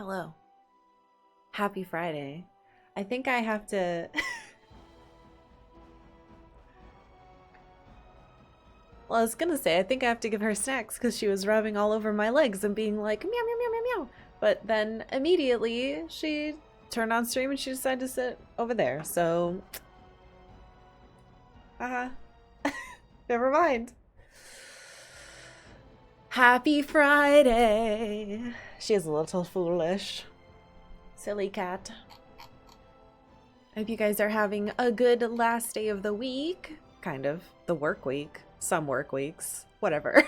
Hello. Happy Friday. I think I have to... Well, I was gonna say, I think I have to give her snacks because she was rubbing all over my legs and being like, meow, meow, meow, meow, meow. But then immediately she turned on stream and she decided to sit over there. So, never mind. Happy Friday. She is a little foolish. Silly cat. I hope you guys are having a good last day of the week. Kind of. The work week. Some work weeks. Whatever.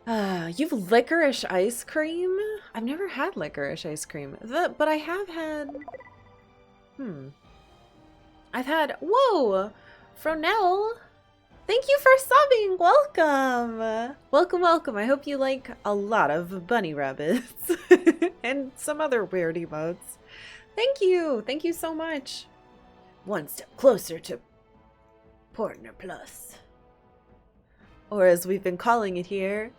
You've licorice ice cream? I've never had licorice ice cream. But I have had... I've had... Whoa! Fronell! Thank you for subbing! Welcome! Welcome, welcome. I hope you like a lot of bunny rabbits. And some other weird emotes. Thank you! Thank you so much. One step closer to Partner Plus. Or as we've been calling it here,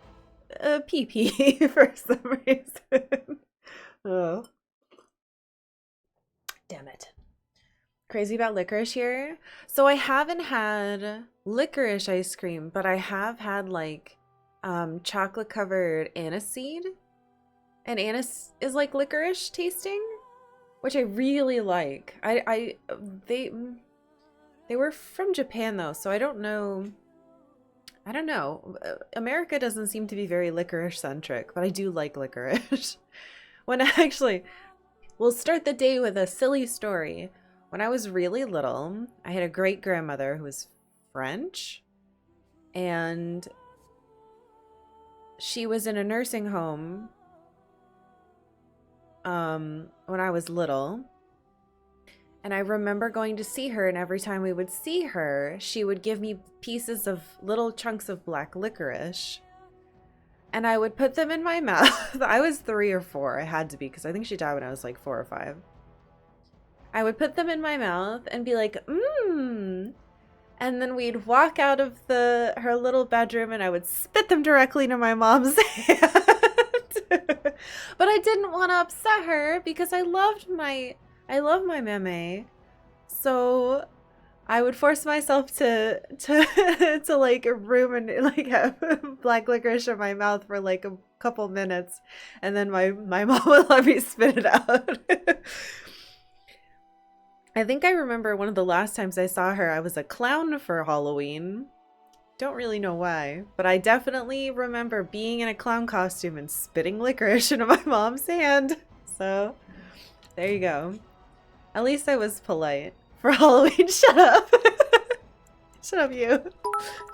PP for some reason. Oh. Damn it. Crazy about licorice here. So I haven't had licorice ice cream, but I have had like chocolate covered aniseed. And anise is like licorice tasting, which I really like. They were from Japan though, so I don't know. America doesn't seem to be very licorice centric, but I do like licorice. We'll start the day with a silly story. When I was really little, I had a great grandmother who was French, and she was in a nursing home when I was little. And I remember going to see her, and every time we would see her, she would give me pieces of little chunks of black licorice. And I would put them in my mouth. I was 3 or 4. I had to be, because I think she died when I was like 4 or 5. I would put them in my mouth and be like, mmm. And then we'd walk out of her little bedroom, and I would spit them directly into my mom's hand. But I didn't want to upset her because I love my meme. So I would force myself to like room and like have black licorice in my mouth for like a couple minutes, and then my mom would let me spit it out. I think I remember one of the last times I saw her, I was a clown for Halloween. Don't really know why, but I definitely remember being in a clown costume and spitting licorice into my mom's hand. So there you go. At least I was polite for Halloween. Shut up. Shut up, you.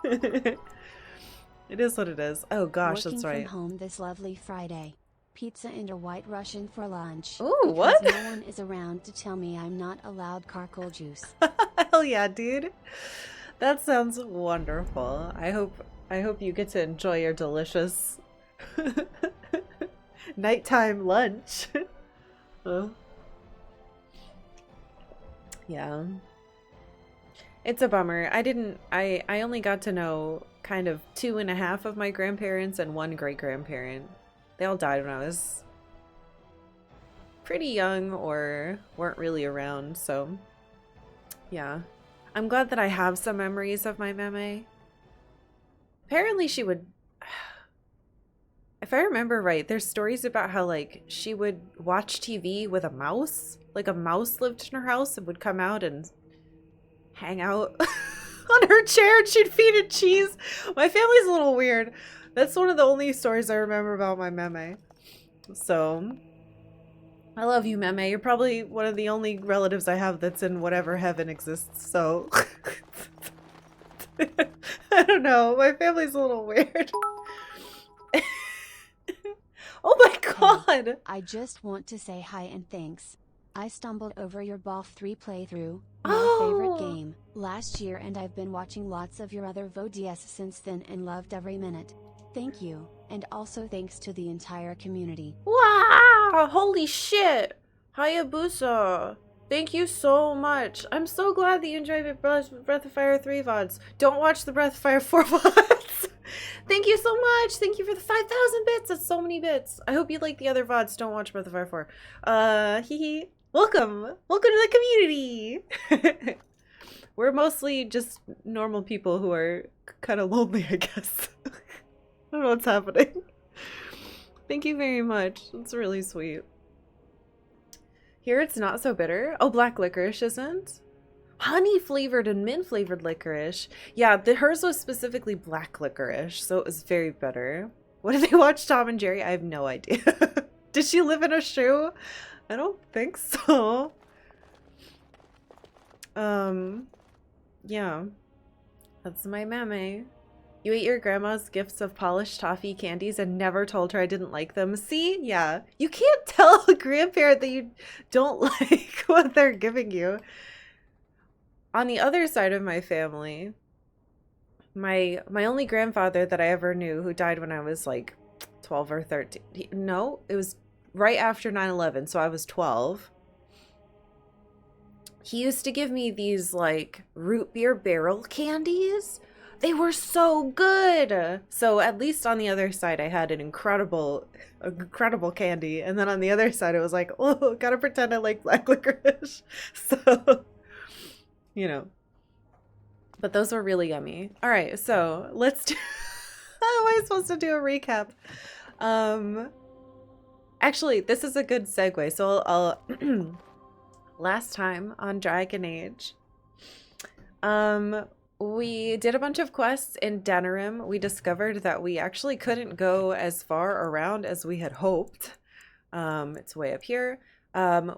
It is what it is. Oh gosh, Working that's right. from home this lovely Friday. Pizza and a White Russian for lunch. Ooh, what? No one is around to tell me I'm not allowed Karkalla juice. Hell yeah, dude. That sounds wonderful. I hope you get to enjoy your delicious nighttime lunch. Oh. Yeah. It's a bummer. I only got to know kind of 2.5 of my grandparents and 1 great-grandparent. They all died when I was pretty young or weren't really around, so yeah. I'm glad that I have some memories of my meme. Apparently she would, if I remember right, there's stories about how like she would watch TV with a mouse. Like a mouse lived in her house and would come out and hang out on her chair, and she'd feed it cheese. My family's a little weird. That's one of the only stories I remember about my meme. So I love you, meme. You're probably one of the only relatives I have that's in whatever heaven exists, so I don't know. My family's a little weird. Oh my god! I just want to say hi and thanks. I stumbled over your Ball 3 playthrough, my favorite game, last year, and I've been watching lots of your other VODs since then and loved every minute. Thank you, and also thanks to the entire community. Wow! Holy shit! Hayabusa! Thank you so much. I'm so glad that you enjoyed the Breath of Fire 3 VODs. Don't watch the Breath of Fire 4 VODs. Thank you so much. Thank you for the 5,000 bits. That's so many bits. I hope you like the other VODs. Don't watch Breath of Fire 4. Hee hee. Welcome. Welcome to the community. We're mostly just normal people who are kind of lonely, I guess. I don't know what's happening. Thank you very much. That's really sweet. Here it's not so bitter. Oh, black licorice isn't? Honey flavored and mint flavored licorice. Yeah, hers was specifically black licorice, so it was very bitter. What did they watch, Tom and Jerry? I have no idea. Did she live in a shoe? I don't think so. Yeah. That's my meme. You ate your grandma's gifts of polished toffee candies and never told her I didn't like them. See? Yeah. You can't tell a grandparent that you don't like what they're giving you. On the other side of my family, my only grandfather that I ever knew, who died when I was like 12 or 13. No, it was right after 9/11, so I was 12. He used to give me these like root beer barrel candies. They were so good. So at least on the other side, I had an incredible candy. And then on the other side, it was like, oh, gotta pretend I like black licorice. So, you know. But those were really yummy. All right, so let's do... How am I supposed to do a recap? Actually, this is a good segue. So I'll last time on Dragon Age, we did a bunch of quests in Denerim. We discovered that we actually couldn't go as far around as we had hoped. It's way up here.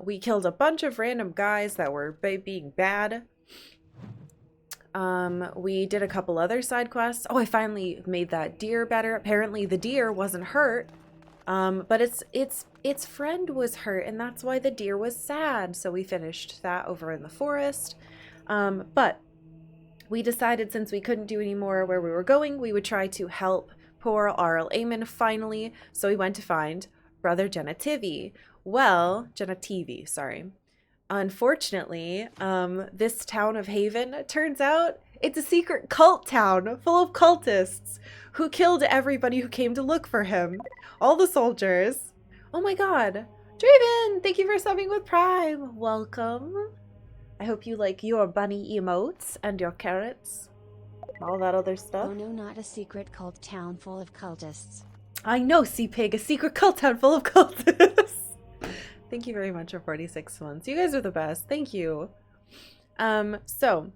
We killed a bunch of random guys that were being bad. We did a couple other side quests. Oh, I finally made that deer better. Apparently the deer wasn't hurt. But its friend was hurt, and that's why the deer was sad. So we finished that over in the forest. But we decided since we couldn't do any more where we were going, we would try to help poor Arl Eamon finally. So we went to find Brother Genetivi. Well, Genetivi, sorry. Unfortunately, this town of Haven, turns out it's a secret cult town full of cultists who killed everybody who came to look for him. All the soldiers. Oh my god. Draven, thank you for subbing with Prime. Welcome. I hope you like your bunny emotes and your carrots. All that other stuff. Oh no, not a secret cult town full of cultists. I know, Sea Pig, a secret cult town full of cultists. Thank you very much for 46 months. You guys are the best. Thank you. So,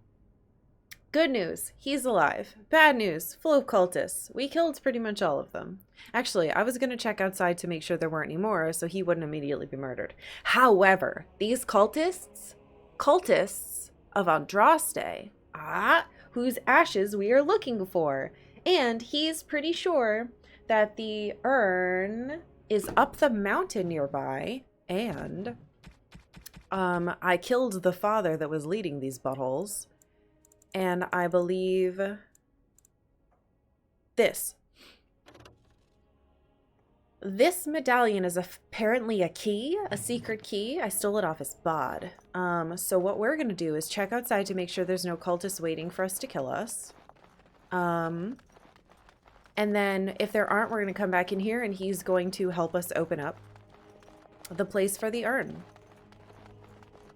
good news. He's alive. Bad news. Full of cultists. We killed pretty much all of them. Actually, I was going to check outside to make sure there weren't any more so he wouldn't immediately be murdered. However, these cultists of Andraste, whose ashes we are looking for. And he's pretty sure that the urn is up the mountain nearby. And I killed the father that was leading these buttholes. And I believe this medallion is apparently a key, a secret key. I stole it off his bod. So what we're going to do is check outside to make sure there's no cultists waiting for us to kill us. And then if there aren't, we're going to come back in here and he's going to help us open up the place for the urn.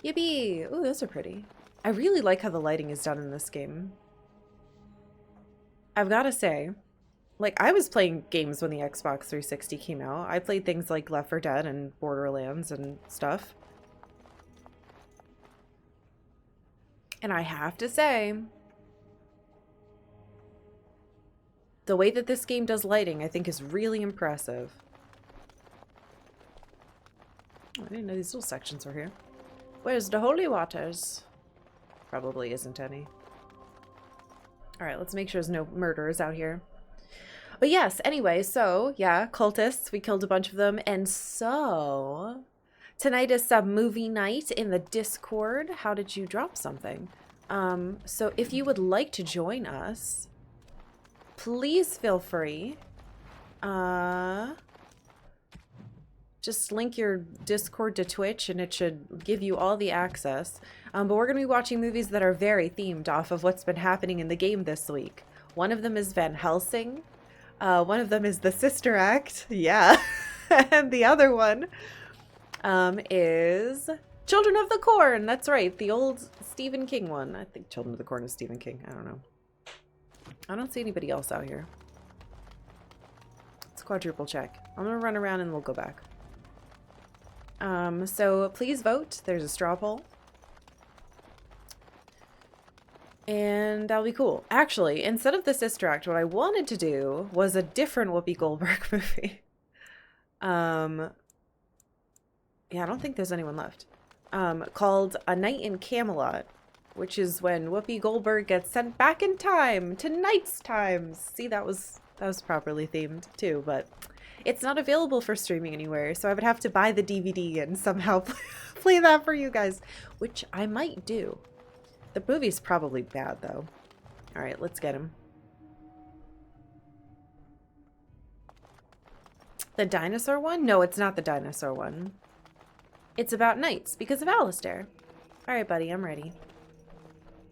Yippee! Ooh, those are pretty. I really like how the lighting is done in this game. I've got to say, like, I was playing games when the Xbox 360 came out. I played things like Left 4 Dead and Borderlands and stuff. And I have to say, the way that this game does lighting, I think, is really impressive. Oh, I didn't know these little sections were here. Where's the holy waters? Probably isn't any. Alright, let's make sure there's no murderers out here. But yes, anyway, so, yeah, cultists. We killed a bunch of them. And so, tonight is some movie night in the Discord. How did you drop something? So if you would like to join us, please feel free. Just Just link your Discord to Twitch and it should give you all the access. But we're going to be watching movies that are very themed off of what's been happening in the game this week. One of them is Van Helsing. One of them is The Sister Act. Yeah. And the other one is Children of the Corn. That's right. The old Stephen King one. I think Children of the Corn is Stephen King. I don't know. I don't see anybody else out here. Let's quadruple check. I'm going to run around and we'll go back. So please vote. There's a straw poll. And that'll be cool. Actually, instead of the Sister Act, what I wanted to do was a different Whoopi Goldberg movie. Yeah, I don't think there's anyone left. Called A Night in Camelot, which is when Whoopi Goldberg gets sent back in time to Knight's times. See, that was properly themed too, but it's not available for streaming anywhere, so I would have to buy the DVD and somehow play that for you guys, which I might do. The movie's probably bad, though. All right, let's get him. The dinosaur one? No, it's not the dinosaur one. It's about knights because of Alistair. All right, buddy, I'm ready.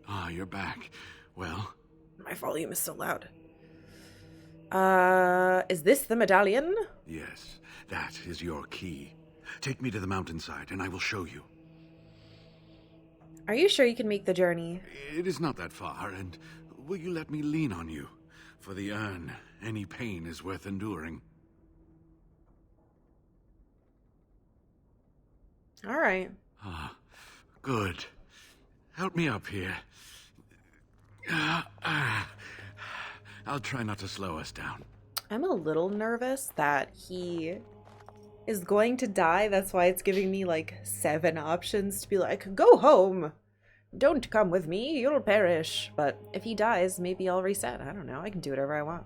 Ah, you're back. Well? My volume is so loud. Is this the medallion? Yes, that is your key. Take me to the mountainside and I will show you. Are you sure you can make the journey? It is not that far, and will you let me lean on you? For the urn, any pain is worth enduring. All right. Ah, good. Help me up here. I'll try not to slow us down. I'm a little nervous that he is going to die. That's why it's giving me like 7 options to be like, go home. Don't come with me. You'll perish. But if he dies, maybe I'll reset. I don't know. I can do whatever I want.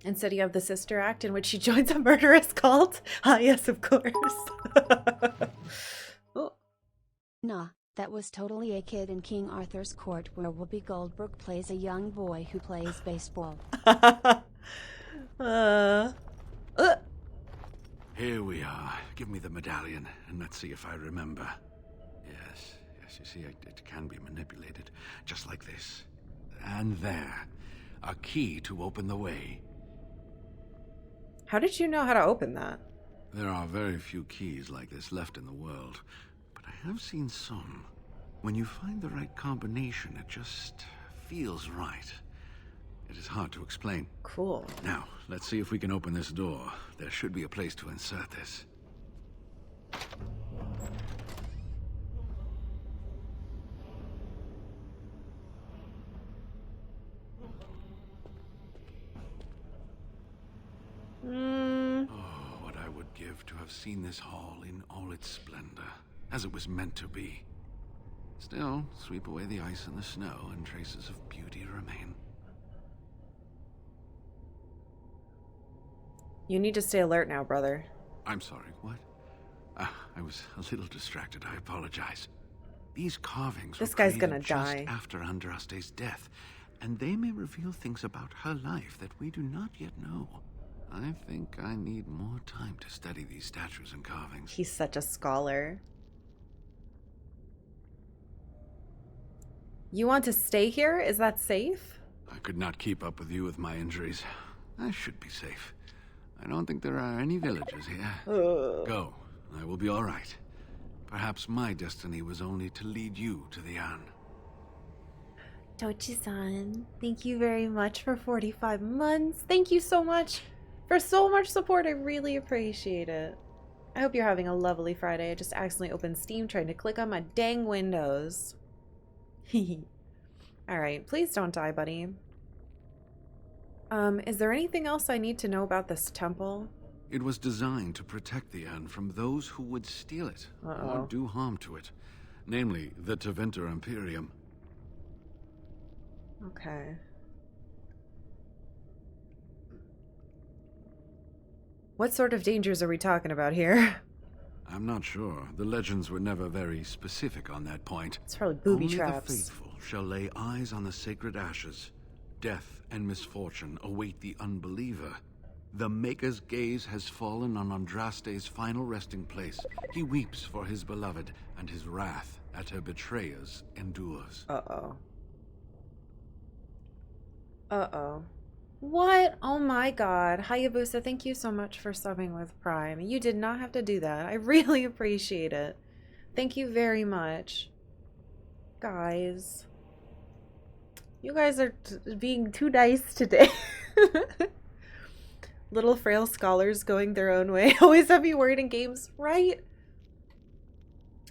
Instead, you have the Sister Act in which she joins a murderous cult. Ah, yes, of course. Oh. Nah, that was totally a kid in King Arthur's court where Whoopi Goldberg plays a young boy who plays baseball. Here we are. Give me the medallion, and let's see if I remember. Yes, you see, it can be manipulated, just like this. And there. A key to open the way. How did you know how to open that? There are very few keys like this left in the world, but I have seen some. When you find the right combination, it just feels right. It is hard to explain. Cool. Now, let's see if we can open this door. There should be a place to insert this. Oh, what I would give to have seen this hall in all its splendor, as it was meant to be. Still, sweep away the ice and the snow, and traces of beauty remain. You need to stay alert now, brother. I'm sorry, what? I was a little distracted, I apologize. These carvings This were guy's created gonna just die. after Andraste's death, and they may reveal things about her life that we do not yet know. I think I need more time to study these statues and carvings. He's such a scholar. You want to stay here? Is that safe? I could not keep up with you with my injuries. I should be safe. I don't think there are any villages here. Go. I will be all right. Perhaps my destiny was only to lead you to the urn. Tochi-san, thank you very much for 45 months. Thank you so much for so much support. I really appreciate it. I hope you're having a lovely Friday. I just accidentally opened Steam trying to click on my dang windows. Alright, please don't die, buddy. Is there anything else I need to know about this temple? It was designed to protect the urn from those who would steal it or do harm to it. Namely, the Tevinter Imperium. Okay. What sort of dangers are we talking about here? I'm not sure. The legends were never very specific on that point. It's probably booby Only traps. the faithful shall lay eyes on the sacred ashes. Death and misfortune await the unbeliever. The Maker's gaze has fallen on Andraste's final resting place. He weeps for his beloved, and his wrath at her betrayers endures. Uh-oh. Uh-oh. What? Oh my god. Hayabusa, thank you so much for subbing with Prime. You did not have to do that. I really appreciate it. Thank you very much. Guys. You guys are being too nice today. Little frail scholars going their own way. Always have you worried in games, right?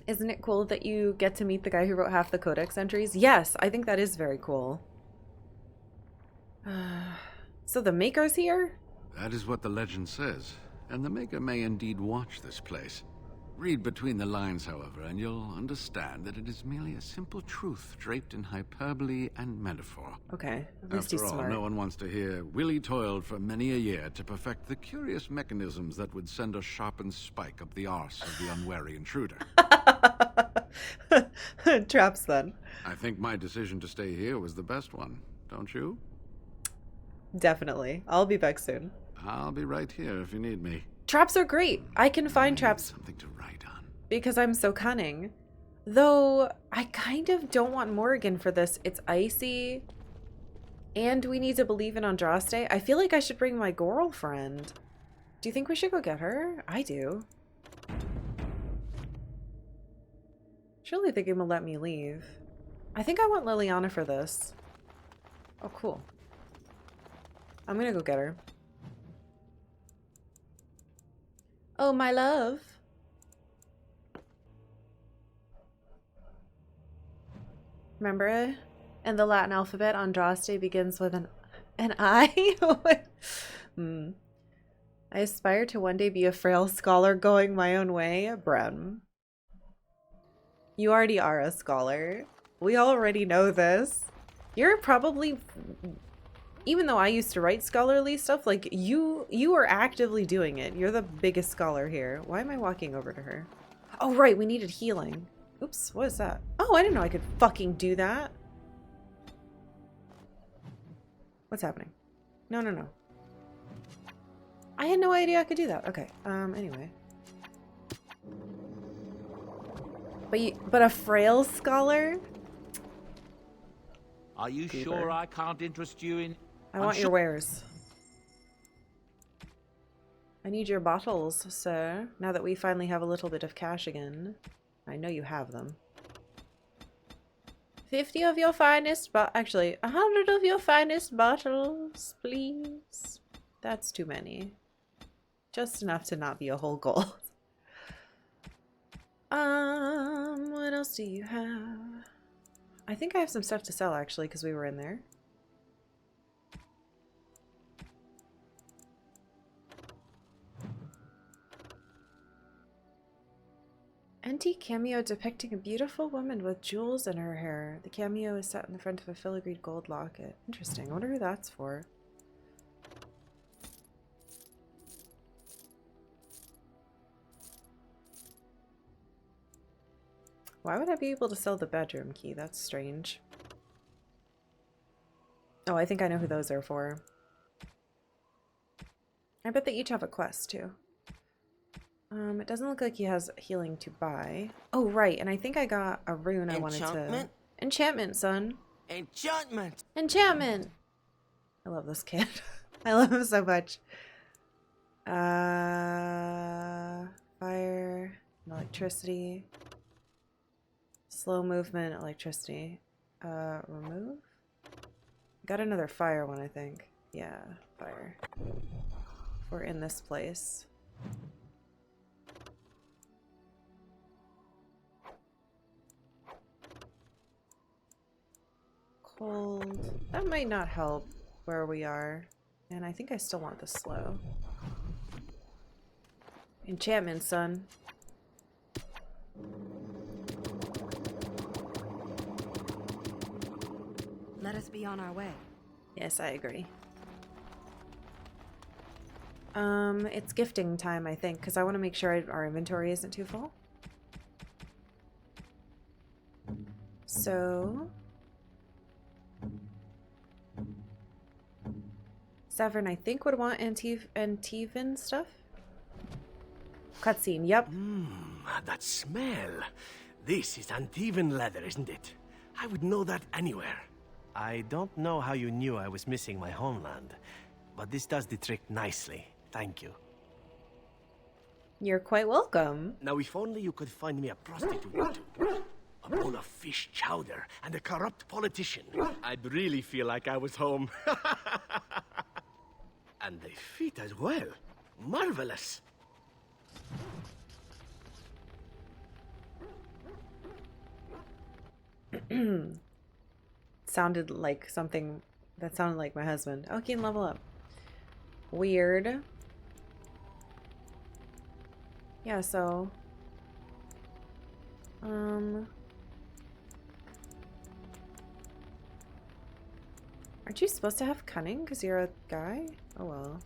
Isn't it cool that you get to meet the guy who wrote half the codex entries? Yes, I think that is very cool. So the Maker's here? That is what the legend says, and the Maker may indeed watch this place. Read between the lines, however, and you'll understand that it is merely a simple truth draped in hyperbole and metaphor. Okay, at least he's After all, smart. no one wants to hear Willie toiled for many a year to perfect the curious mechanisms that would send a sharpened spike up the arse of the unwary intruder. Traps then. I think my decision to stay here was the best one, don't you? Definitely. I'll be back soon. I'll be right here if you need me. Traps are great. I can find traps Something to write on. because I'm so cunning. Though, I kind of don't want Morrigan for this. It's icy. And we need to believe in Andraste. I feel like I should bring my girlfriend. Do you think we should go get her? I do. Surely the game will let me leave. I think I want Liliana for this. Oh, cool. I'm gonna go get her. Oh, my love. Remember, in the Latin alphabet, Andraste begins with an I. I aspire to one day be a frail scholar going my own way. Brem. You already are a scholar. We already know this. You're probably, even though I used to write scholarly stuff, like you are actively doing it. You're the biggest scholar here. Why am I walking over to her? Oh, right. We needed healing. Oops. What is that? Oh, I didn't know I could fucking do that. What's happening? No, no, no. I had no idea I could do that. Okay. Anyway. But a frail scholar? Are you Goober. sure I can't interest you in... I want your wares. I need your bottles, sir. Now that we finally have a little bit of cash again. I know you have them. 50 of your finest actually, 100 of your finest bottles, please. That's too many. Just enough to not be a whole gold. What else do you have? I think I have some stuff to sell actually, because we were in there. Antique cameo depicting a beautiful woman with jewels in her hair. The cameo is set in the front of a filigreed gold locket. Interesting. I wonder who that's for. Why would I be able to sell the bedroom key? That's strange. Oh, I think I know who those are for. I bet they each have a quest too. It doesn't look like he has healing to buy. Oh, right. And I think I got a rune I wanted to... Enchantment, son. Enchantment! Enchantment! I love this kid. I love him so much. Fire, electricity, slow movement, electricity. Remove? Got another fire one, I think. Yeah, fire. We're in this place. Cold. That might not help where we are. And I think I still want the slow. Enchantment, son. Let us be on our way. Yes, I agree. It's gifting time, I think, because I want to make sure our inventory isn't too full. So... Severn, I think, would want Antivan stuff. Cutscene, yep. That smell. This is Antivan leather, isn't it? I would know that anywhere. I don't know how you knew I was missing my homeland, but this does the trick nicely. Thank you. You're quite welcome. Now, if only you could find me a prostitute or two, a bowl of fish chowder, and a corrupt politician, I'd really feel like I was home. And they fit as well. Marvelous. Sounded like something that sounded like my husband. Oh, he can level up. Weird. Yeah, so aren't you supposed to have cunning because you're a guy? Oh well.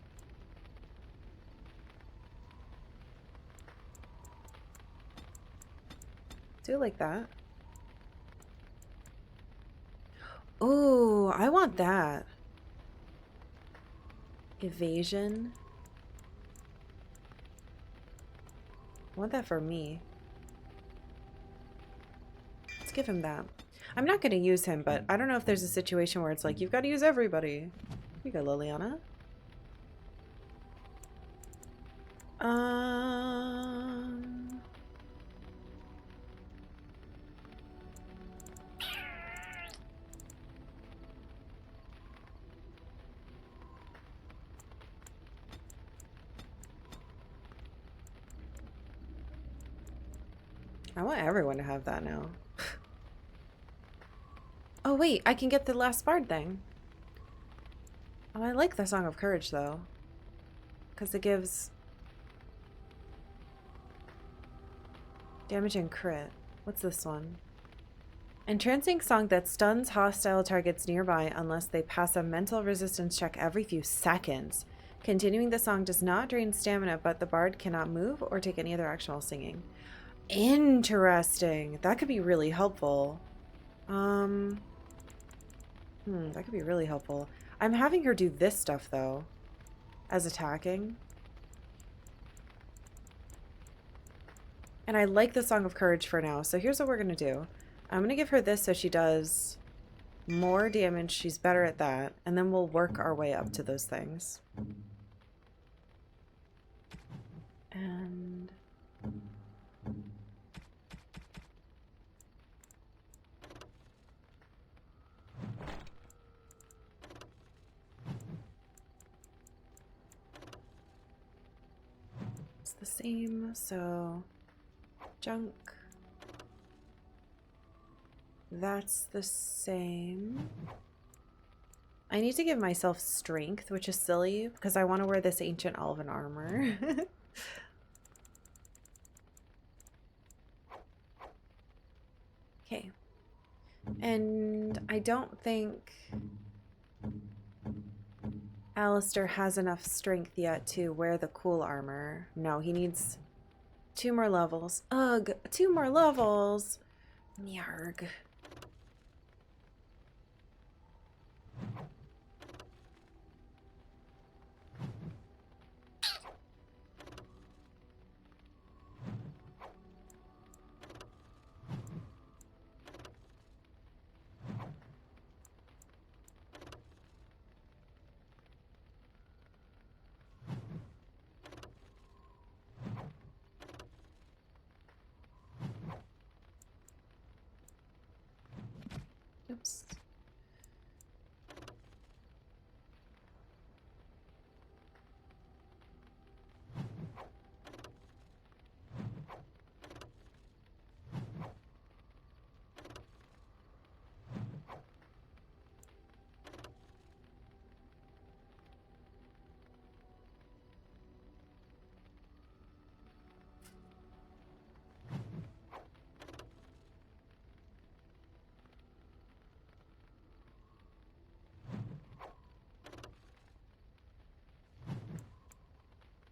Do it like that. Ooh, I want that. Evasion. I want that for me. Let's give him that. I'm not going to use him, but I don't know if there's a situation where it's like, you've got to use everybody. Here you go, Liliana. I want everyone to have that now. Oh wait, I can get the last bard thing. Oh, I like the Song of Courage though, because it gives damage and crit. What's this one? Entrancing song that stuns hostile targets nearby unless they pass a mental resistance check every few seconds. Continuing the song does not drain stamina, but the bard cannot move or take any other action while singing. Interesting. That could be really helpful. That could be really helpful. I'm having her do this stuff though, as attacking. And I like the Song of Courage for now. So here's what we're gonna do. I'm gonna give her this so she does more damage. She's better at that. And then we'll work our way up to those things. And it's the same, so junk. That's the same. I need to give myself strength, which is silly because I want to wear this ancient elven armor. Okay. And I don't think Alistair has enough strength yet to wear the cool armor. No, he needs 2 more levels. Ugh, 2 more levels. Yarg. Oops.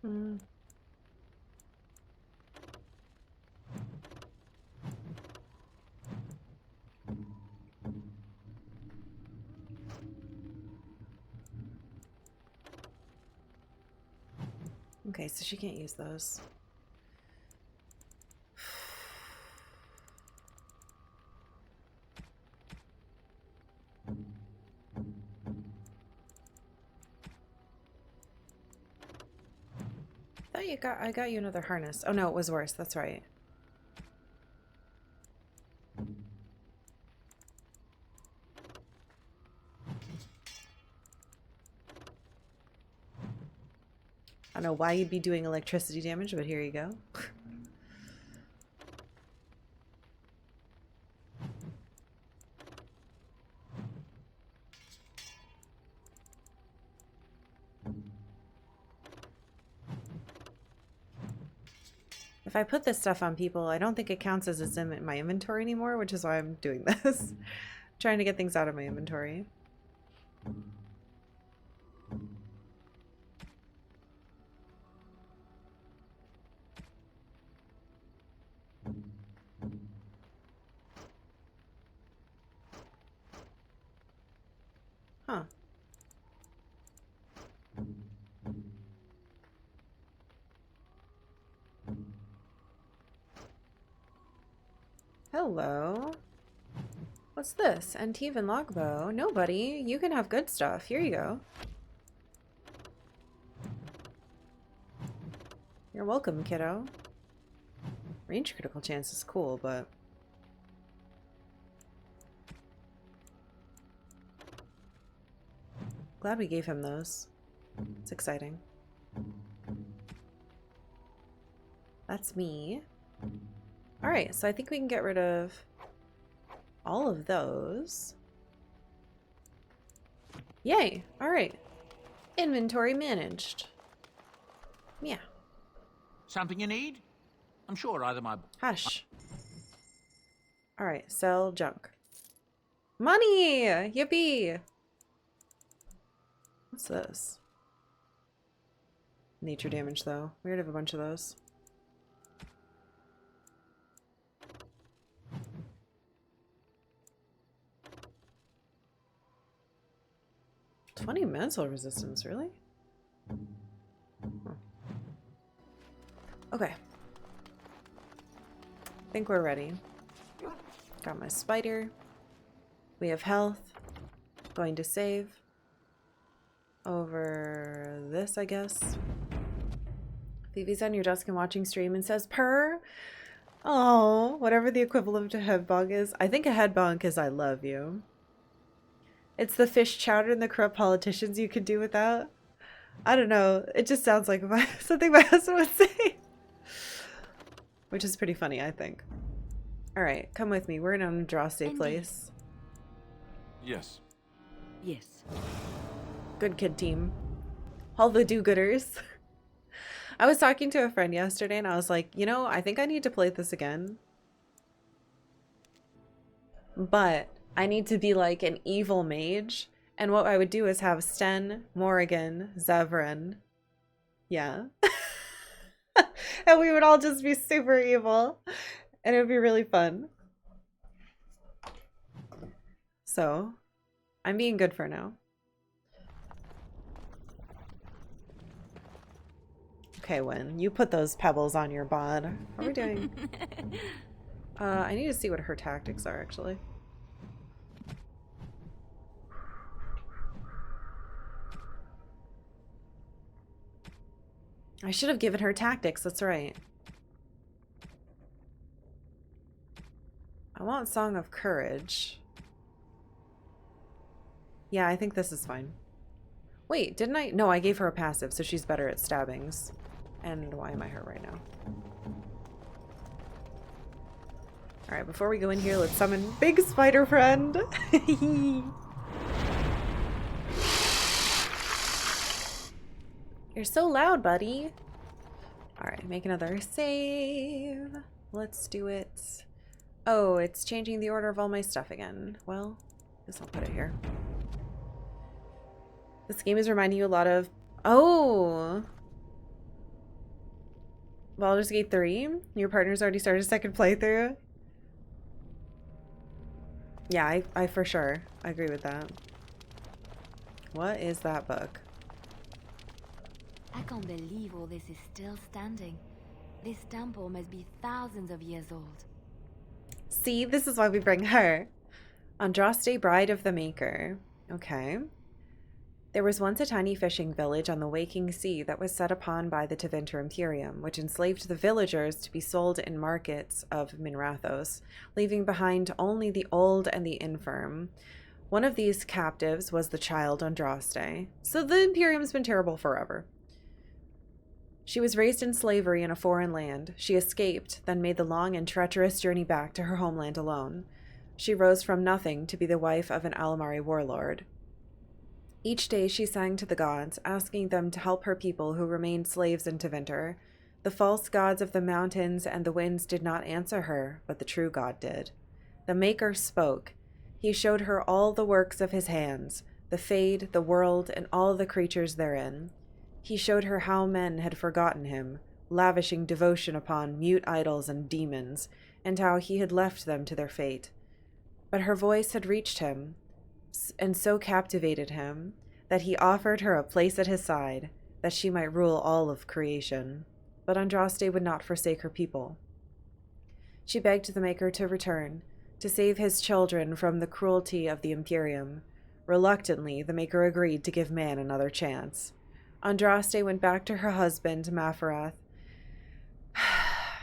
Hmm. Okay, so she can't use those. I got you another harness. Oh no, it was worse. That's right. I don't know why you'd be doing electricity damage, but here you go. If I put this stuff on people, I don't think it counts as it's in my inventory anymore, which is why I'm doing this. Trying to get things out of my inventory. Huh. Hello. What's this? Antivan logbow. Nobody. You can have good stuff. Here you go. You're welcome, kiddo. Range critical chance is cool, but... Glad we gave him those. It's exciting. That's me. Alright, so I think we can get rid of all of those. Yay! Alright. Inventory managed. Yeah. Something you need? I'm sure either my... Hush. Alright, sell junk. Money! Yippee! What's this? Nature damage, though. We already have a bunch of those. $20 mental resistance, really? Huh. Okay. I think we're ready. Got my spider. We have health. Going to save. Over this, I guess. Phoebe's on your desk and watching stream and says, purr. Oh, whatever the equivalent to head bonk is. I think a head bonk is I love you. It's the fish chowder and the corrupt politicians you could do without. I don't know. It just sounds like something my husband would say. Which is pretty funny, I think. Alright, come with me. We're in an Andraste place. Yes. Yes. Good kid team. All the do-gooders. I was talking to a friend yesterday and I was like, you know, I think I need to play this again. But I need to be like an evil mage. And what I would do is have Sten, Morrigan, Zevran. Yeah. And we would all just be super evil. And it would be really fun. So, I'm being good for now. Okay, Wynn, you put those pebbles on your bod. What are we doing? I need to see what her tactics are, actually. I should have given her tactics, that's right. I want Song of Courage. Yeah, I think this is fine. Wait, didn't I? No, I gave her a passive, so she's better at stabbings. And why am I hurt right now? Alright, before we go in here, let's summon Big Spider Friend. You're so loud, buddy. Alright, make another save. Let's do it. Oh, it's changing the order of all my stuff again. Well, I guess I'll put it here. This game is reminding you a lot of... Oh! Baldur's Gate 3? Your partner's already started a second playthrough? Yeah, I for sure agree with that. What is that book? I can't believe all this is still standing. This temple must be thousands of years old. See, this is why we bring her. Andraste, Bride of the Maker. Okay. There was once a tiny fishing village on the waking sea that was set upon by the Tevinter Imperium, which enslaved the villagers to be sold in markets of Minrathos, leaving behind only the old and the infirm. One of these captives was the child Andraste. So the Imperium's been terrible forever. She was raised in slavery in a foreign land. She escaped, then made the long and treacherous journey back to her homeland alone. She rose from nothing to be the wife of an Alamari warlord. Each day she sang to the gods, asking them to help her people who remained slaves in Tevinter. The false gods of the mountains and the winds did not answer her, but the true God did. The Maker spoke. He showed her all the works of his hands, the Fade, the world, and all the creatures therein. He showed her how men had forgotten him, lavishing devotion upon mute idols and demons, and how he had left them to their fate. But her voice had reached him, and so captivated him that he offered her a place at his side, that she might rule all of creation. But Andraste would not forsake her people. She begged the Maker to return, to save his children from the cruelty of the Imperium. Reluctantly, the Maker agreed to give man another chance. Andraste went back to her husband, Mafarath,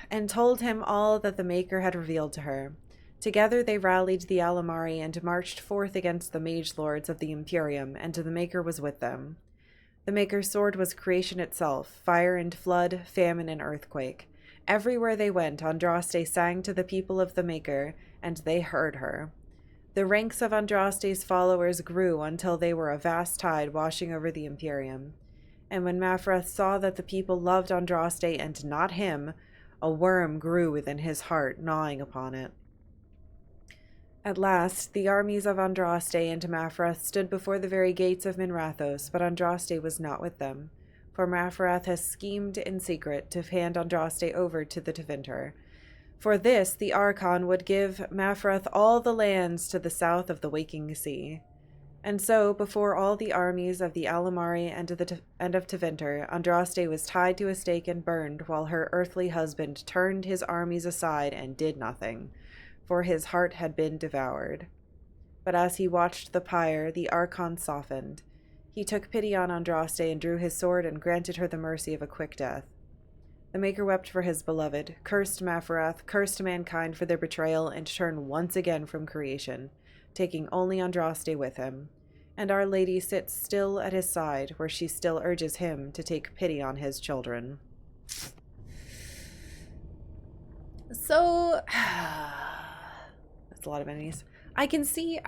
and told him all that the Maker had revealed to her. Together they rallied the Alamari and marched forth against the mage lords of the Imperium, and the Maker was with them. The Maker's sword was creation itself, fire and flood, famine and earthquake. Everywhere they went, Andraste sang to the people of the Maker, and they heard her. The ranks of Andraste's followers grew until they were a vast tide washing over the Imperium. And when Mafarath saw that the people loved Andraste and not him, a worm grew within his heart, gnawing upon it. At last, the armies of Andraste and Mafarath stood before the very gates of Minrathos, but Andraste was not with them, for Mafarath has schemed in secret to hand Andraste over to the Tevinter. For this, the Archon would give Mafarath all the lands to the south of the Waking Sea. And so, before all the armies of the Alamari and of Tevinter, Andraste was tied to a stake and burned, while her earthly husband turned his armies aside and did nothing, for his heart had been devoured. But as he watched the pyre, the Archon softened. He took pity on Andraste and drew his sword and granted her the mercy of a quick death. The Maker wept for his beloved, cursed Mafarath, cursed mankind for their betrayal, and turned once again from creation, taking only Andraste with him. And Our Lady sits still at his side, where she still urges him to take pity on his children. So, that's a lot of enemies. I can see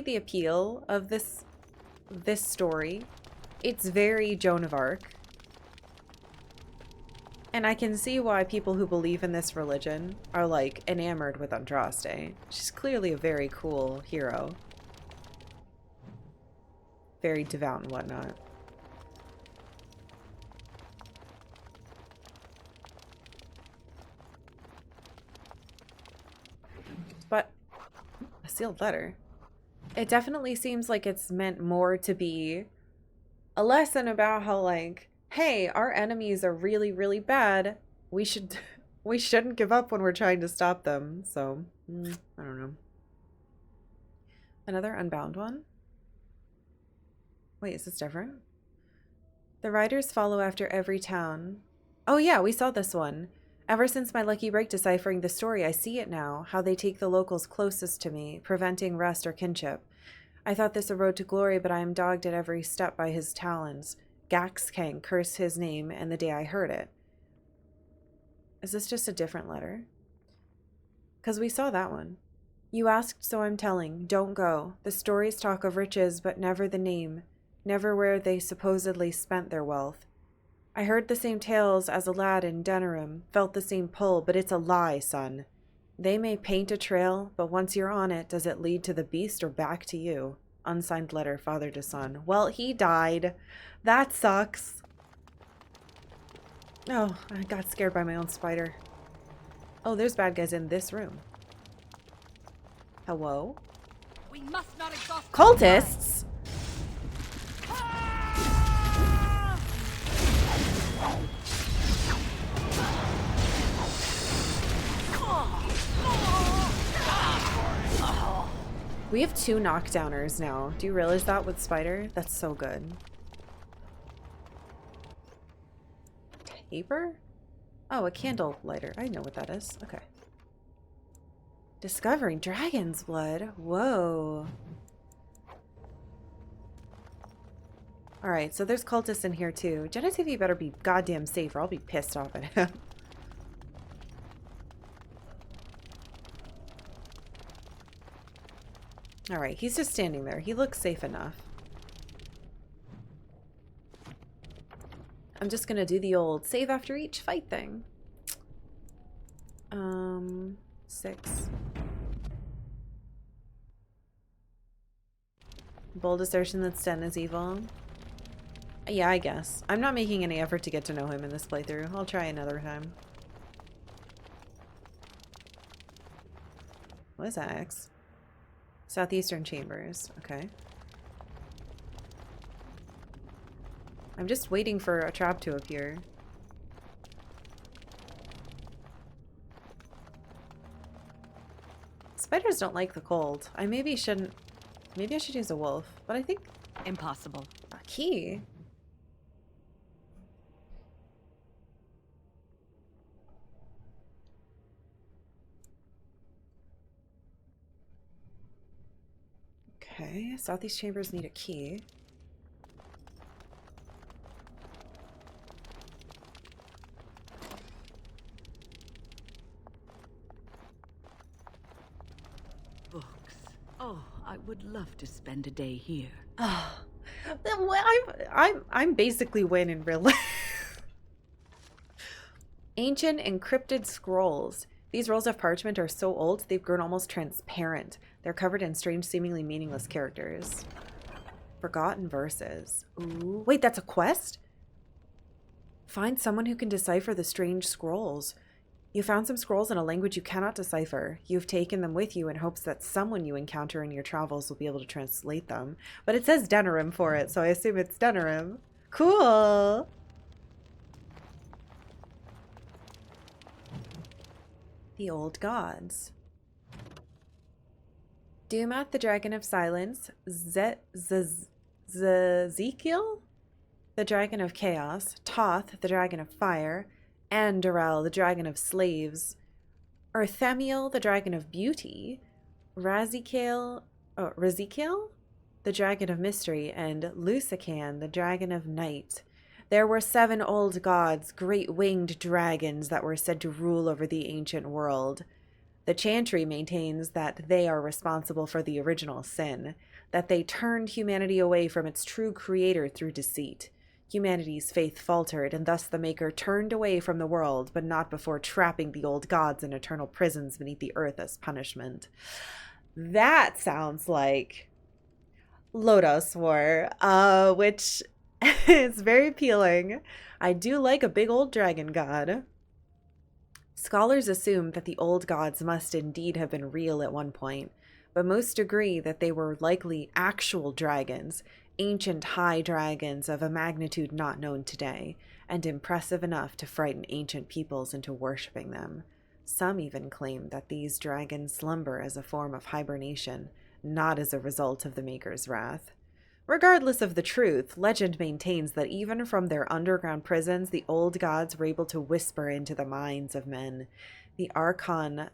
the appeal of this story. It's very Joan of Arc. And I can see why people who believe in this religion are, like, enamored with Andraste. She's clearly a very cool hero. Very devout and whatnot. But a sealed letter. It definitely seems like it's meant more to be a lesson about how, like, hey, our enemies are really, really bad. We shouldn't give up when we're trying to stop them. So, I don't know. Another unbound one? Wait, is this different? The riders follow after every town. Oh yeah, we saw this one. Ever since my lucky break deciphering the story, I see it now, how they take the locals closest to me, preventing rest or kinship. I thought this a road to glory, but I am dogged at every step by his talons. Gaxkang cursed his name, and the day I heard it. Is this just a different letter? Because we saw that one. You asked, so I'm telling. Don't go. The stories talk of riches, but never the name. Never where they supposedly spent their wealth. I heard the same tales as a lad in Denerim, felt the same pull, but it's a lie, son. They may paint a trail, but once you're on it, does it lead to the beast or back to you? Unsigned letter, father to son. Well, he died. That sucks. Oh, I got scared by my own spider. Oh, there's bad guys in this room. Hello? We must not exhaust Cultists? We have 2 knockdowners now. Do you realize that with Spider? That's so good. Taper? Oh, a candle lighter. I know what that is. Okay. Discovering dragon's blood. Whoa. Alright, so there's cultists in here too. Genevieve better be goddamn safe or I'll be pissed off at him. Alright, he's just standing there. He looks safe enough. I'm just gonna do the old save after each fight thing. 6. Bold assertion that Sten is evil. Yeah, I guess. I'm not making any effort to get to know him in this playthrough. I'll try another time. What is that, X? Southeastern Chambers. Okay. I'm just waiting for a trap to appear. Spiders don't like the cold. Maybe I should use a wolf, but I think Impossible. a key. Okay, Southeast Chambers need a key. Books. Oh, I would love to spend a day here. Oh, I'm basically Wayne in real life. Ancient encrypted scrolls. These rolls of parchment are so old they've grown almost transparent. They're covered in strange, seemingly meaningless characters. Forgotten verses. Ooh, wait, that's a quest? Find someone who can decipher the strange scrolls. You found some scrolls in a language you cannot decipher. You've taken them with you in hopes that someone you encounter in your travels will be able to translate them. But it says Denerim for it, so I assume it's Denerim. Cool! The Old Gods. Dumat, the Dragon of Silence. Zekiel, the Dragon of Chaos. Toth, the Dragon of Fire. Andorel, the Dragon of Slaves. Urthemiel, the Dragon of Beauty. Raziel, the Dragon of Mystery. And Lusican, the Dragon of Night. There were 7 old gods, great winged dragons that were said to rule over the ancient world. The Chantry maintains that they are responsible for the original sin, that they turned humanity away from its true creator through deceit. Humanity's faith faltered, and thus the Maker turned away from the world, but not before trapping the old gods in eternal prisons beneath the earth as punishment. That sounds like Lodos War, which is very appealing. I do like a big old dragon god. Scholars assume that the old gods must indeed have been real at one point, but most agree that they were likely actual dragons, ancient high dragons of a magnitude not known today, and impressive enough to frighten ancient peoples into worshipping them. Some even claim that these dragons slumber as a form of hibernation, not as a result of the Maker's wrath. Regardless of the truth, legend maintains that even from their underground prisons, the old gods were able to whisper into the minds of men. The Archon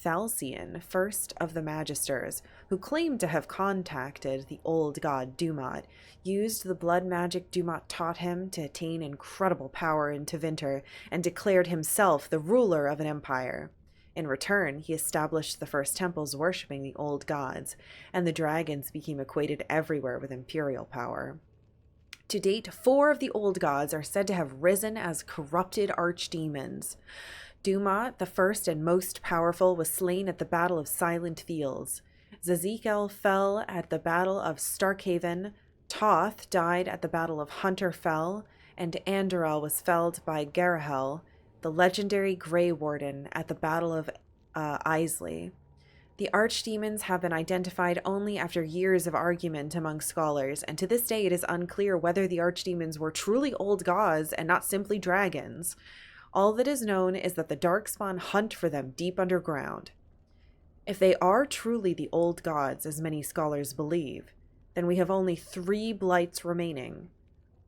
Thalcian, first of the Magisters, who claimed to have contacted the old god Dumat, used the blood magic Dumat taught him to attain incredible power in Tevinter and declared himself the ruler of an empire. In return, he established the first temples worshipping the old gods, and the dragons became equated everywhere with imperial power. To date, 4 of the old gods are said to have risen as corrupted archdemons. Dumat, the first and most powerful, was slain at the Battle of Silent Fields. Zekiel fell at the Battle of Starkhaven. Toth died at the Battle of Hunterfell, and Andorel was felled by Garahel, the legendary Grey Warden, at the Battle of Isley. The archdemons have been identified only after years of argument among scholars, and to this day it is unclear whether the archdemons were truly old gods and not simply dragons. All that is known is that the Darkspawn hunt for them deep underground. If they are truly the old gods, as many scholars believe, then we have only 3 blights remaining.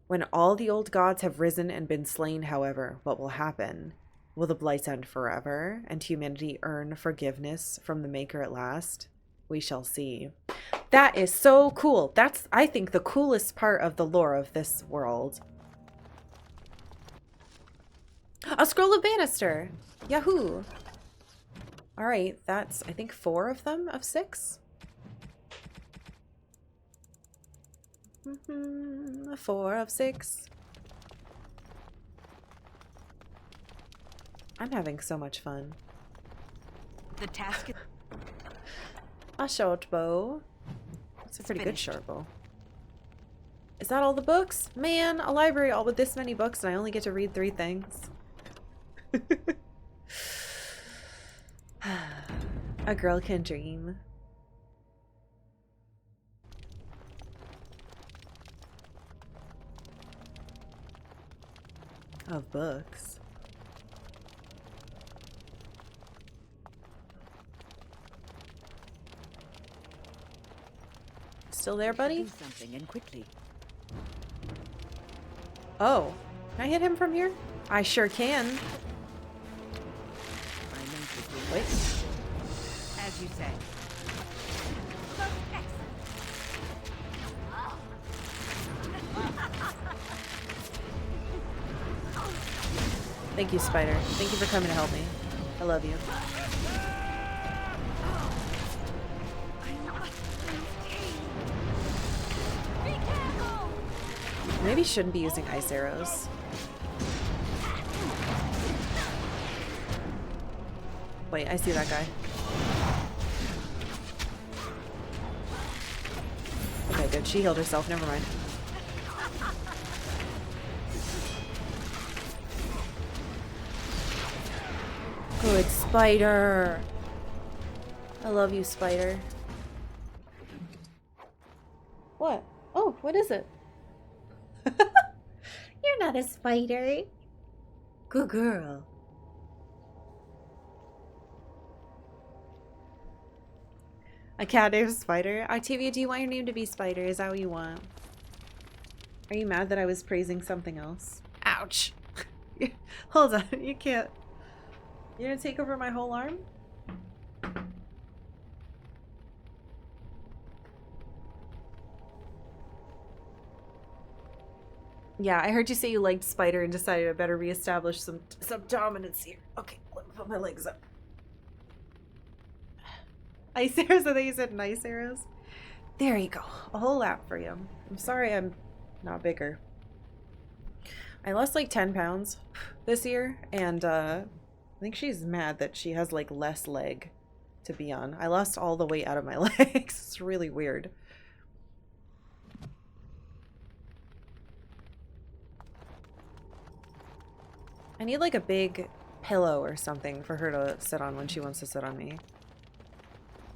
When all the old gods have risen and been slain, however, what will happen? Will the blights end forever, and humanity earn forgiveness from the Maker at last? We shall see. That is so cool. That's, I think, the coolest part of the lore of this world. A scroll of Bannister! Yahoo! Alright, that's, I think, 4 of them of 6? 4 of 6. I'm having so much fun. The task is A short bow. It's a pretty good short bow. Is that all the books? Man, a library all with this many books and I only get to read 3 things. A girl can dream. Of books. Still there, buddy? do something and quickly. Oh, can I hit him from here? I sure can. Wait. As you say. Thank you, Spider. Thank you for coming to help me. I love you. Maybe shouldn't be using ice arrows. Wait, I see that guy. Okay, good. She healed herself. Never mind. Good, Spider. I love you, Spider. What? Oh, what is it? You're not a spider. Good girl. A cat named Spider? Octavia, do you want your name to be Spider? Is that what you want? Are you mad that I was praising something else? Ouch. Hold on, you can't. You're gonna take over my whole arm? Yeah, I heard you say you liked Spider and decided I better reestablish some dominance here. Okay, let me put my legs up. Ice arrows? I think you said nice arrows. There you go. A whole lap for you. I'm sorry I'm not bigger. I lost like 10 pounds this year, and I think she's mad that she has like less leg to be on. I lost all the weight out of my legs. It's really weird. I need like a big pillow or something for her to sit on when she wants to sit on me.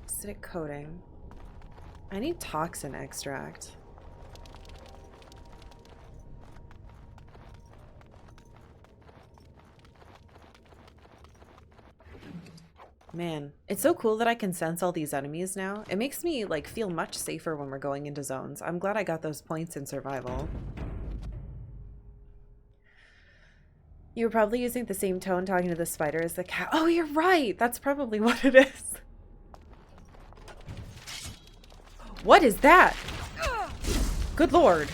Acidic coating. I need toxin extract. Man, it's so cool that I can sense all these enemies now. It makes me like feel much safer when we're going into zones. I'm glad I got those points in survival. You were probably using the same tone talking to the spider as the cat. Oh, you're right. That's probably what it is. What is that? Good lord.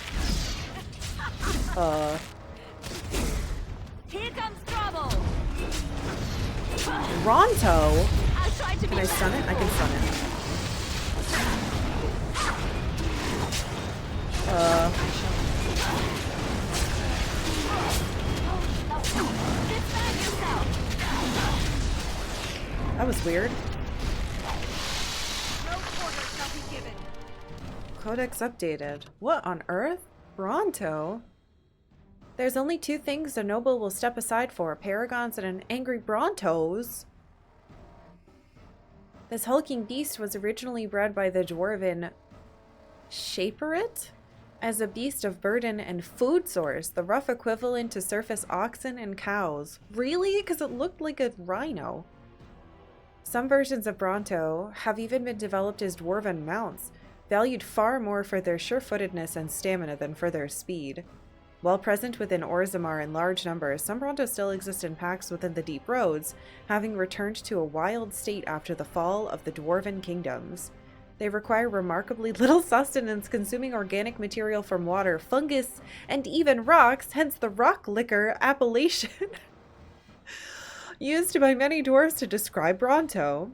Here comes trouble. Ronto? I'll try to Can I stun it? I can stun it. That was weird. No order shall be given. Codex updated. What on earth? Bronto? There's only 2 things a noble will step aside for, paragons and an angry Brontos. This hulking beast was originally bred by the dwarven Shaperit as a beast of burden and food source, the rough equivalent to surface oxen and cows. Really? Because it looked like a rhino. Some versions of Bronto have even been developed as dwarven mounts, valued far more for their sure-footedness and stamina than for their speed. While present within Orzammar in large numbers, some Bronto still exist in packs within the deep roads, having returned to a wild state after the fall of the Dwarven kingdoms. They require remarkably little sustenance, consuming organic material from water, fungus, and even rocks, hence the rock liquor appellation used by many dwarves to describe Bronto,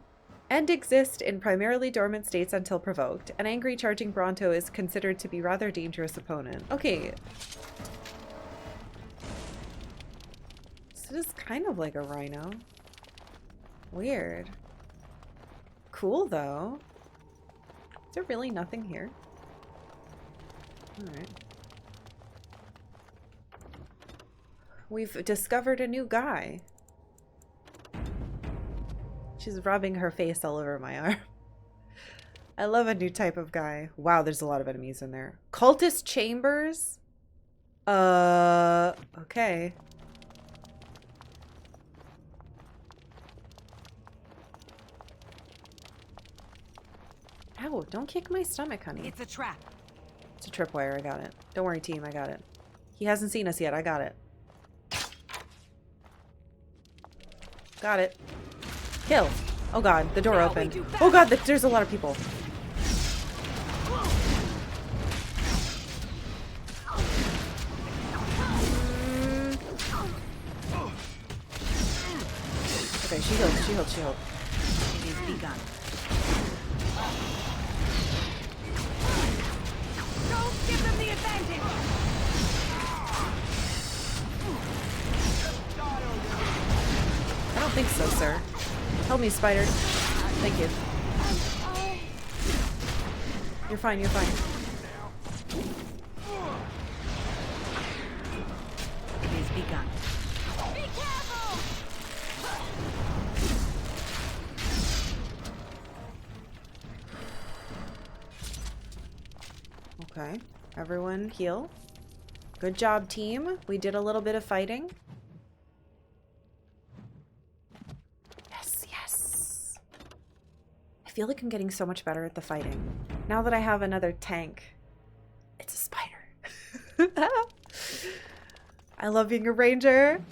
and exist in primarily dormant states until provoked. An angry charging Bronto is considered to be a rather dangerous opponent. Okay. This is kind of like a rhino. Weird. Cool, though. Is there really nothing here? Alright. We've discovered a new guy. She's rubbing her face all over my arm. I love a new type of guy. Wow, there's a lot of enemies in there. Cultist chambers? Okay. Ow, don't kick my stomach, honey. It's a trap. It's a tripwire, I got it. Don't worry, team, I got it. He hasn't seen us yet, I got it. Got it. Kill. Oh god, the door opened. Oh god, there's a lot of people. Okay, she healed, she healed, she healed. It is begun. Don't give them the advantage! I don't think so, sir. Help me, spider. Thank you. You're fine, you're fine. It is begun. Be careful! Okay, everyone heal. Good job, team. We did a little bit of fighting. Yes, yes. I feel like I'm getting so much better at the fighting. Now that I have another tank. It's a spider. I love being a ranger.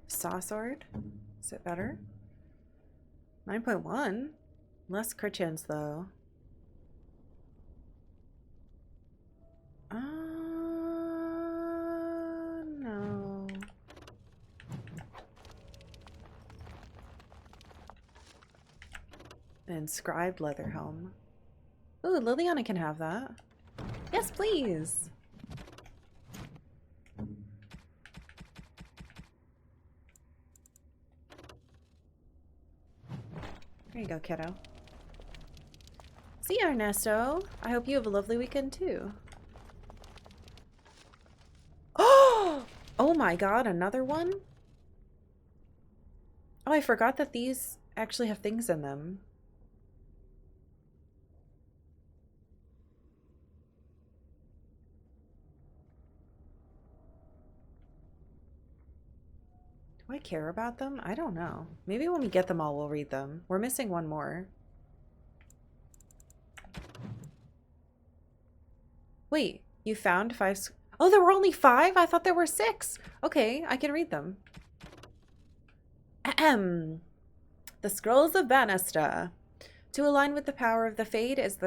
Saw sword. Is it better? 9.1. Less crit chance though. No. An inscribed leather helm. Ooh, Liliana can have that. Yes, please. There you go, kiddo. See you, Ernesto. I hope you have a lovely weekend, too. Oh my god, another one? Oh, I forgot that these actually have things in them. Do I care about them? I don't know. Maybe when we get them all, we'll read them. We're missing one more. Wait, you found 5... Oh, there were only 5? I thought there were 6. Okay, I can read them. Ahem. The Scrolls of Banasta. To align with the power of the Fade is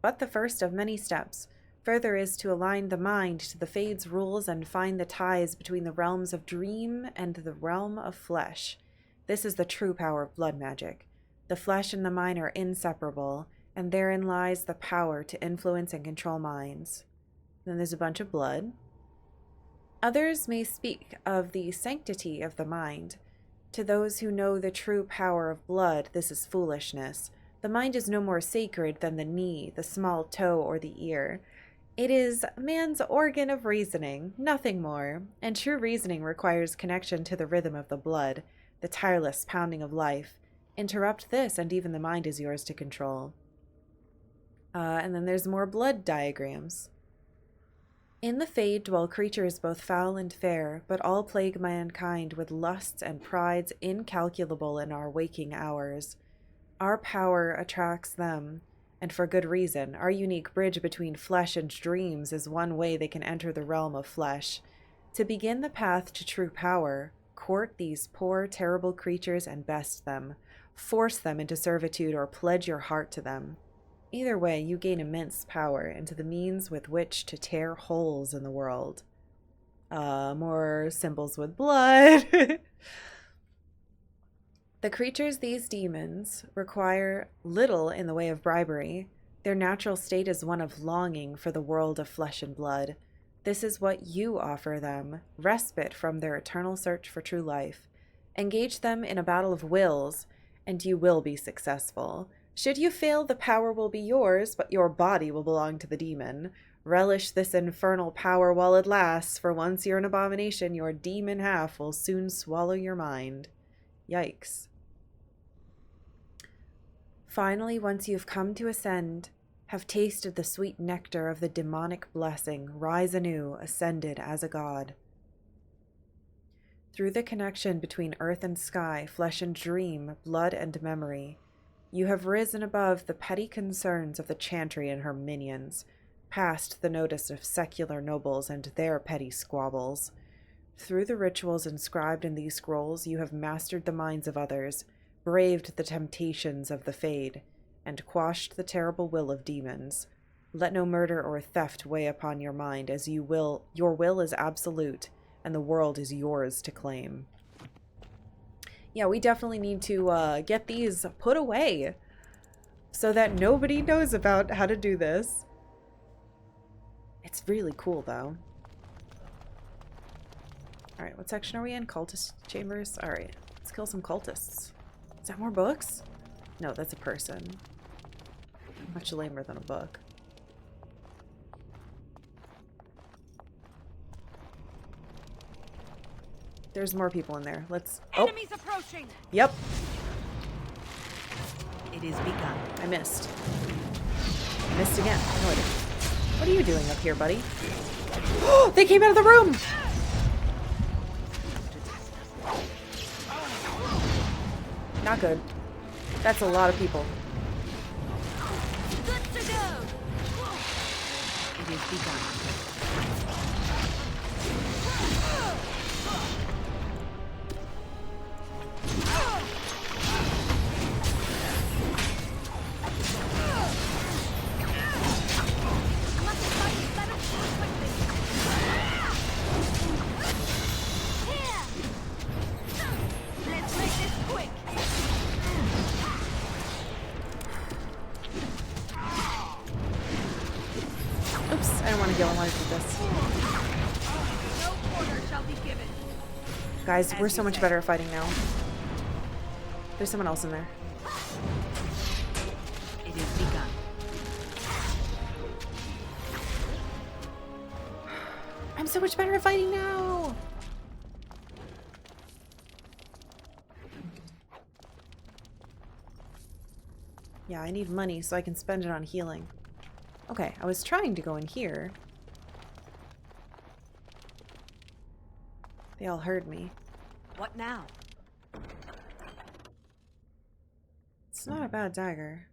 but the first of many steps. Further is to align the mind to the Fade's rules and find the ties between the realms of dream and the realm of flesh. This is the true power of blood magic. The flesh and the mind are inseparable, and therein lies the power to influence and control minds. Then there's a bunch of blood. Others may speak of the sanctity of the mind. To those who know the true power of blood, this is foolishness. The mind is no more sacred than the knee, the small toe, or the ear. It is man's organ of reasoning, nothing more, and true reasoning requires connection to the rhythm of the blood, the tireless pounding of life. Interrupt this, and even the mind is yours to control. And then there's more blood diagrams. In the Fade dwell creatures both foul and fair, but all plague mankind with lusts and prides incalculable in our waking hours. Our power attracts them, and for good reason. Our unique bridge between flesh and dreams is one way they can enter the realm of flesh. To begin the path to true power, court these poor, terrible creatures and best them. Force them into servitude or pledge your heart to them. Either way, you gain immense power into the means with which to tear holes in the world. More symbols with blood. The creatures these demons require little in the way of bribery. Their natural state is one of longing for the world of flesh and blood. This is what you offer them, respite from their eternal search for true life. Engage them in a battle of wills, and you will be successful. Should you fail, the power will be yours, but your body will belong to the demon. Relish this infernal power while it lasts, for once you're an abomination, your demon half will soon swallow your mind. Yikes. Finally, once you've come to ascend, have tasted the sweet nectar of the demonic blessing, rise anew, ascended as a god. Through the connection between earth and sky, flesh and dream, blood and memory, you have risen above the petty concerns of the chantry and her minions, past the notice of secular nobles and their petty squabbles. Through the rituals inscribed in these scrolls, you have mastered the minds of others, braved the temptations of the Fade, and quashed the terrible will of demons. Let no murder or theft weigh upon your mind, as your will is absolute, and the world is yours to claim. Yeah, we definitely need to get these put away so that nobody knows about how to do this. It's really cool, though. Alright, what section are we in? Cultist chambers? Alright, let's kill some cultists. Is that more books? No, that's a person. Much lamer than a book. There's more people in there. Let's... Oh! Enemies approaching! Yep. It is begun. I missed. Missed again. No, I didn't. What are you doing up here, buddy? Oh! They came out of the room! Not good. That's a lot of people. Good to go! It is begun. Oops, I don't want to get alive with this. No quarter shall be given. Guys, we're so much better at fighting now. There's someone else in there. It is begun. I'm so much better at fighting now! Yeah, I need money so I can spend it on healing. Okay, I was trying to go in here. They all heard me. What now? It's not a bad dagger.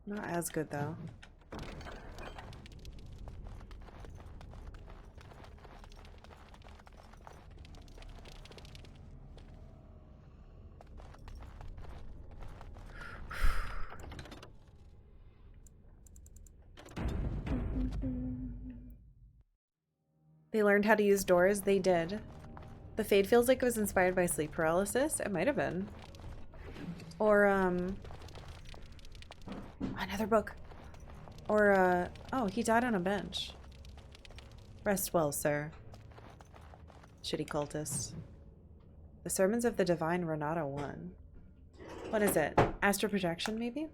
Not as good, though. They learned how to use doors? They did. The Fade feels like it was inspired by sleep paralysis. It might have been. Or, another book. Or, oh, he died on a bench. Rest well, sir. Shitty cultist. The Sermons of the Divine Renata 1. What is it? Astral projection, maybe?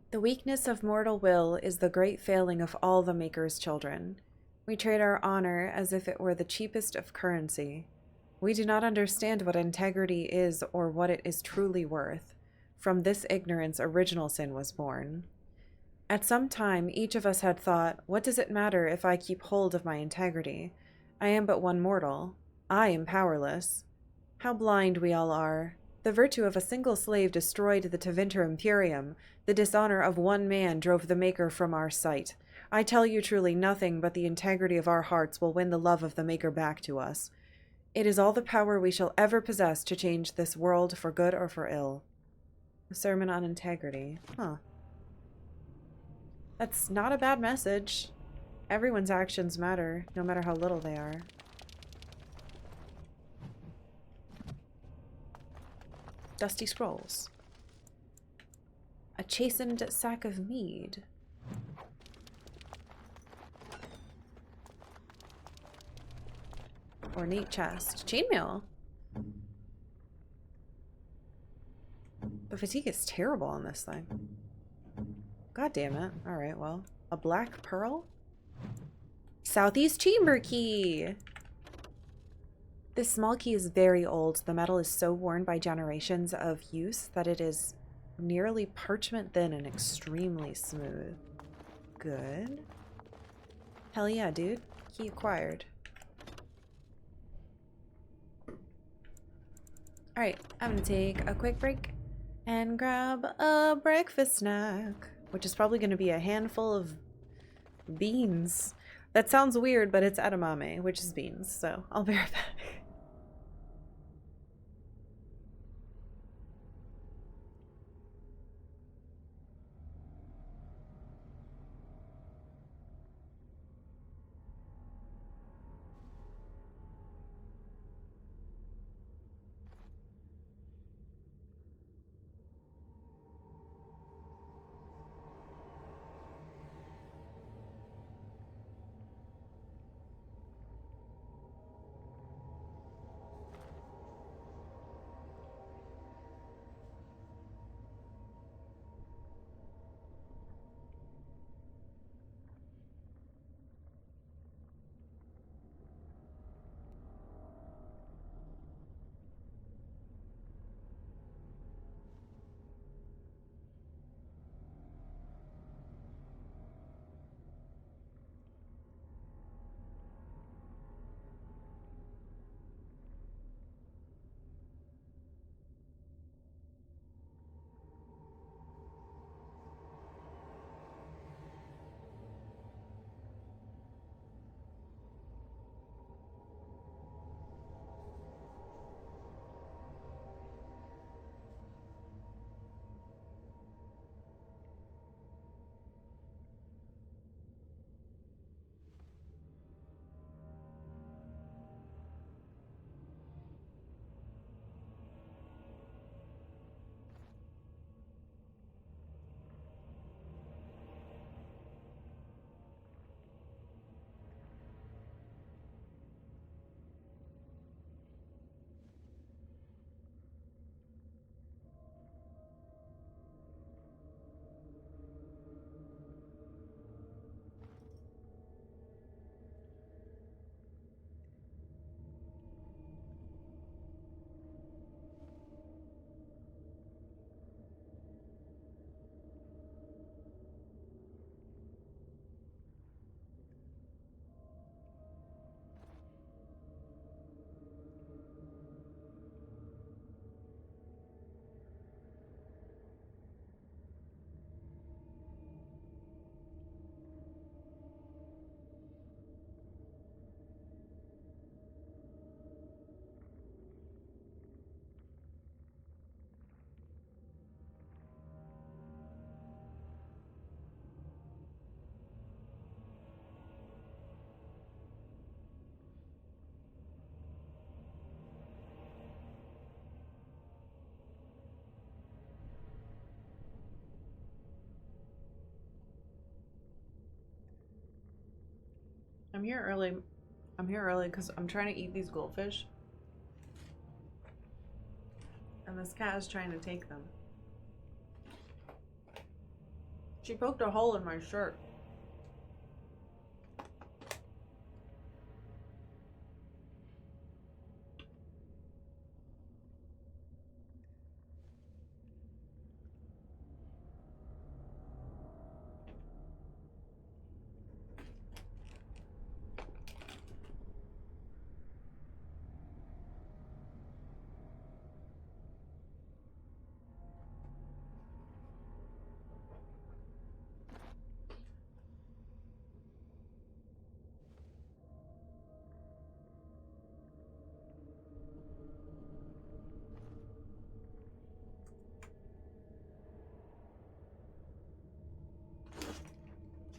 The weakness of mortal will is the great failing of all the Maker's children. We trade our honor as if it were the cheapest of currency. We do not understand what integrity is or what it is truly worth. From this ignorance, original sin was born. At some time, each of us had thought, what does it matter if I keep hold of my integrity? I am but one mortal. I am powerless. How blind we all are. The virtue of a single slave destroyed the Tevinter Imperium. The dishonor of one man drove the Maker from our sight. I tell you truly, nothing but the integrity of our hearts will win the love of the Maker back to us. It is all the power we shall ever possess to change this world for good or for ill. A sermon on integrity. Huh. That's not a bad message. Everyone's actions matter, no matter how little they are. Dusty Scrolls. A chastened sack of mead. Ornate chest. Chainmail. The fatigue is terrible on this thing. God damn it. Alright, well. A black pearl? Southeast chamber key! This small key is very old. The metal is so worn by generations of use that it is nearly parchment thin and extremely smooth. Good. Hell yeah, dude. Key acquired. Alright, I'm gonna take a quick break and grab a breakfast snack, which is probably gonna be a handful of beans. That sounds weird, but it's edamame, which is beans, so I'll be right back. I'm here early. I'm here early because I'm trying to eat these goldfish. And this cat is trying to take them. She poked a hole in my shirt.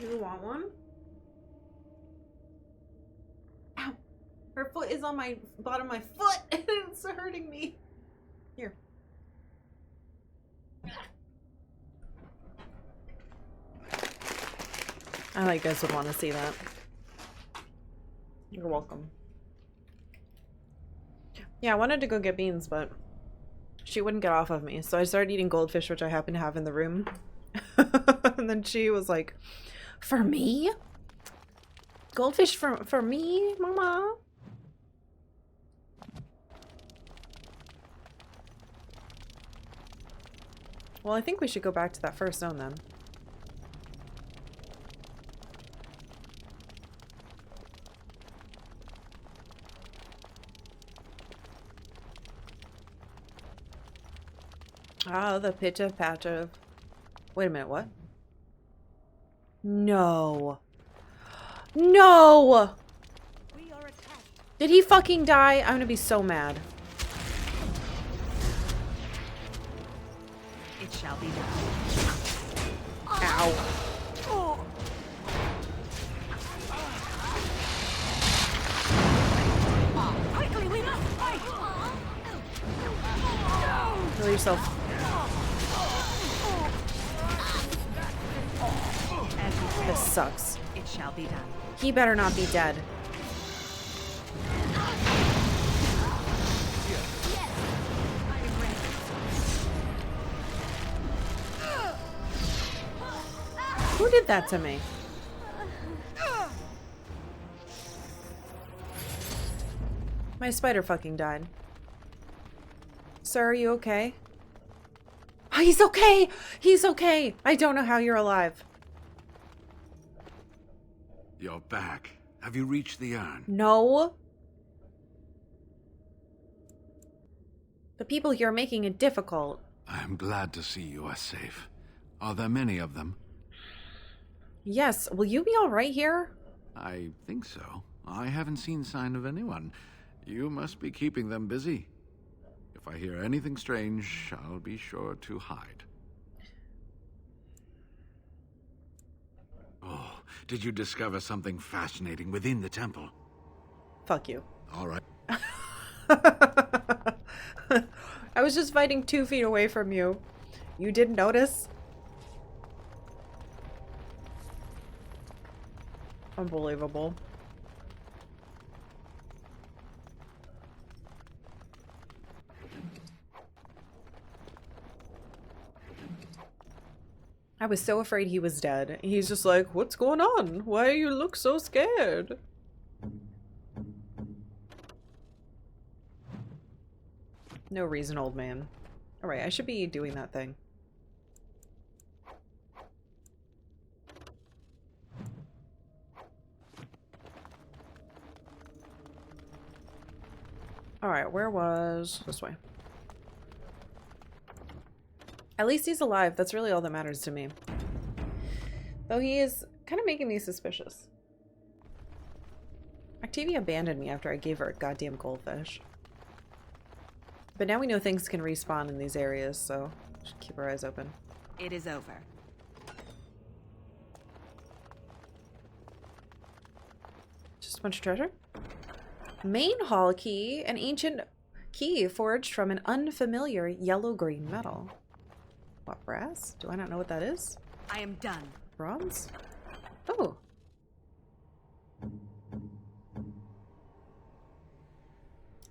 Do you want one? Ow! Her foot is on my bottom of my foot and it's hurting me. Here. I thought you guys would want to see that. You're welcome. Yeah, I wanted to go get beans, but she wouldn't get off of me. So I started eating goldfish, which I happen to have in the room. And then she was like, for me? Goldfish for me, mama? Well, I think we should go back to that first zone then. Oh, the pitch of patch of... Wait a minute, what? No. No! Did he fucking die? I'm gonna be so mad. It shall be done. Ow. Quickly, we must fight! Kill yourself. This sucks. It shall be done. He better not be dead. Who did that to me? My spider fucking died. Sir, are you okay? Oh, he's okay! He's okay! I don't know how you're alive. You're back. Have you reached the urn? No. The people here are making it difficult. I'm glad to see you are safe. Are there many of them? Yes, will you be alright here? I think so. I haven't seen sign of anyone. You must be keeping them busy. If I hear anything strange, I'll be sure to hide. Oh, did you discover something fascinating within the temple? Fuck you. All right. I was just fighting 2 feet away from you. You didn't notice? Unbelievable. I was so afraid he was dead. He's just like, what's going on? Why do you look so scared? No reason, old man. Alright, I should be doing that thing. Alright, where was... this way. At least he's alive. That's really all that matters to me. Though he is kind of making me suspicious. Octavia abandoned me after I gave her a goddamn goldfish. But now we know things can respawn in these areas, so just keep our eyes open. It is over. Just a bunch of treasure? Main hall key, an ancient key forged from an unfamiliar yellow-green metal. What, brass? Do I not know what that is? I am done. Bronze? Oh.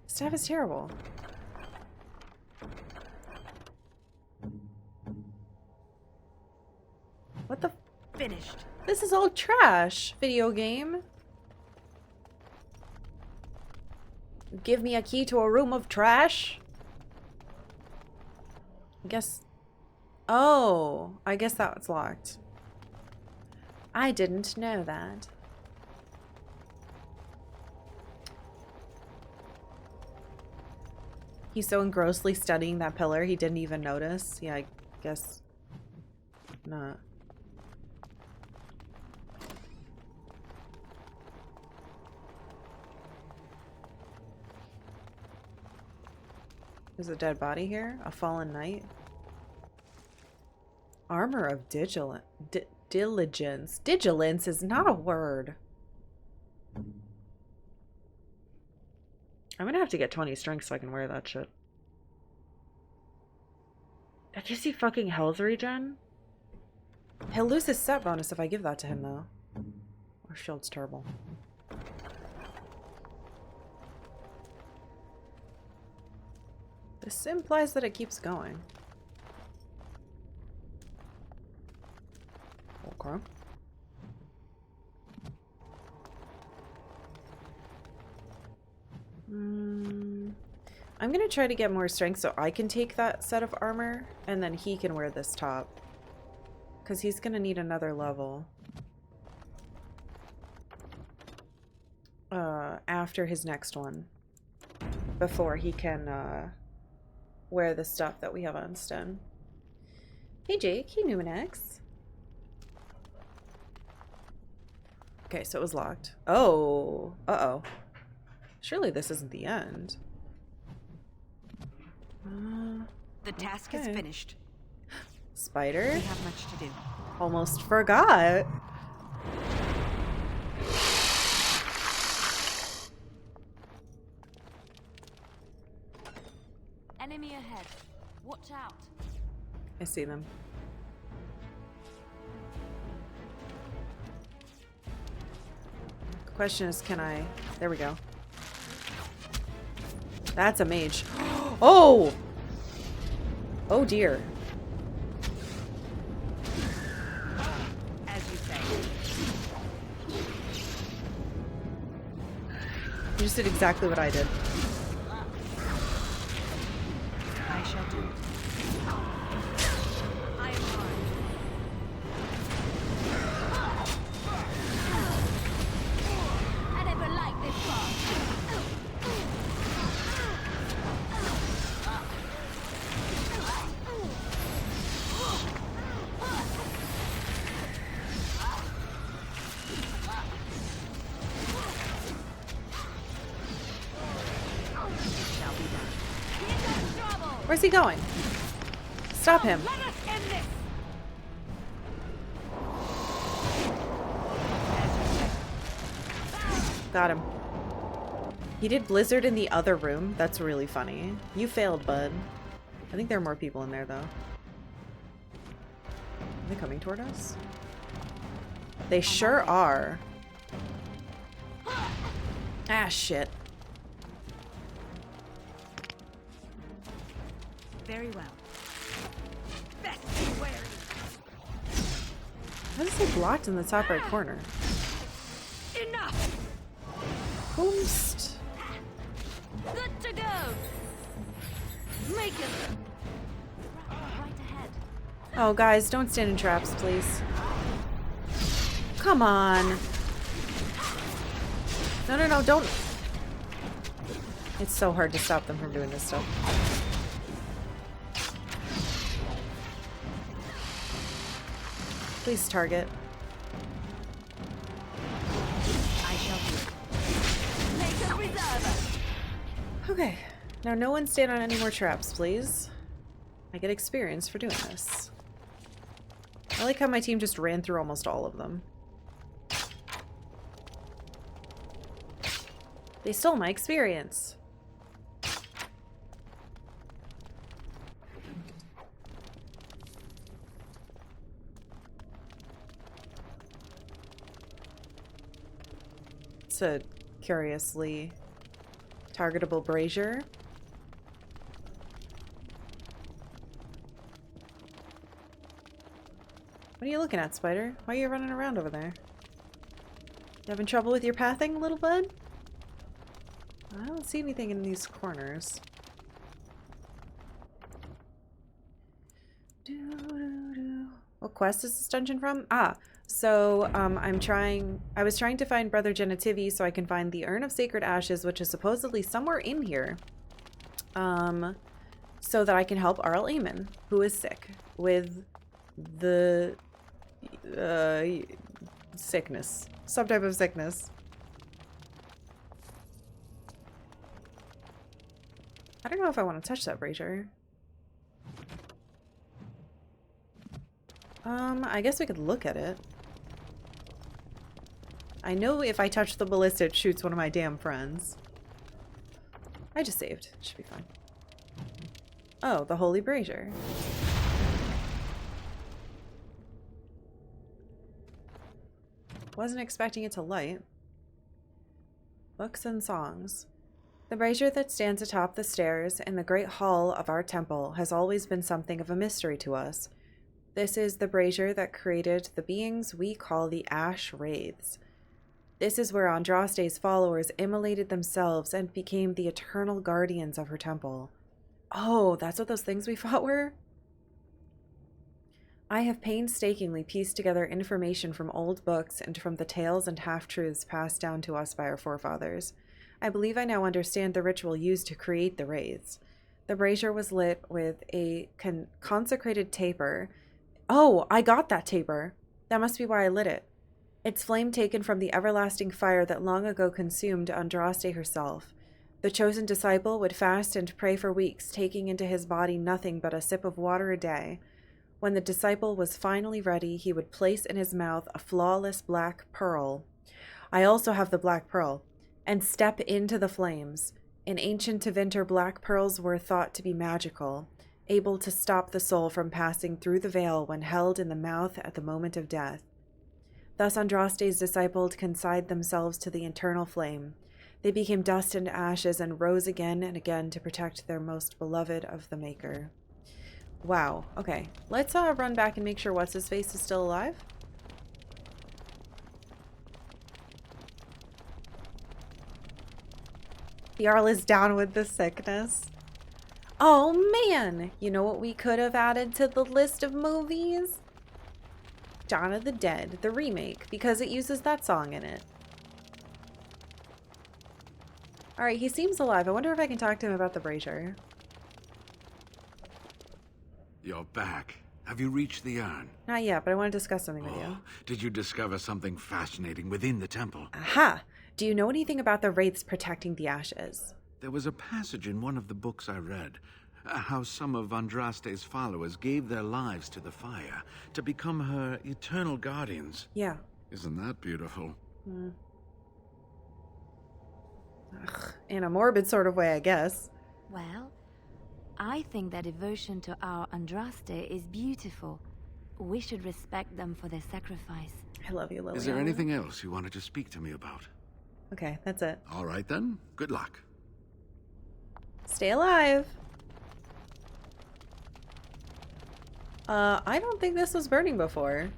Staff is terrible. What the? Finished. This is all trash, video game. Give me a key to a room of trash? I guess... Oh, I guess that was locked. I didn't know that. He's so engrossly studying that pillar, he didn't even notice. Yeah, I guess not. There's a dead body here? A fallen knight? Armor of Diligence. Digilance is not a word. I'm gonna have to get 20 strength so I can wear that shit. That gives you fucking health regen? He'll lose his set bonus if I give that to him, though. Our shield's terrible. This implies that it keeps going. Okay. I'm gonna try to get more strength so I can take that set of armor, and then he can wear this top. Because he's gonna need another level. After his next one. Before he can, wear the stuff that we have on Stone. Hey Jake, hey Numenex. Okay, so it was locked. Oh, uh-oh. Surely this isn't the end. The task is finished. Spider? We have much to do. Almost forgot. Enemy ahead. Watch out. I see them. The question is, can I... There we go. That's a mage. Oh! Oh dear. As you say. You just did exactly what I did. I shall do it. I am armed. I never liked this one. Where's he going? Stop him. Let us end this. Got him. He did Blizzard in the other room. That's really funny. You failed, bud. I think there are more people in there, though. Are they coming toward us? They sure are. Ah, shit. Very well. Best be wary. How does it blocked in the top right corner? Enough. Boost. Good to go. Make it. Right ahead. Oh, guys, don't stand in traps, please. Come on. No, no, no, don't. It's so hard to stop them from doing this stuff. Please target. I shall do it. Make a reserve. Okay. Now no one stand on any more traps, please. I get experience for doing this. I like how my team just ran through almost all of them. They stole my experience. It's a curiously targetable brazier. What are you looking at, Spider? Why are you running around over there? You having trouble with your pathing, little bud? I don't see anything in these corners. What quest is this dungeon from? Ah, so I was trying to find Brother Genitivi so I can find the Urn of Sacred Ashes, which is supposedly somewhere in here. So that I can help Arl Eamon, who is sick with the sickness. Some type of sickness. I don't know if I want to touch that brazier. I guess we could look at it. I know if I touch the ballista, it shoots one of my damn friends. I just saved. Should be fine. Oh, the Holy Brazier. Wasn't expecting it to light. Books and songs. The brazier that stands atop the stairs in the great hall of our temple has always been something of a mystery to us. This is the brazier that created the beings we call the Ash Wraiths. This is where Andraste's followers immolated themselves and became the eternal guardians of her temple. Oh, that's what those things we fought were? I have painstakingly pieced together information from old books and from the tales and half-truths passed down to us by our forefathers. I believe I now understand the ritual used to create the wraiths. The brazier was lit with a consecrated taper. Oh, I got that taper. That must be why I lit it. Its flame taken from the everlasting fire that long ago consumed Andraste herself. The chosen disciple would fast and pray for weeks, taking into his body nothing but a sip of water a day. When the disciple was finally ready, he would place in his mouth a flawless black pearl. I also have the black pearl. And step into the flames. In ancient Tevinter, black pearls were thought to be magical, able to stop the soul from passing through the veil when held in the mouth at the moment of death. Thus Andraste's disciples consigned themselves to the eternal flame. They became dust and ashes and rose again and again to protect their most beloved of the Maker. Wow. Okay. Let's run back and make sure What's-His-Face is still alive. The Jarl is down with the sickness. Oh man! You know what we could have added to the list of movies? Dawn of the Dead, the remake, because it uses that song in it. Alright, he seems alive. I wonder if I can talk to him about the brazier. You're back. Have you reached the urn? Not yet, but I want to discuss something with you. Did you discover something fascinating within the temple? Aha! Do you know anything about the wraiths protecting the ashes? There was a passage in one of the books I read, how some of Andraste's followers gave their lives to the fire to become her eternal guardians. Yeah. Isn't that beautiful? Ugh, in a morbid sort of way, I guess. Well, I think their devotion to our Andraste is beautiful. We should respect them for their sacrifice. I love you, Lily. Is there anything else you wanted to speak to me about? Okay, that's it. All right then. Good luck. Stay alive. I don't think this was burning before.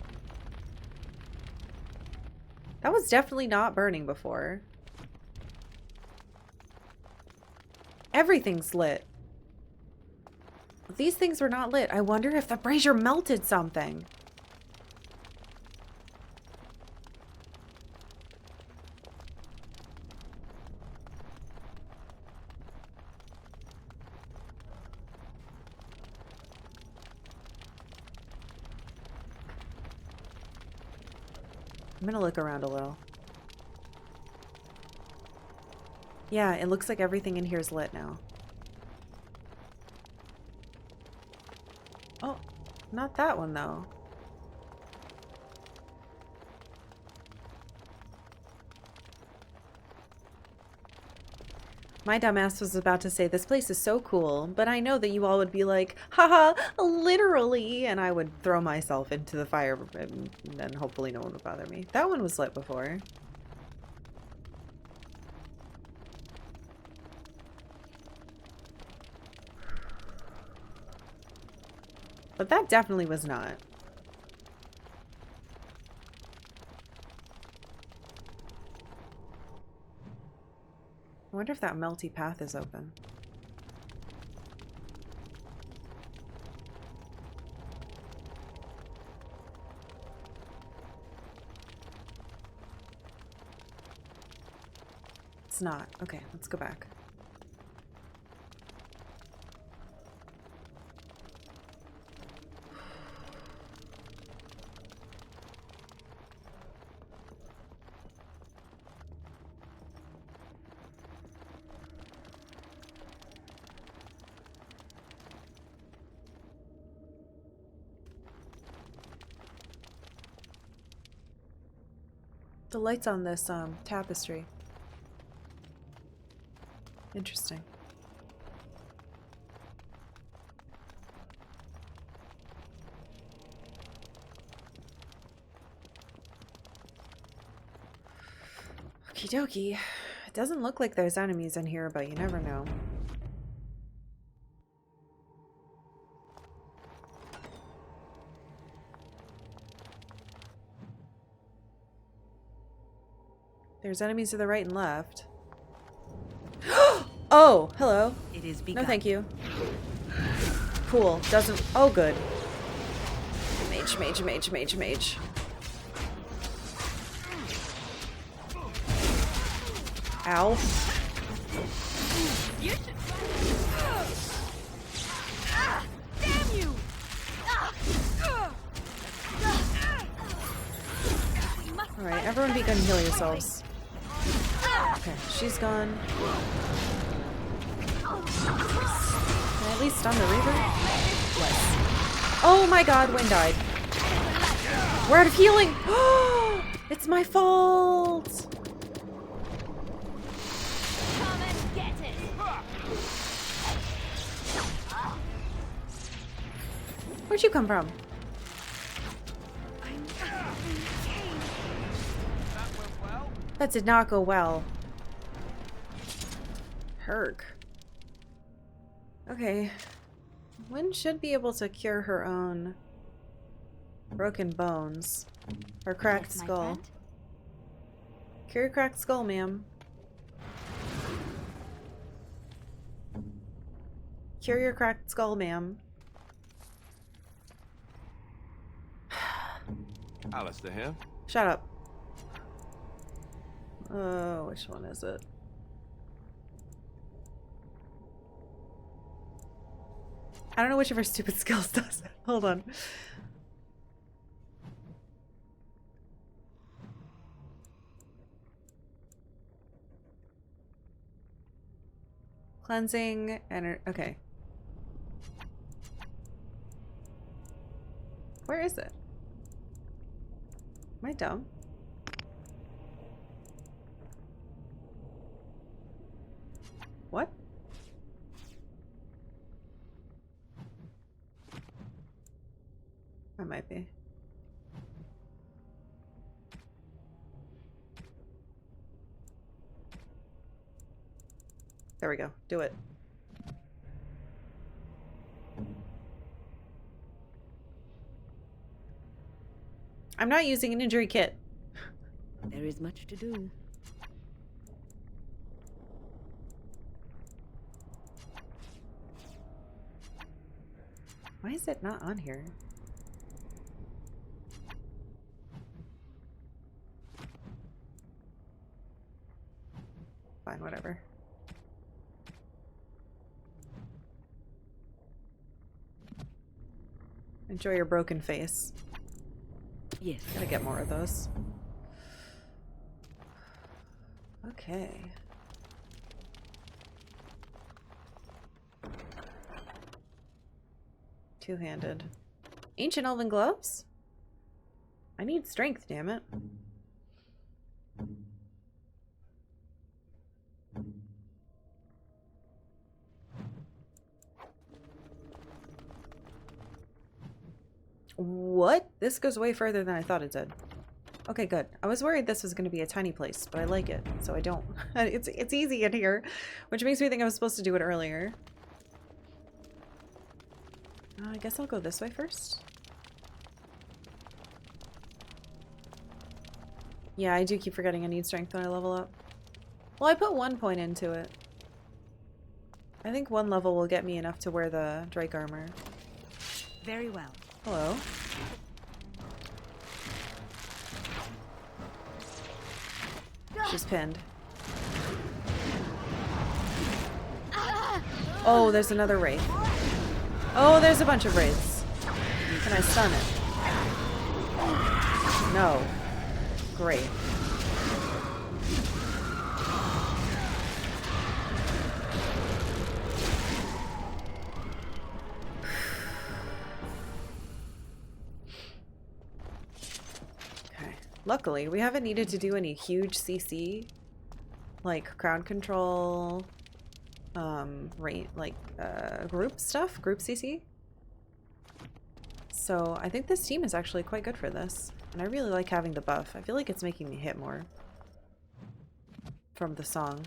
That was definitely not burning before. Everything's lit. These things were not lit. I wonder if the brazier melted something. I'm gonna look around a little. Yeah, it looks like everything in here is lit now. Oh, not that one though. My dumbass was about to say, this place is so cool, but I know that you all would be like, haha, literally, and I would throw myself into the fire, and then hopefully no one would bother me. That one was lit before. But that definitely was not. I wonder if that melty path is open. It's not. Okay, let's go back. The lights on this tapestry. Interesting. Okie dokie. It doesn't look like there's enemies in here, but you never know. There's enemies to the right and left. Oh, hello. It is No, begun. thank you. Cool. Doesn't. Oh, good. Mage, mage, mage, mage, mage. Ow. Damn you! Alright, everyone be good and heal yourselves. Okay, she's gone. Can I at least stun the Reaver? Yes. Oh my god, Wynn died. We're out of healing! It's my fault! Come and get it! Where'd you come from? That did not go well. Herc. Okay. Wynn should be able to cure her own broken bones. Or cracked Yes, my skull. friend. Cure your cracked skull, ma'am. Cure your cracked skull, ma'am. Alistair here. Shut up. Oh, which one is it? I don't know which of her stupid skills does it. Hold on. Cleansing and okay. Where is it? Am I dumb? What? I might be. There we go. Do it. I'm not using an injury kit. There is much to do. Why is it not on here? Fine, whatever. Enjoy your broken face. Yes. Gotta get more of those. Okay. Two-handed. Ancient elven gloves? I need strength, damn it. What? This goes way further than I thought it did. Okay, good. I was worried this was going to be a tiny place, but I like it, so I don't. It's easy in here, which makes me think I was supposed to do it earlier. I guess I'll go this way first. Yeah, I do keep forgetting I need strength when I level up. Well, I put 1 point into it. I think 1 level will get me enough to wear the Drake armor. Very well. Hello. She's pinned. Oh, there's another wraith. Oh, there's a bunch of wraiths. Can I stun it? No. Great. Okay. Luckily, we haven't needed to do any huge CC, like crowd control, group stuff, group CC. So I think this team is actually quite good for this. And I really like having the buff. I feel like it's making me hit more from the song.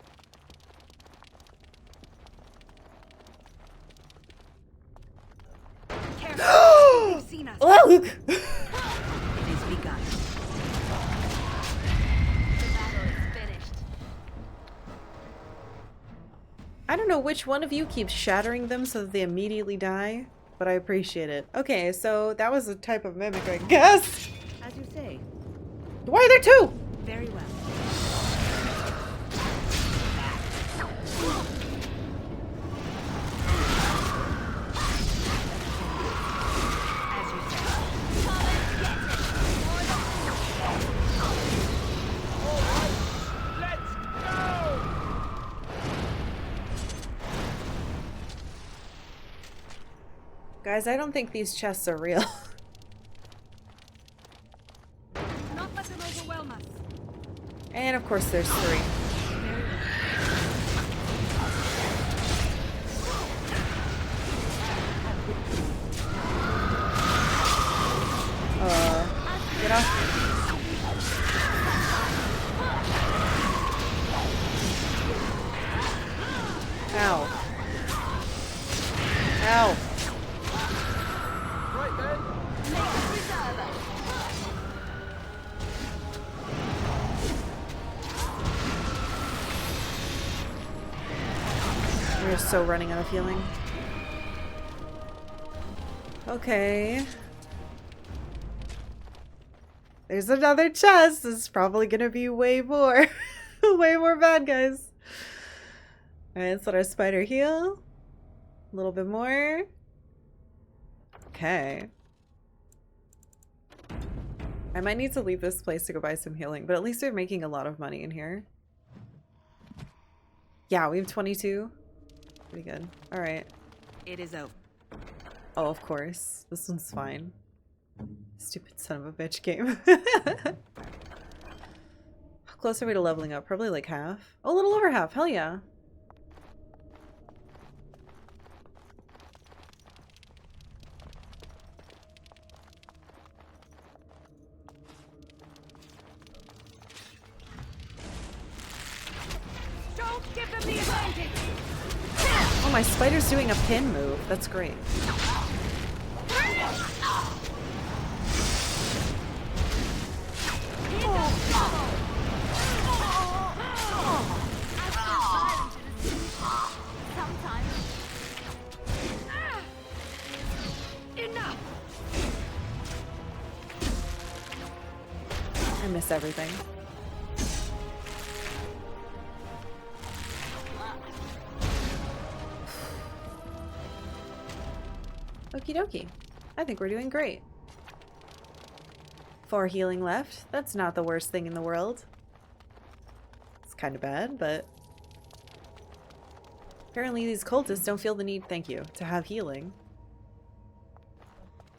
They've seen us. Luke! It is begun. The battle is finished. I don't know which one of you keeps shattering them so that they immediately die, but I appreciate it. Okay, so that was a type of mimic, I guess. As you say. Why are there two? Very well. As you say. Guys, I don't think these chests are real. Not let them overwhelm us. And of course there's three. Get off. Ow. Ow. We're so running out of healing. Okay. There's another chest. This is probably gonna be way more. Way more bad guys. Alright, let's let our spider heal. A little bit more. Okay. I might need to leave this place to go buy some healing, but at least we're making a lot of money in here. Yeah, we have 22. Pretty good. Alright. It is over. Oh, of course. This one's fine. Stupid son of a bitch game. How close are we to leveling up? Probably like half. Oh, a little over half. Hell yeah. Don't give them the advantage. Oh, my spider's doing a pin move. That's great. Enough. I miss everything. Okie dokie. I think we're doing great. 4 healing left. That's not the worst thing in the world. It's kind of bad, but apparently these cultists don't feel the need, thank you, to have healing.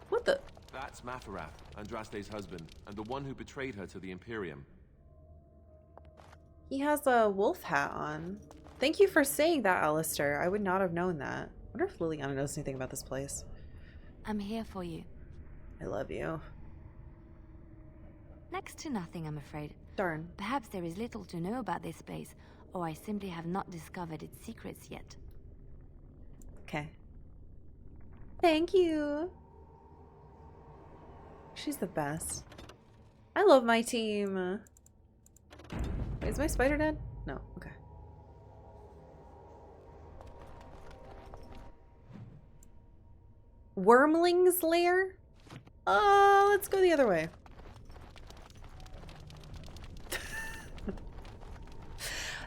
What the? That's Matharath, Andraste's husband, and the one who betrayed her to the Imperium. He has a wolf hat on. Thank you for saying that, Alistair. I would not have known that. I wonder if Liliana knows anything about this place. I'm here for you. I love you. Next to nothing, I'm afraid. Darn. Perhaps there is little to know about this place, or I simply have not discovered its secrets yet. Okay. Thank you. She's the best. I love my team. Wait, is my spider dead? No. Okay. Wormling's lair? Let's go the other way.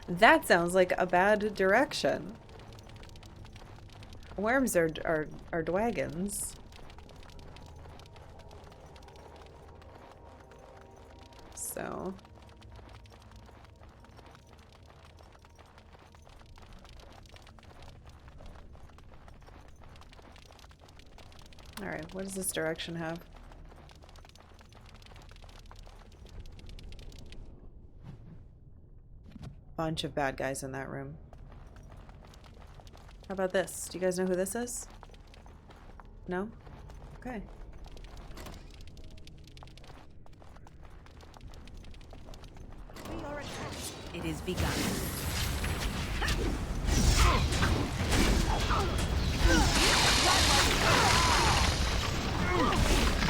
That sounds like a bad direction. Worms are dragons. So all right, what does this direction have? bunch of bad guys in that room. How about this? Do you guys know who this is? No? Okay. It is begun.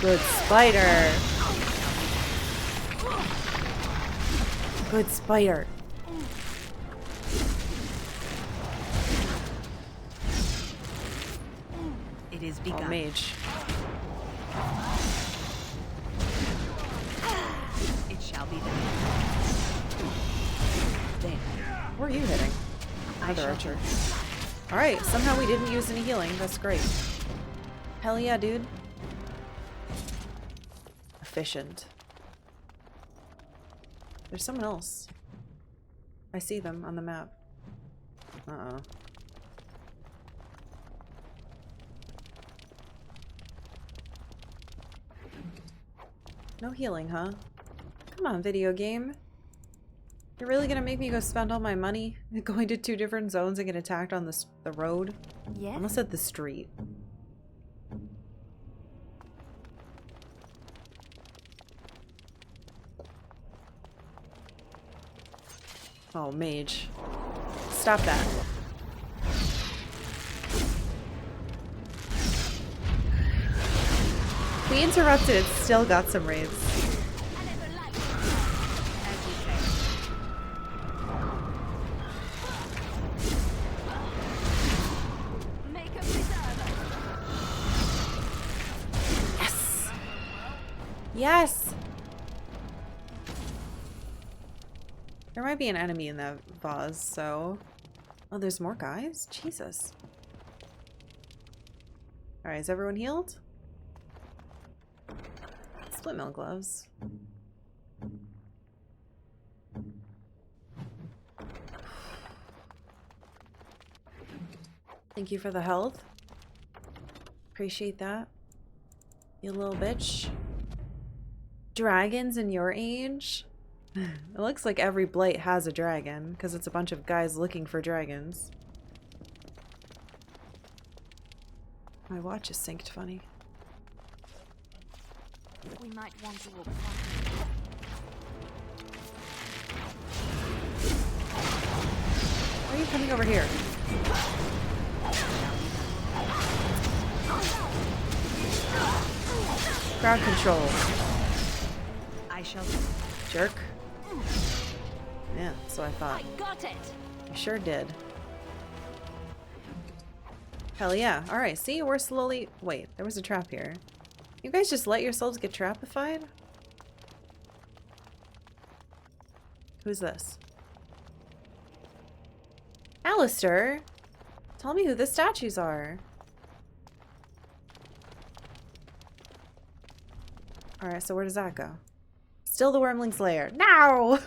Good spider. Good spider. It is begun. Oh, mage. It shall be done. There. Where are you hitting? Another archer. Alright, somehow we didn't use any healing. That's great. Hell yeah, dude. Efficient. There's someone else. I see them on the map. Uh-oh. No healing, huh? Come on, video game. You're really gonna make me go spend all my money going to 2 different zones and get attacked on the road? Yes. I almost said the street. Oh, mage. Stop that. We interrupted, it still got some raids. Yes! Yes! There might be an enemy in that vase, so... Oh, there's more guys? Jesus. Alright, is everyone healed? Split mill gloves. Thank you for the health. Appreciate that. You little bitch. Dragons in your age? It looks like every blight has a dragon, because it's a bunch of guys looking for dragons. My watch is synced funny. We might want to walk. Why are you coming over here? Crowd control. I shall. Jerk. Yeah, that's what I thought. I got it. You sure did. Hell yeah. Alright, see, we're slowly... Wait, there was a trap here. You guys just let yourselves get trapified? Who's this? Alistair? Tell me who the statues are. Alright, so where does that go? Still the Wormling's lair. No!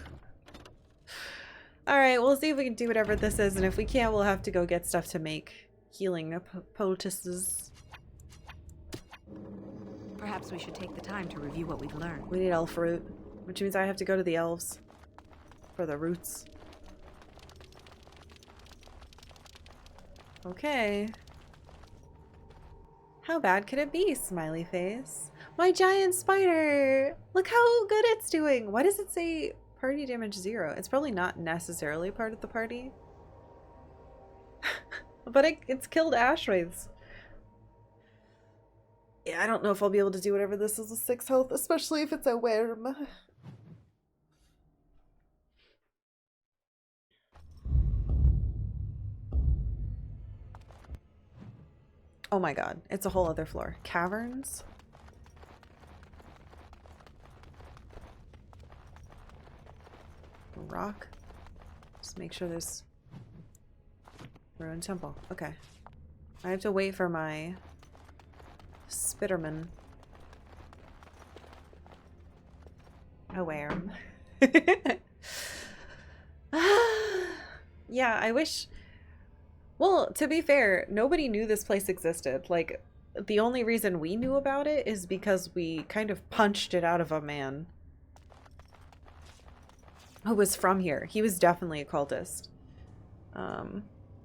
Alright, we'll see if we can do whatever this is, and if we can't, we'll have to go get stuff to make healing poultices. Perhaps we should take the time to review what we've learned. We need elf root, which means I have to go to the elves for the roots. Okay. How bad could it be, smiley face? My giant spider! Look how good it's doing! Why does it say party damage 0? It's probably not necessarily part of the party. But it's killed Ashwraiths. Yeah, I don't know if I'll be able to do whatever this is with 6 health, especially if it's a worm. Oh my god, it's a whole other floor. Caverns? Rock? Just make sure there's... Ruined temple. Okay. I have to wait for my... Spitterman. A worm. Yeah, I wish... Well, to be fair, nobody knew this place existed. Like, the only reason we knew about it is because we kind of punched it out of a man. who was from here. He was definitely a cultist.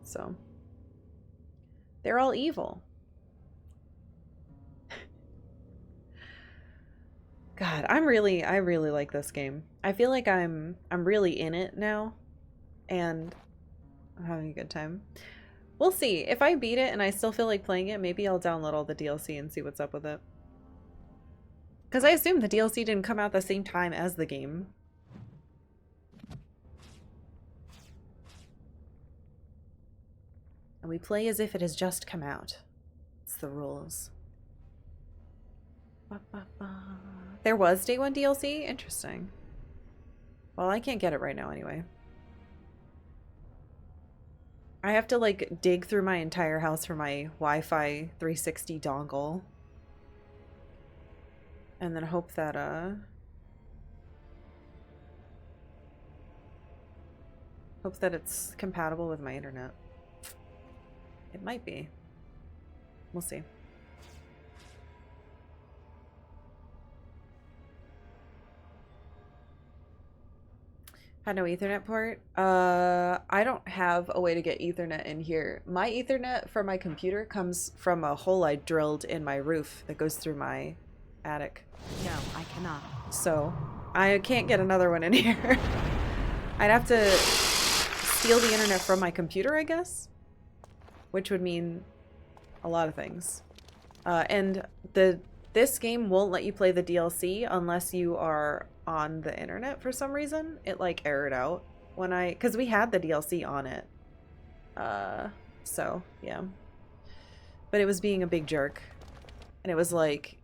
So they're all evil. God, I really like this game. I feel like I'm really in it now, and I'm having a good time. We'll see. If I beat it and I still feel like playing it, maybe I'll download all the DLC and see what's up with it. Because I assume the DLC didn't come out the same time as the game. And we play as if it has just come out. It's the rules. Ba, ba, ba. There was Day 1 DLC? Interesting. Well, I can't get it right now anyway. I have to like dig through my entire house for my Wi-Fi 360 dongle. And then hope that it's compatible with my internet. It might be. We'll see. Had no Ethernet port? I don't have a way to get Ethernet in here. My Ethernet for my computer comes from a hole I drilled in my roof that goes through my attic. No, I cannot. So I can't get another one in here. I'd have to steal the internet from my computer, I guess, which would mean a lot of things. And this game won't let you play the DLC unless you are on the internet for some reason. It like errored out when because we had the DLC on it. So yeah. But it was being a big jerk. And it was like,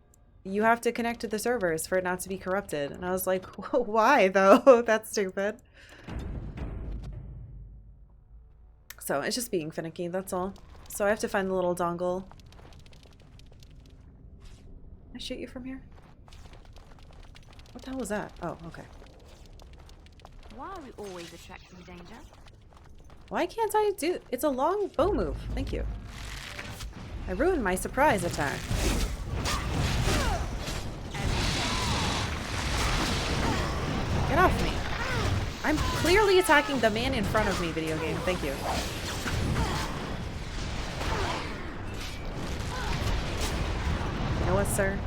you have to connect to the servers for it not to be corrupted. And I was like, why though? That's stupid. So it's just being finicky, that's all. So I have to find the little dongle. Can I shoot you from here? What the hell was that? Oh, okay. Why are we always attracting danger? Why can't I do... It's a long bow move. Thank you. I ruined my surprise attack. Get off me. I'm clearly attacking the man in front of me, video game. Thank you. You know what, sir?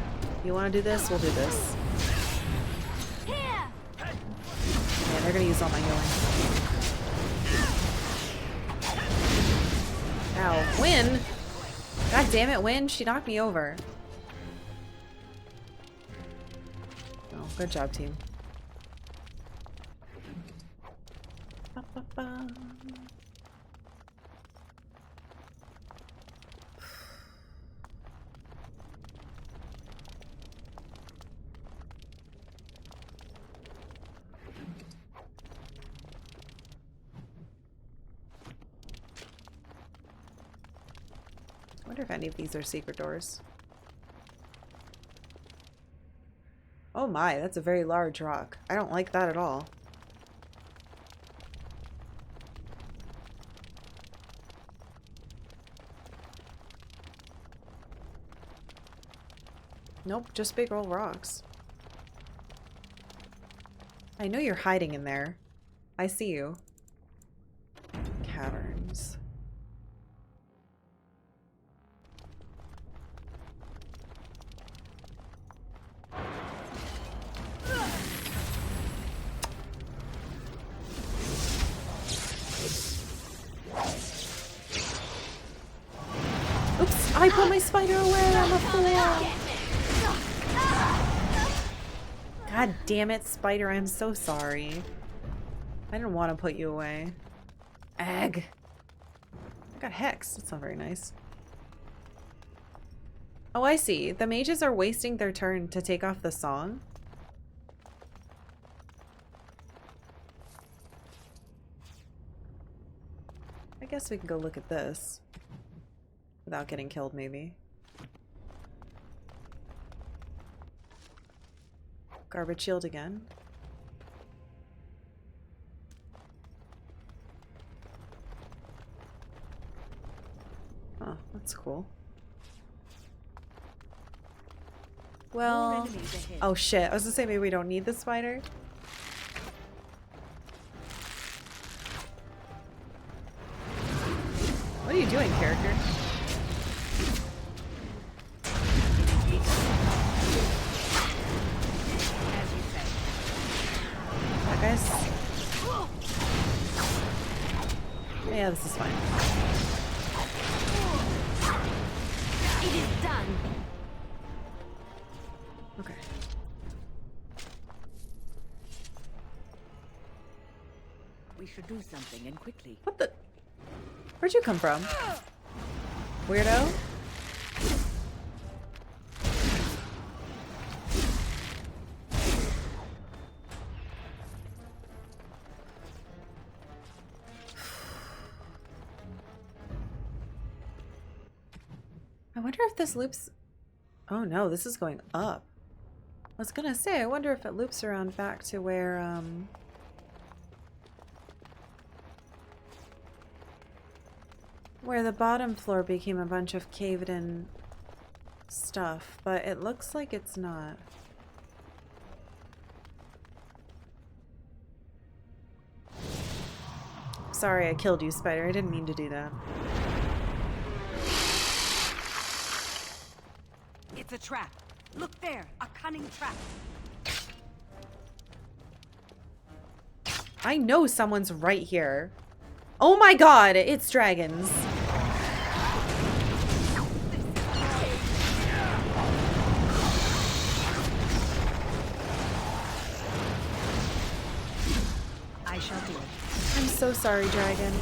You want to do this? We'll do this. Yeah, they're gonna use all my healing. Ow. Win? God damn it, Win. She knocked me over. Oh, good job, team. Ba, ba, ba. I wonder if any of these are secret doors. Oh my, that's a very large rock. I don't like that at all. Nope, just big old rocks. I know you're hiding in there. I see you. Caverns. Oops, I put my spider away. I'm a fool. God damn it, spider. I'm so sorry. I didn't want to put you away. Ag. I got hexed. That's not very nice. Oh, I see. The mages are wasting their turn to take off the song. I guess we can go look at this. Without getting killed, maybe. Garbage shield again. Oh, that's cool. Well, oh shit, I was gonna say maybe we don't need the spider. What are you doing, character? That guy's... Yeah, this is fine. It is done. Okay. We should do something, and quickly. What the? Where'd you come from? Weirdo? I wonder if this loops... Oh no, this is going up. I was gonna say, I wonder if it loops around back to where, where the bottom floor became a bunch of caved-in stuff, but it looks like it's not. Sorry, I killed you, Spider. I didn't mean to do that. It's a trap. Look there, a cunning trap. I know someone's right here. Oh my god, it's dragons. I shall do it. I'm so sorry, dragon.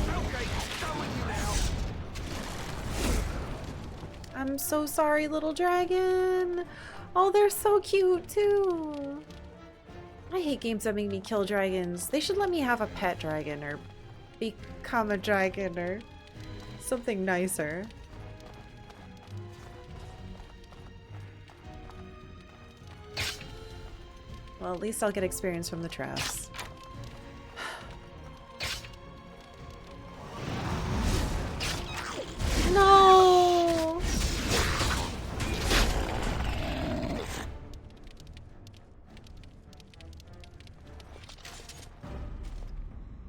I'm so sorry, little dragon. Oh, they're so cute, too. I hate games that make me kill dragons. They should let me have a pet dragon or become a dragon or something nicer. Well, at least I'll get experience from the traps. No!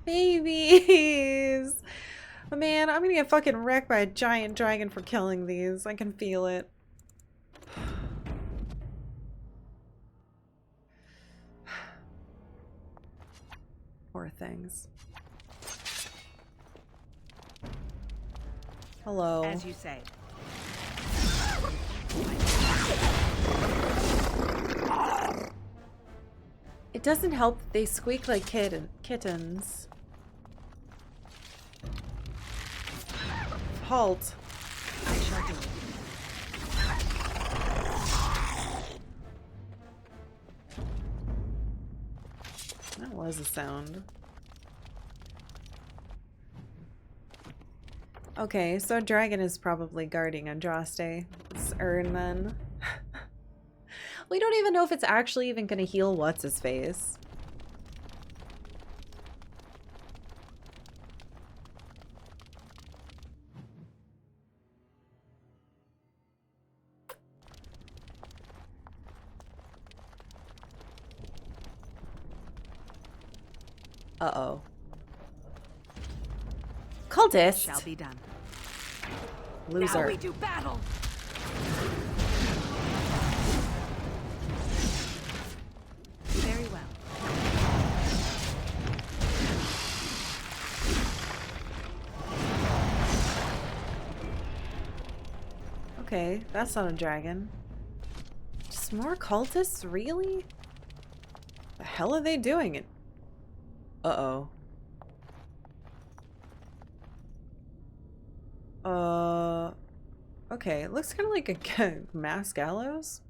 Babies! Man, I'm gonna get fucking wrecked by a giant dragon for killing these. I can feel it. Poor things. Hello. As you say. It doesn't help that they squeak like kittens. Halt. I shall do it. That was a sound. Okay, so dragon is probably guarding Andraste. It's Ern then. We don't even know if it's actually even gonna heal what's-his-face. Uh-oh. Cultist! Shall be done. Loser. Now we do battle. Very well. Okay, that's not a dragon. Just more cultists? Really? The hell are they doing? Uh-oh. Okay, it looks kind of like a mass gallows.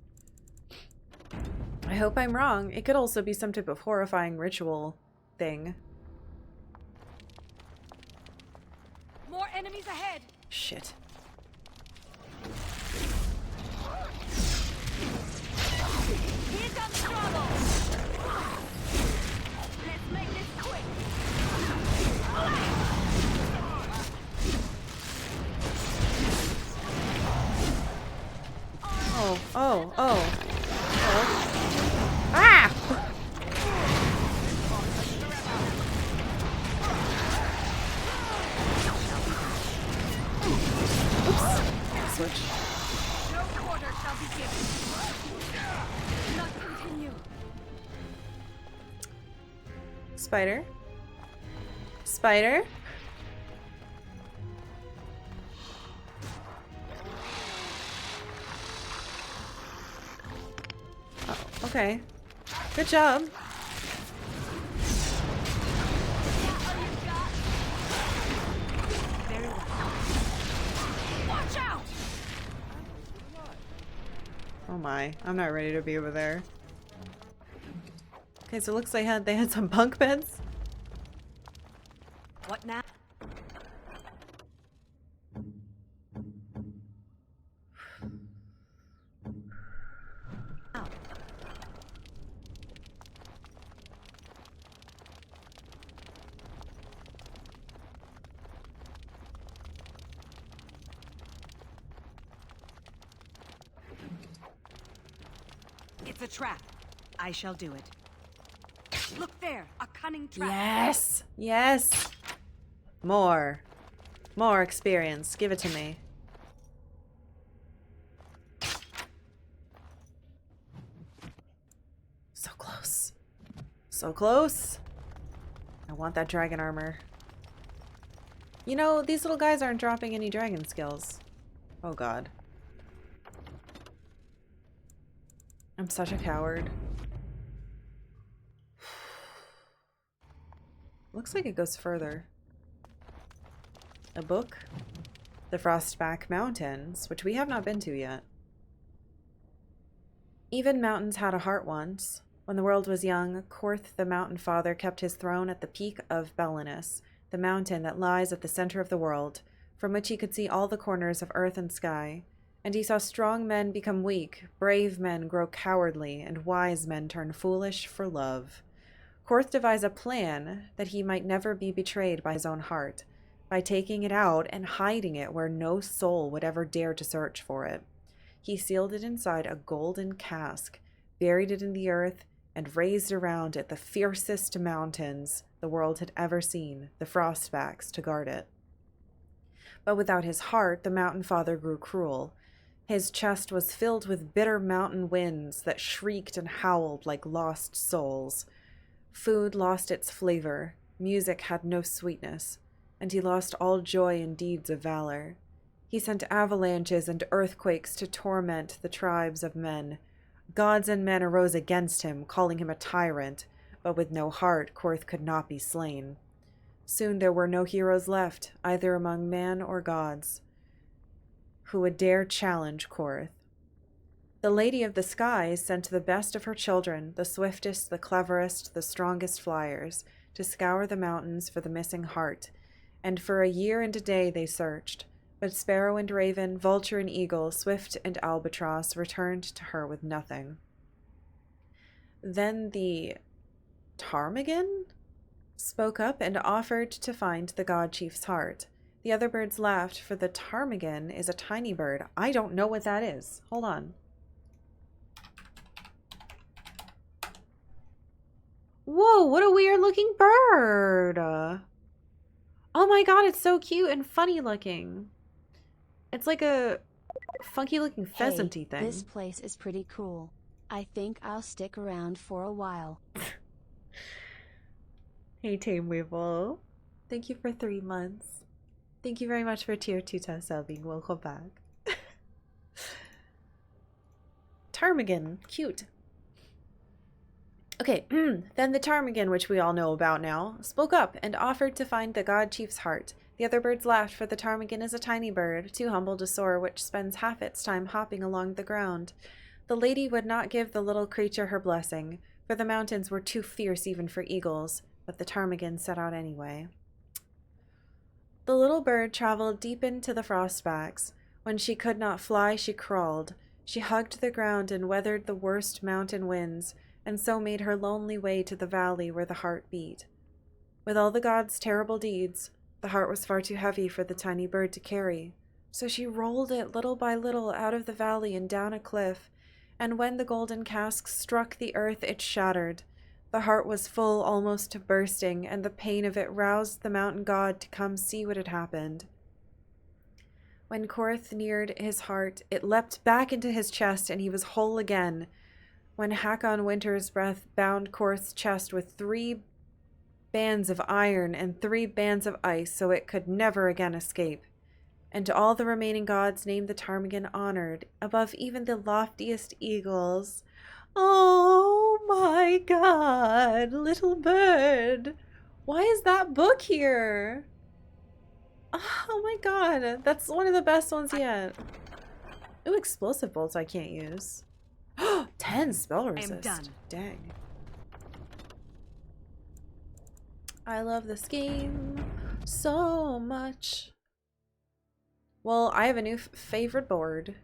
I hope I'm wrong. It could also be some type of horrifying ritual thing. More enemies ahead. Shit. Here comes trouble. Let's make this quick. Oh, oh, oh. Oh. Ah! Spider? Spider? Oh, okay. Good job. Watch out! Oh my, I'm not ready to be over there. Okay, so it looks like they had some bunk beds. What now? It's a trap. I shall do it. Look there, a cunning trap. Yes! Yes! More. More experience. Give it to me. So close. So close. I want that dragon armor. You know, these little guys aren't dropping any dragon skills. Oh god. I'm such a coward. Looks like it goes further. A book? The Frostback Mountains, which we have not been to yet. Even mountains had a heart once. When the world was young, Korth the Mountain Father kept his throne at the peak of Belinus, the mountain that lies at the center of the world, from which he could see all the corners of earth and sky. And he saw strong men become weak, brave men grow cowardly, and wise men turn foolish for love. Korth devised a plan that he might never be betrayed by his own heart, by taking it out and hiding it where no soul would ever dare to search for it. He sealed it inside a golden cask, buried it in the earth, and raised around it the fiercest mountains the world had ever seen, the Frostbacks, to guard it. But without his heart, the Mountain Father grew cruel. His chest was filled with bitter mountain winds that shrieked and howled like lost souls. Food lost its flavor, music had no sweetness, and he lost all joy in deeds of valor. He sent avalanches and earthquakes to torment the tribes of men. Gods and men arose against him, calling him a tyrant, but with no heart, Korth could not be slain. Soon there were no heroes left, either among man or gods, who would dare challenge Korth. The Lady of the Skies sent the best of her children, the swiftest, the cleverest, the strongest flyers, to scour the mountains for the missing heart, and for a year and a day they searched. But sparrow and raven, vulture and eagle, swift and albatross returned to her with nothing. Then the ptarmigan spoke up and offered to find the god chief's heart. The other birds laughed, for the ptarmigan is a tiny bird. I don't know what that is. Hold on. Whoa, what a weird looking bird. Oh my god, it's so cute and funny looking. It's like a funky looking pheasanty thing. This place is pretty cool. I think I'll stick around for a while. Hey, Tame Weevil. Thank you for 3 months. Thank you very much for tier 2 subbing. Welcome back. Ptarmigan. Cute. Okay, then the ptarmigan, which we all know about now, spoke up and offered to find the god chief's heart. The other birds laughed, for the ptarmigan is a tiny bird, too humble to soar, which spends half its time hopping along the ground. The lady would not give the little creature her blessing, for the mountains were too fierce even for eagles, but the ptarmigan set out anyway. The little bird traveled deep into the frostbacks. When she could not fly, she crawled. She hugged the ground and weathered the worst mountain winds, and so made her lonely way to the valley where the heart beat. With all the god's terrible deeds, the heart was far too heavy for the tiny bird to carry, so she rolled it little by little out of the valley and down a cliff, and when the golden cask struck the earth, it shattered. The heart was full almost to bursting, and the pain of it roused the mountain god to come see what had happened. When Korth neared his heart, it leapt back into his chest, and he was whole again. When Hakon Winter's breath bound Korth's chest with 3 bands of iron and 3 bands of ice, so it could never again escape. And to all the remaining gods name the ptarmigan honored, above even the loftiest eagles. Oh my god, little bird. Why is that book here? Oh my god, that's one of the best ones yet. Ooh, explosive bolts I can't use. 10 spell resist. I'm done. Dang. I love this game so much. Well, I have a new favorite board.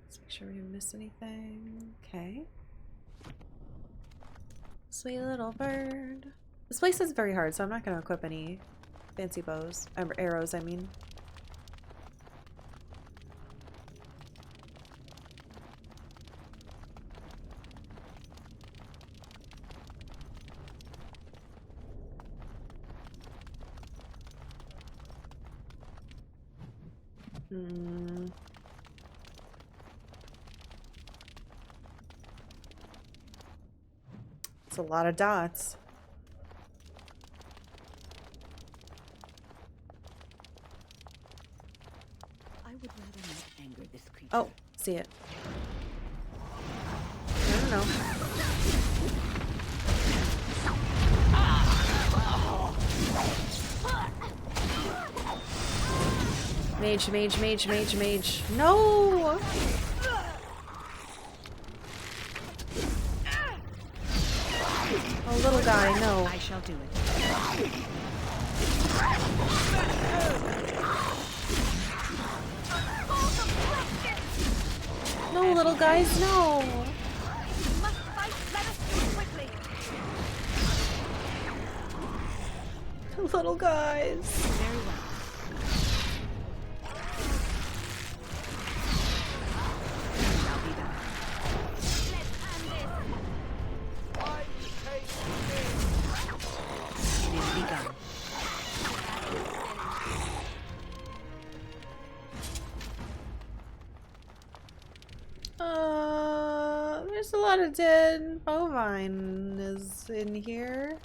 Let's make sure we didn't miss anything. Okay. Sweet little bird. This place is very hard, so I'm not going to equip any fancy bows. Arrows, I mean. It's a lot of dots. I would rather not anger this creature. Oh, see it. I don't know. Mage, mage, mage, mage, mage. No! Oh, little guy, no. I shall do it. No, little guys, no! Must fight. Let us do it quickly. Little guys. Very well. Shall be done. It is begun. There's a lot of dead bovine is in here.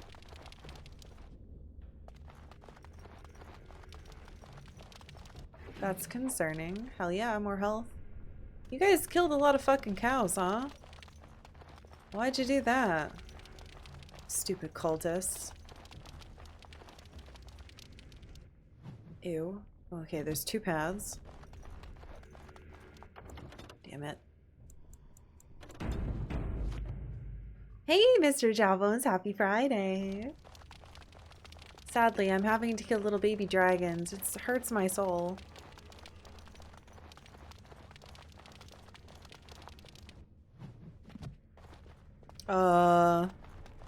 That's concerning. Hell yeah, more health. You guys killed a lot of fucking cows, huh? Why'd you do that? Stupid cultists. Ew. Okay, there's 2 paths. Damn it. Hey, Mr. Jawbones, happy Friday. Sadly, I'm having to kill little baby dragons. It hurts my soul.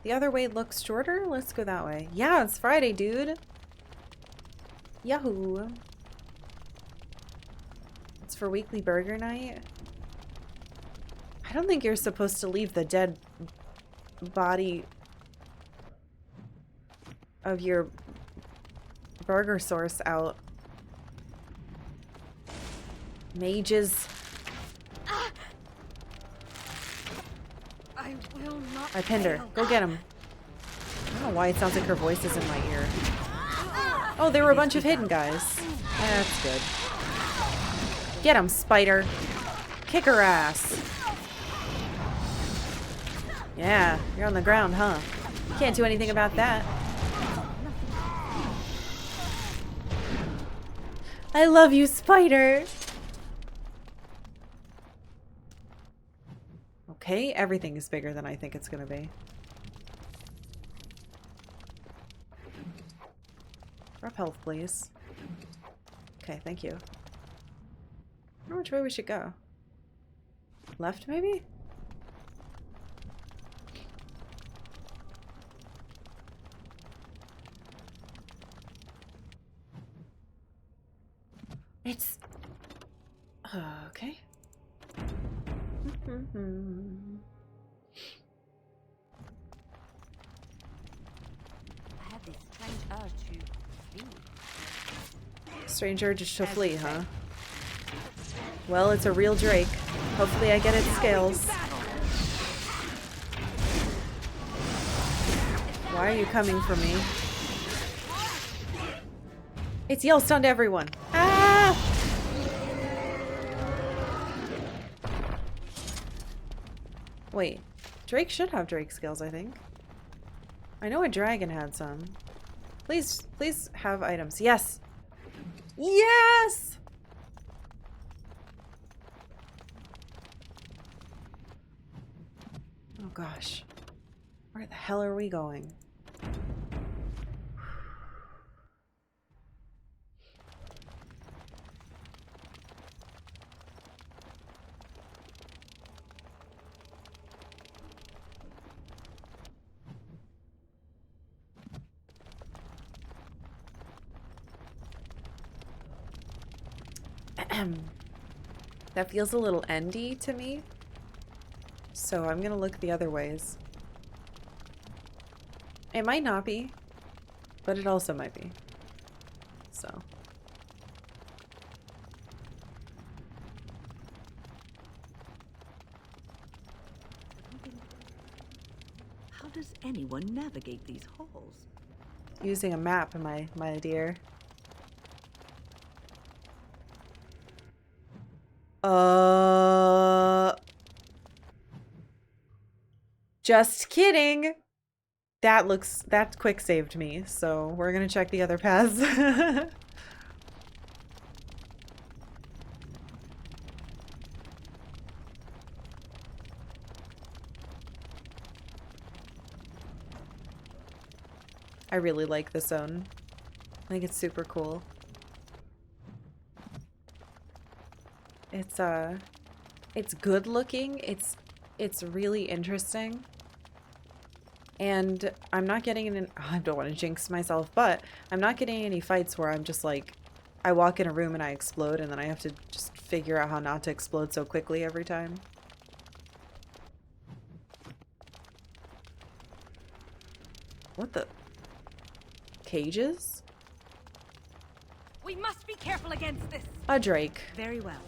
The other way looks shorter? Let's go that way. Yeah, it's Friday, dude. Yahoo. It's for weekly burger night. I don't think you're supposed to leave the dead body of your burger source out. Mages. I will not. I pinned her. Go get him. I don't know why it sounds like her voice is in my ear. Oh, there were a bunch of hidden guys. That's good. Get him, spider. Kick her ass. Yeah, you're on the ground, huh? Can't do anything about that. I love you, spider. Okay, everything is bigger than I think it's gonna be. Drop health, please. Okay, thank you. I don't know which way we should go. Left, maybe? It's... okay. I have this strange urge to flee. Strange urge to flee, huh? Well, it's a real Drake. Hopefully I get its scales. Why are you coming for me? It's yell stun to everyone. Ah! Wait. Drake should have Drake skills, I think. I know a dragon had some. Please have items. Yes! Yes! Oh gosh. Where the hell are we going? That feels a little endy to me. So I'm gonna look the other ways. It might not be, but it also might be. So. How does anyone navigate these halls? Using a map, my dear. Just kidding. That quick saved me, so we're gonna check the other paths. I really like this zone. I think it's super cool. It's good looking. It's really interesting. And I'm not getting in I don't want to jinx myself, but I'm not getting any fights where I'm just like, I walk in a room and I explode and then I have to just figure out how not to explode so quickly every time. What the? Cages? We must be careful against this. A Drake. Very well.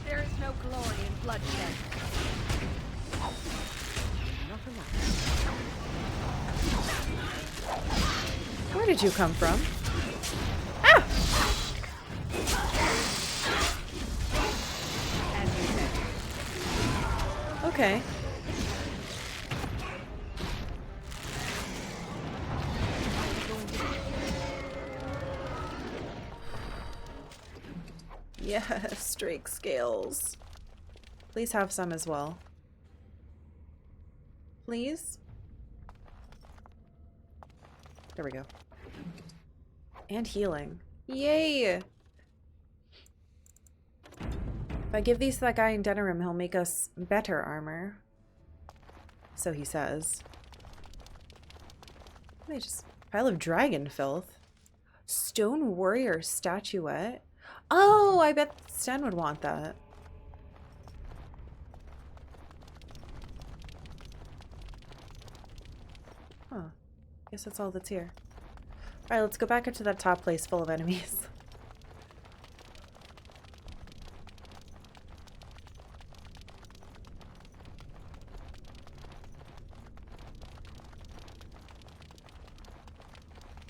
There is no glory in bloodshed. Not allowed. Where did you come from? Ah! As you said. Okay. Yes, Drake scales. Please have some as well. Please? There we go. And healing. Yay! If I give these to that guy in Denerim, he'll make us better armor. So he says. They just pile of dragon filth. Stone warrior statuette. Oh, I bet Sten would want that. Huh. Guess that's all that's here. Alright, let's go back up to that top place full of enemies.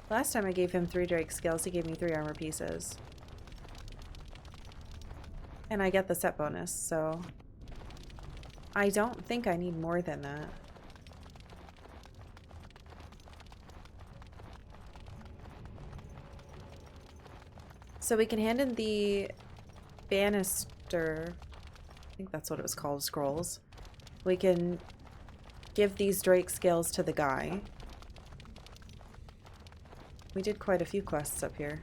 Last time I gave him 3 Drake skills, he gave me 3 armor pieces. And I get the set bonus, so I don't think I need more than that. So we can hand in the banister, I think that's what it was called, scrolls. We can give these Drake skills to the guy. We did quite a few quests up here.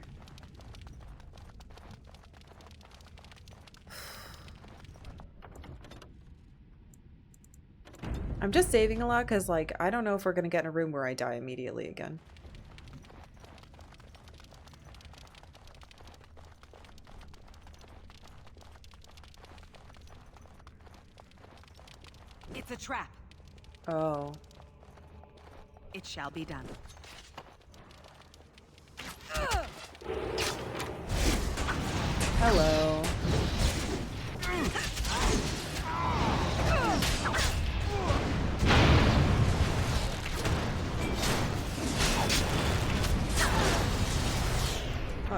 I'm just saving a lot because, like, I don't know if we're going to get in a room where I die immediately again. It's a trap. Oh. It shall be done. Hello.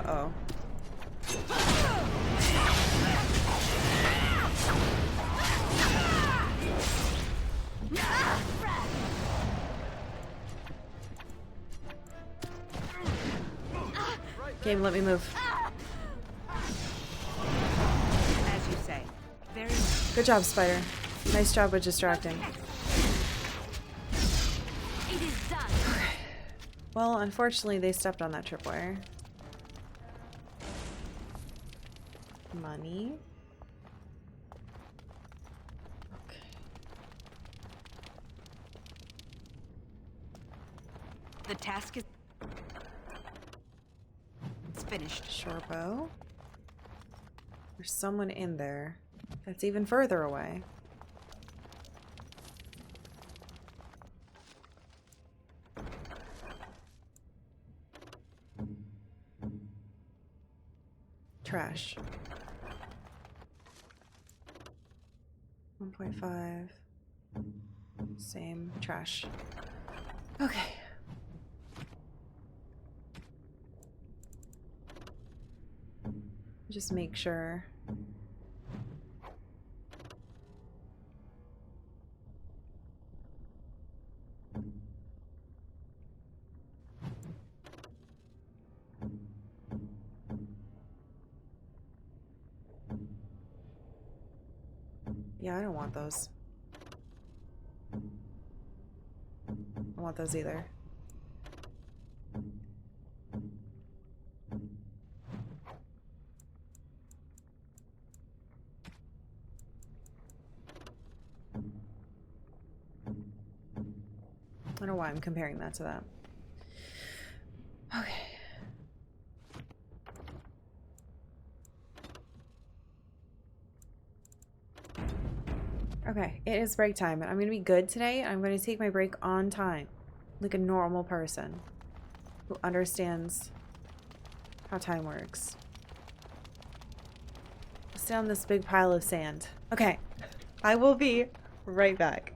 Uh-oh. Game, let me move. As you say. Very well. Good job, Spider. Nice job with distracting. It is done. Well, unfortunately, they stepped on that tripwire. Money. Okay. The task is finished. Shorebow. There's someone in there that's even further away. Trash. 1.5. Same. Trash. Okay. Just make sure. Yeah, I don't want those. I don't want those either. I don't know why I'm comparing that to that. Okay. Okay, it is break time, and I'm gonna be good today. I'm gonna take my break on time, like a normal person who understands how time works. Stay on this big pile of sand. Okay, I will be right back.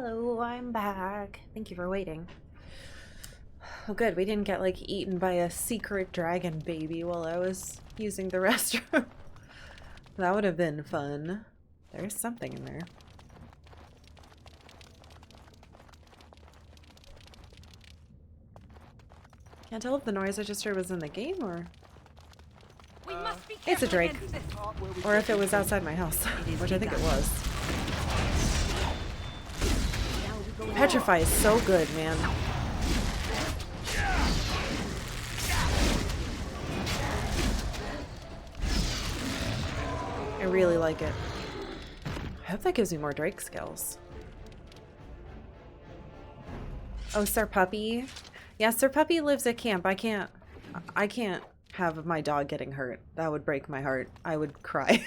Hello, I'm back. Thank you for waiting. Oh good, we didn't get like eaten by a secret dragon baby while I was using the restroom. That would have been fun. There's something in there. Can't tell if the noise I just heard was in the game or... We must be It's a careful drake. against this. Or if it was outside my house, which I think it was. Petrify is so good, man. I really like it. I hope that gives me more Drake skills. Oh, Sir Puppy. Yeah, Sir Puppy lives at camp. I can't have my dog getting hurt. That would break my heart. I would cry.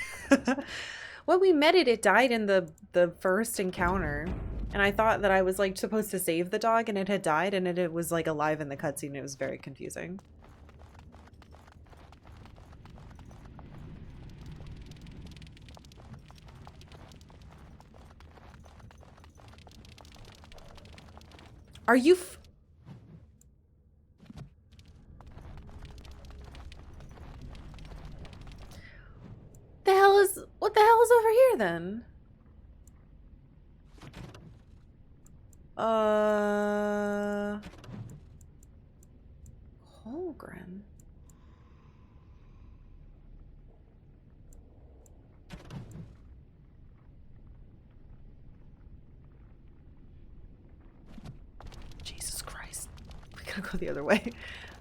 When we met it, it died in the first encounter. And I thought that I was like supposed to save the dog and it had died and it was like alive in the cutscene. It was very confusing. Are you what the hell is over here then? Holgren. Jesus Christ. We gotta go the other way. I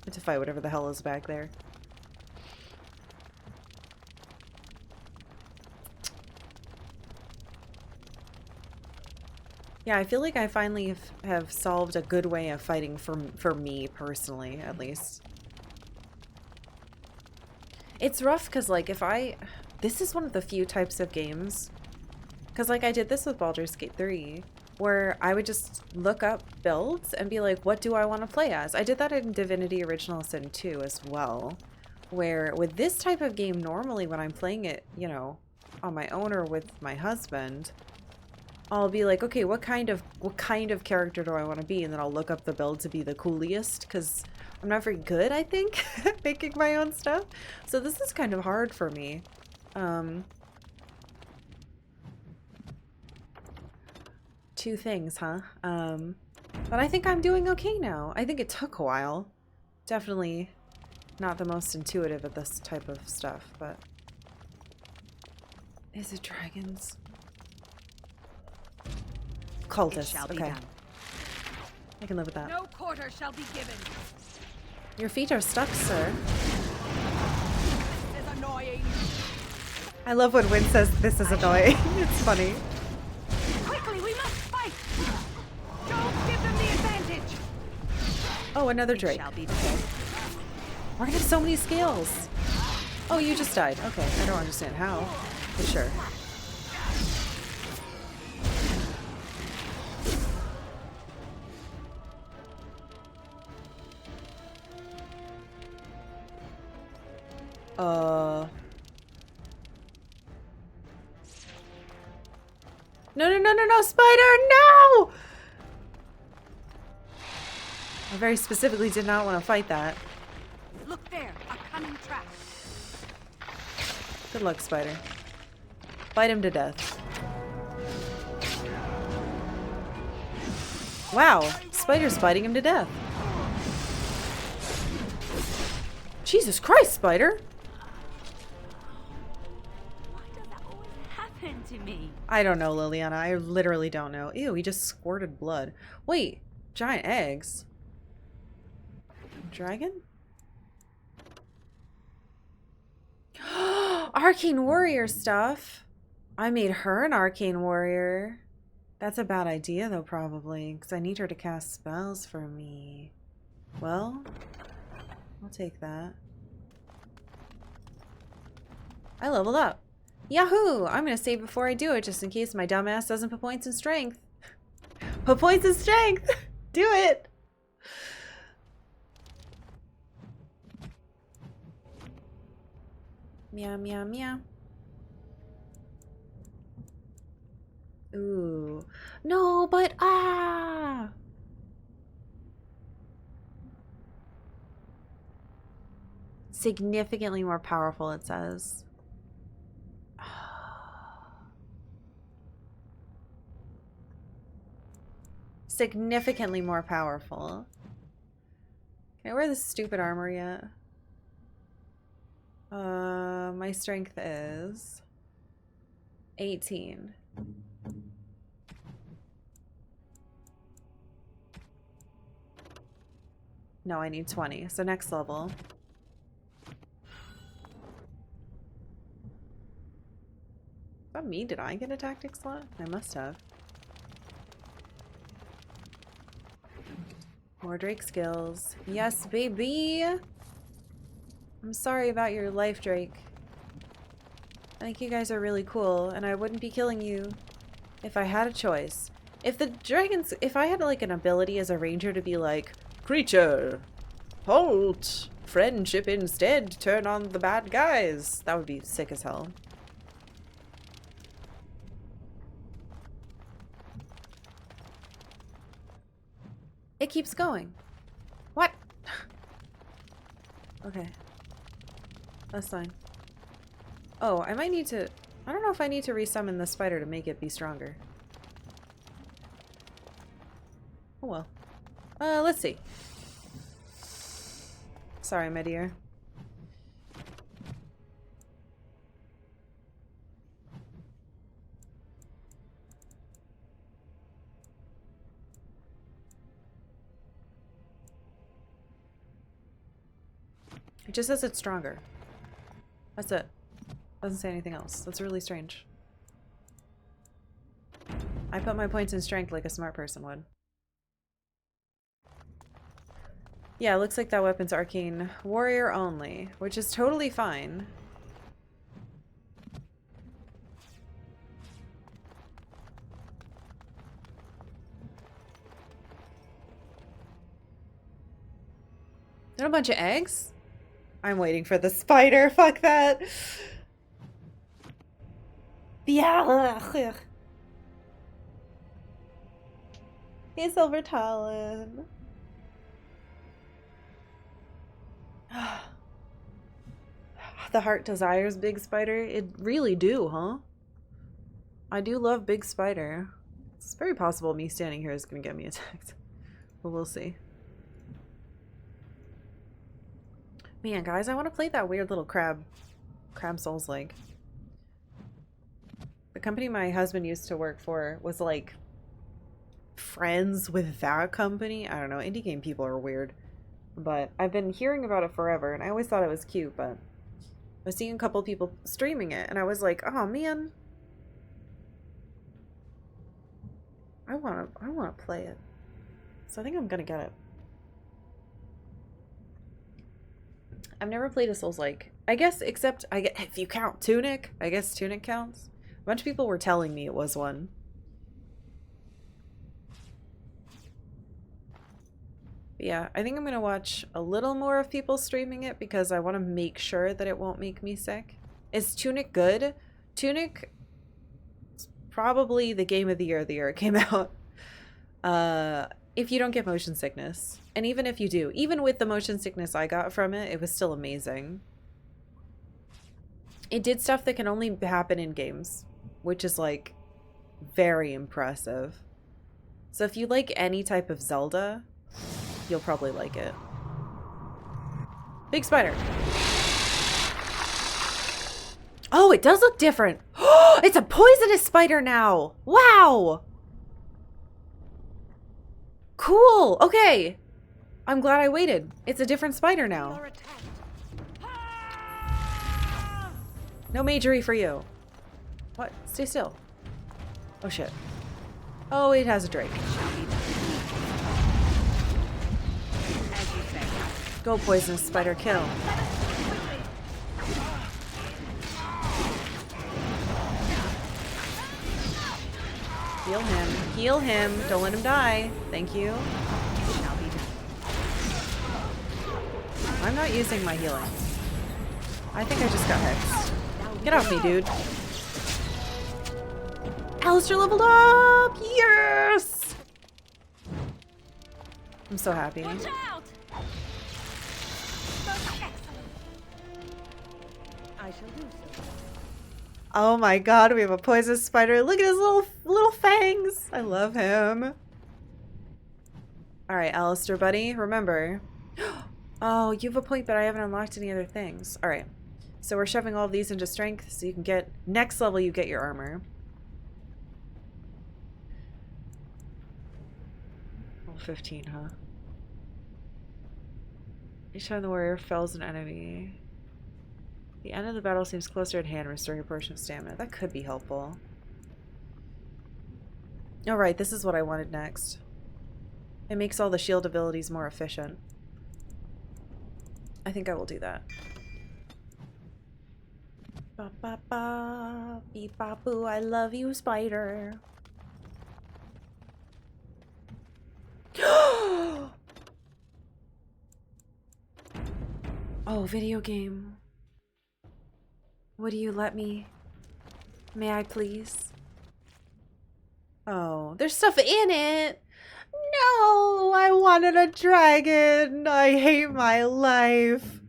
have to fight whatever the hell is back there. Yeah, I feel like I finally have solved a good way of fighting for me personally, at least. It's rough because, like, this is one of the few types of games, because, like, I did this with Baldur's Gate 3, where I would just look up builds and be like, what do I want to play as? I did that in Divinity Original Sin 2 as well, where with this type of game, normally when I'm playing it, you know, on my own or with my husband, I'll be like, okay, what kind of character do I want to be? And then I'll look up the build to be the coolest, because I'm not very good, I think, at making my own stuff. So this is kind of hard for me. Two things, huh? But I think I'm doing okay now. I think it took a while. Definitely not the most intuitive at this type of stuff, but... Is it dragons? Cultists, okay. I can live with that. No quarter shall be given. Your feet are stuck, sir. This is annoying. I love when Wynn says this is annoying. It's funny. Quickly, we must fight. Don't give them the advantage. Oh, another Drake. Shall be okay. We're gonna have so many skills. Oh, you just died. Okay, I don't understand how, but sure. No, spider, no! I very specifically did not want to fight that. Look there, a cunning trap. Good luck, spider. Bite him to death. Wow, spider's biting him to death. Jesus Christ, spider! Why does that always happen to me? I don't know, Liliana. I literally don't know. Ew, he just squirted blood. Wait, giant eggs. Dragon? Arcane warrior stuff. I made her an arcane warrior. That's a bad idea though, probably, because I need her to cast spells for me. Well, I'll take that. I leveled up. Yahoo! I'm gonna save before I do it, just in case my dumbass doesn't put points in strength. Put points in strength! Do it! Meow, meow, meow. Ooh. No, but ah! Significantly more powerful, it says. Significantly more powerful. Can I wear this stupid armor yet? My strength is 18. No, I need 20. So next level. Is that me? Did I get a tactic slot? I must have. More Drake skills. Yes, baby! I'm sorry about your life, Drake. I think you guys are really cool, and I wouldn't be killing you if I had a choice. If the dragons... If I had, like, an ability as a ranger to be like, creature, halt! Friendship instead, turn on the bad guys. That would be sick as hell. It keeps going. What? Okay. That's fine. Oh, I might need to... I don't know if I need to resummon the spider to make it be stronger. Oh well. Let's see. Sorry, my dear. It just says it's stronger. That's it. Doesn't say anything else. That's really strange. I put my points in strength like a smart person would. Yeah, it looks like that weapon's arcane warrior only, which is totally fine. There are a bunch of eggs? I'm waiting for the spider. Fuck that. Yeah. Hey, Silver Talon. The heart desires big spider. It really do, huh? I do love big spider. It's very possible me standing here is gonna get me attacked. But we'll see. Man, guys, I want to play that weird little crab Souls like. The company my husband used to work for was like friends with that company. I don't know, indie game people are weird. But I've been hearing about it forever and I always thought it was cute, but I was seeing a couple people streaming it and I was like, oh man. I wanna play it. So I think I'm gonna get it. I've never played a Souls-like. I guess, except if you count Tunic, I guess Tunic counts. A bunch of people were telling me it was one. But yeah, I think I'm gonna watch a little more of people streaming it because I want to make sure that it won't make me sick. Is Tunic good? Tunic is probably the game of the year it came out. If you don't get motion sickness. And even if you do, even with the motion sickness I got from it, it was still amazing. It did stuff that can only happen in games, which is like very impressive. So if you like any type of Zelda, you'll probably like it. Big spider. Oh, it does look different. It's a poisonous spider now. Wow. Cool. Okay. I'm glad I waited. It's a different spider now. No majory for you. What? Stay still. Oh shit. Oh, it has a Drake. Go, poisonous spider, kill. Heal him. Heal him. Don't let him die. Thank you. I'm not using my healing. I think I just got hexed. Get off me, dude. Alistair leveled up! Yes! I'm so happy. Watch out! I shall do so. Oh my god, we have a poisonous spider. Look at his little fangs. I love him. Alright, Alistair, buddy, remember. Oh, you have a point, but I haven't unlocked any other things. Alright. So we're shoving all of these into strength so you can get... Next level, you get your armor. Level 15, huh? Each time the warrior fells an enemy... The end of the battle seems closer at hand, restoring a portion of stamina. That could be helpful. Alright, this is what I wanted next. It makes all the shield abilities more efficient. I think I will do that. Ba ba ba, beep ba boo, I love you, spider. Oh, video game. Would you let me? May I please? Oh, there's stuff in it. No, I wanted a dragon. I hate my life.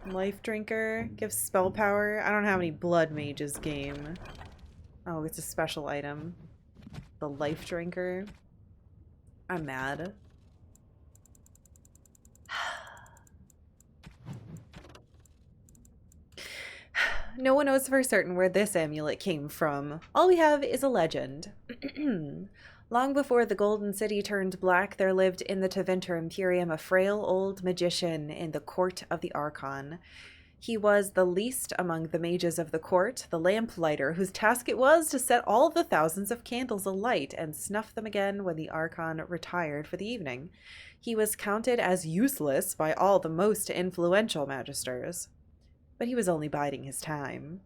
Life drinker gives spell power. I don't have any blood mages game. Oh, it's a special item. The life drinker. I'm mad. No one knows for certain where this amulet came from. All we have is a legend. Long before the Golden City turned black, there lived in the Tevinter Imperium a frail old magician in the court of the Archon. He was the least among the mages of the court, the lamplighter, whose task it was to set all the thousands of candles alight and snuff them again when the Archon retired for the evening. He was counted as useless by all the most influential magisters, but he was only biding his time.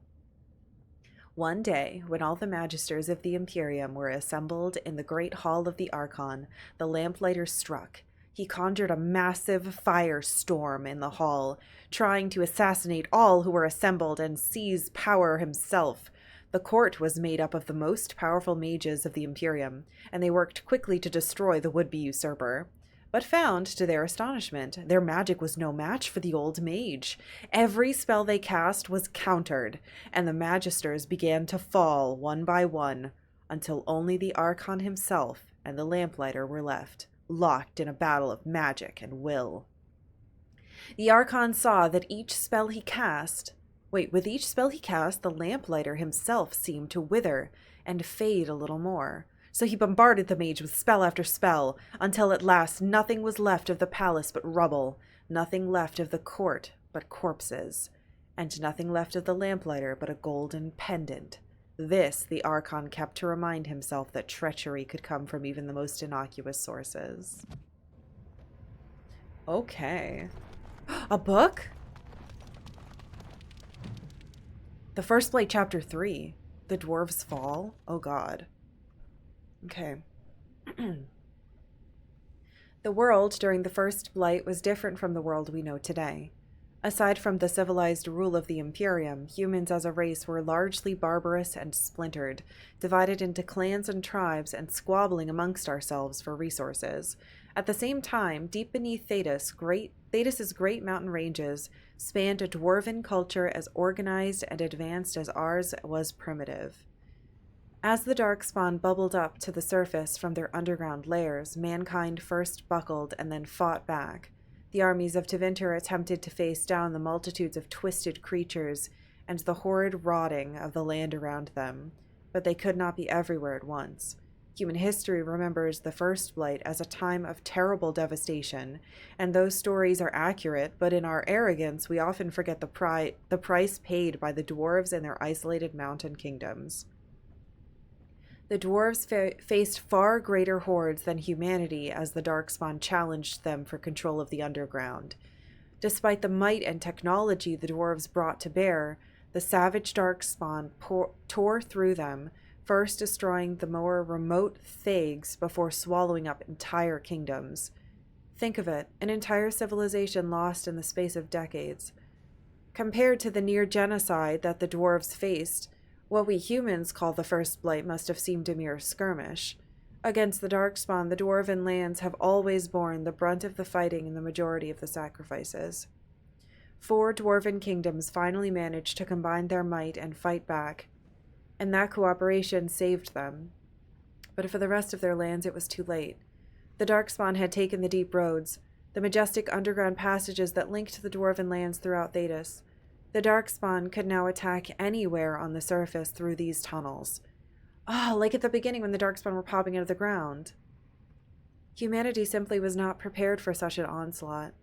One day, when all the magisters of the Imperium were assembled in the great hall of the Archon, the lamplighter struck. He conjured a massive firestorm in the hall, trying to assassinate all who were assembled and seize power himself. The court was made up of the most powerful mages of the Imperium, and they worked quickly to destroy the would-be usurper. But found, to their astonishment, their magic was no match for the old mage. Every spell they cast was countered, and the magisters began to fall one by one, until only the Archon himself and the lamplighter were left, locked in a battle of magic and will. The Archon saw that with each spell he cast, the lamplighter himself seemed to wither and fade a little more. So he bombarded the mage with spell after spell, until at last nothing was left of the palace but rubble, nothing left of the court but corpses, and nothing left of the lamplighter but a golden pendant. This the Archon kept to remind himself that treachery could come from even the most innocuous sources. Okay. A book? The First Blight, Chapter 3. The Dwarves Fall? Oh god. Okay. The world during the First Blight was different from the world we know today. Aside from the civilized rule of the Imperium, humans as a race were largely barbarous and splintered, divided into clans and tribes and squabbling amongst ourselves for resources. At the same time, deep beneath Thadis's great mountain ranges spanned a dwarven culture as organized and advanced as ours was primitive. As the Darkspawn bubbled up to the surface from their underground lairs, mankind first buckled and then fought back. The armies of Tevinter attempted to face down the multitudes of twisted creatures and the horrid rotting of the land around them, but they could not be everywhere at once. Human history remembers the First Blight as a time of terrible devastation, and those stories are accurate, but in our arrogance we often forget the price paid by the dwarves in their isolated mountain kingdoms. The dwarves faced far greater hordes than humanity as the Darkspawn challenged them for control of the underground. Despite the might and technology the dwarves brought to bear, the savage Darkspawn tore through them, first destroying the more remote Thags before swallowing up entire kingdoms. Think of it, an entire civilization lost in the space of decades. Compared to the near genocide that the dwarves faced, What we humans call the First Blight must have seemed a mere skirmish. Against the Darkspawn, the Dwarven lands have always borne the brunt of the fighting and the majority of the sacrifices. 4 Dwarven kingdoms finally managed to combine their might and fight back, and that cooperation saved them. But for the rest of their lands, it was too late. The Darkspawn had taken the deep roads, the majestic underground passages that linked the Dwarven lands throughout Thedas. The Darkspawn could now attack anywhere on the surface through these tunnels. Like at the beginning when the Darkspawn were popping out of the ground. Humanity simply was not prepared for such an onslaught.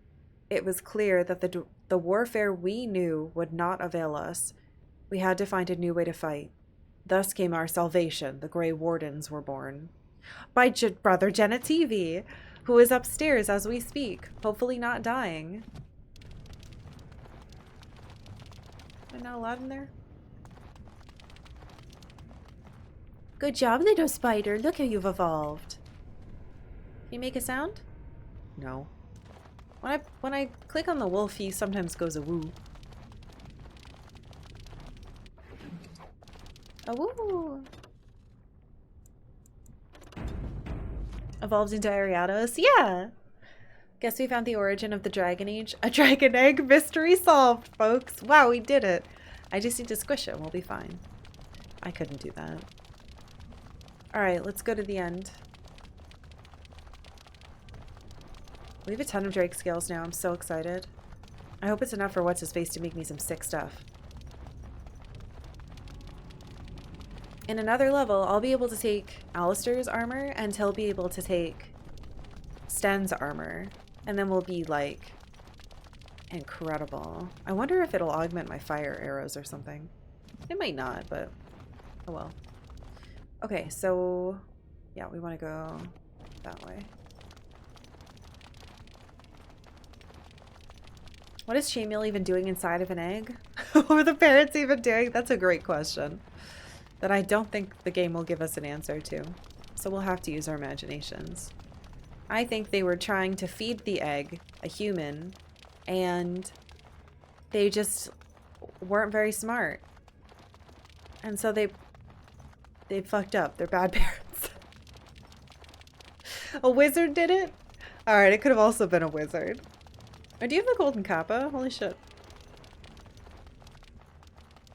It was clear that the warfare we knew would not avail us. We had to find a new way to fight. Thus came our salvation. The Grey Wardens were born. By Brother Genetivi, who is upstairs as we speak, hopefully not dying. Am I not allowed in there? Good job, little spider. Look how you've evolved. Can you make a sound? No. When I click on the wolf, he sometimes goes a woo. A woo. Evolved into Ariados? Yeah. Guess we found the origin of the Dragon Age. A dragon egg mystery solved, folks. Wow, we did it. I just need to squish it. We'll be fine. I couldn't do that. Alright, let's go to the end. We have a ton of Drake scales now. I'm so excited. I hope it's enough for What's-His-Face to make me some sick stuff. In another level, I'll be able to take Alistair's armor, and he'll be able to take Sten's armor. And then we'll be, like, incredible. I wonder if it'll augment my fire arrows or something. It might not, but oh well. Okay, so yeah, we want to go that way. What is Shamiel even doing inside of an egg? What are the parents even doing? That's a great question that I don't think the game will give us an answer to. So we'll have to use our imaginations. I think they were trying to feed the egg a human, and they just weren't very smart. And so they fucked up. They're bad parents. A wizard did it? Alright, it could have also been a wizard. Oh, do you have the golden kappa? Holy shit.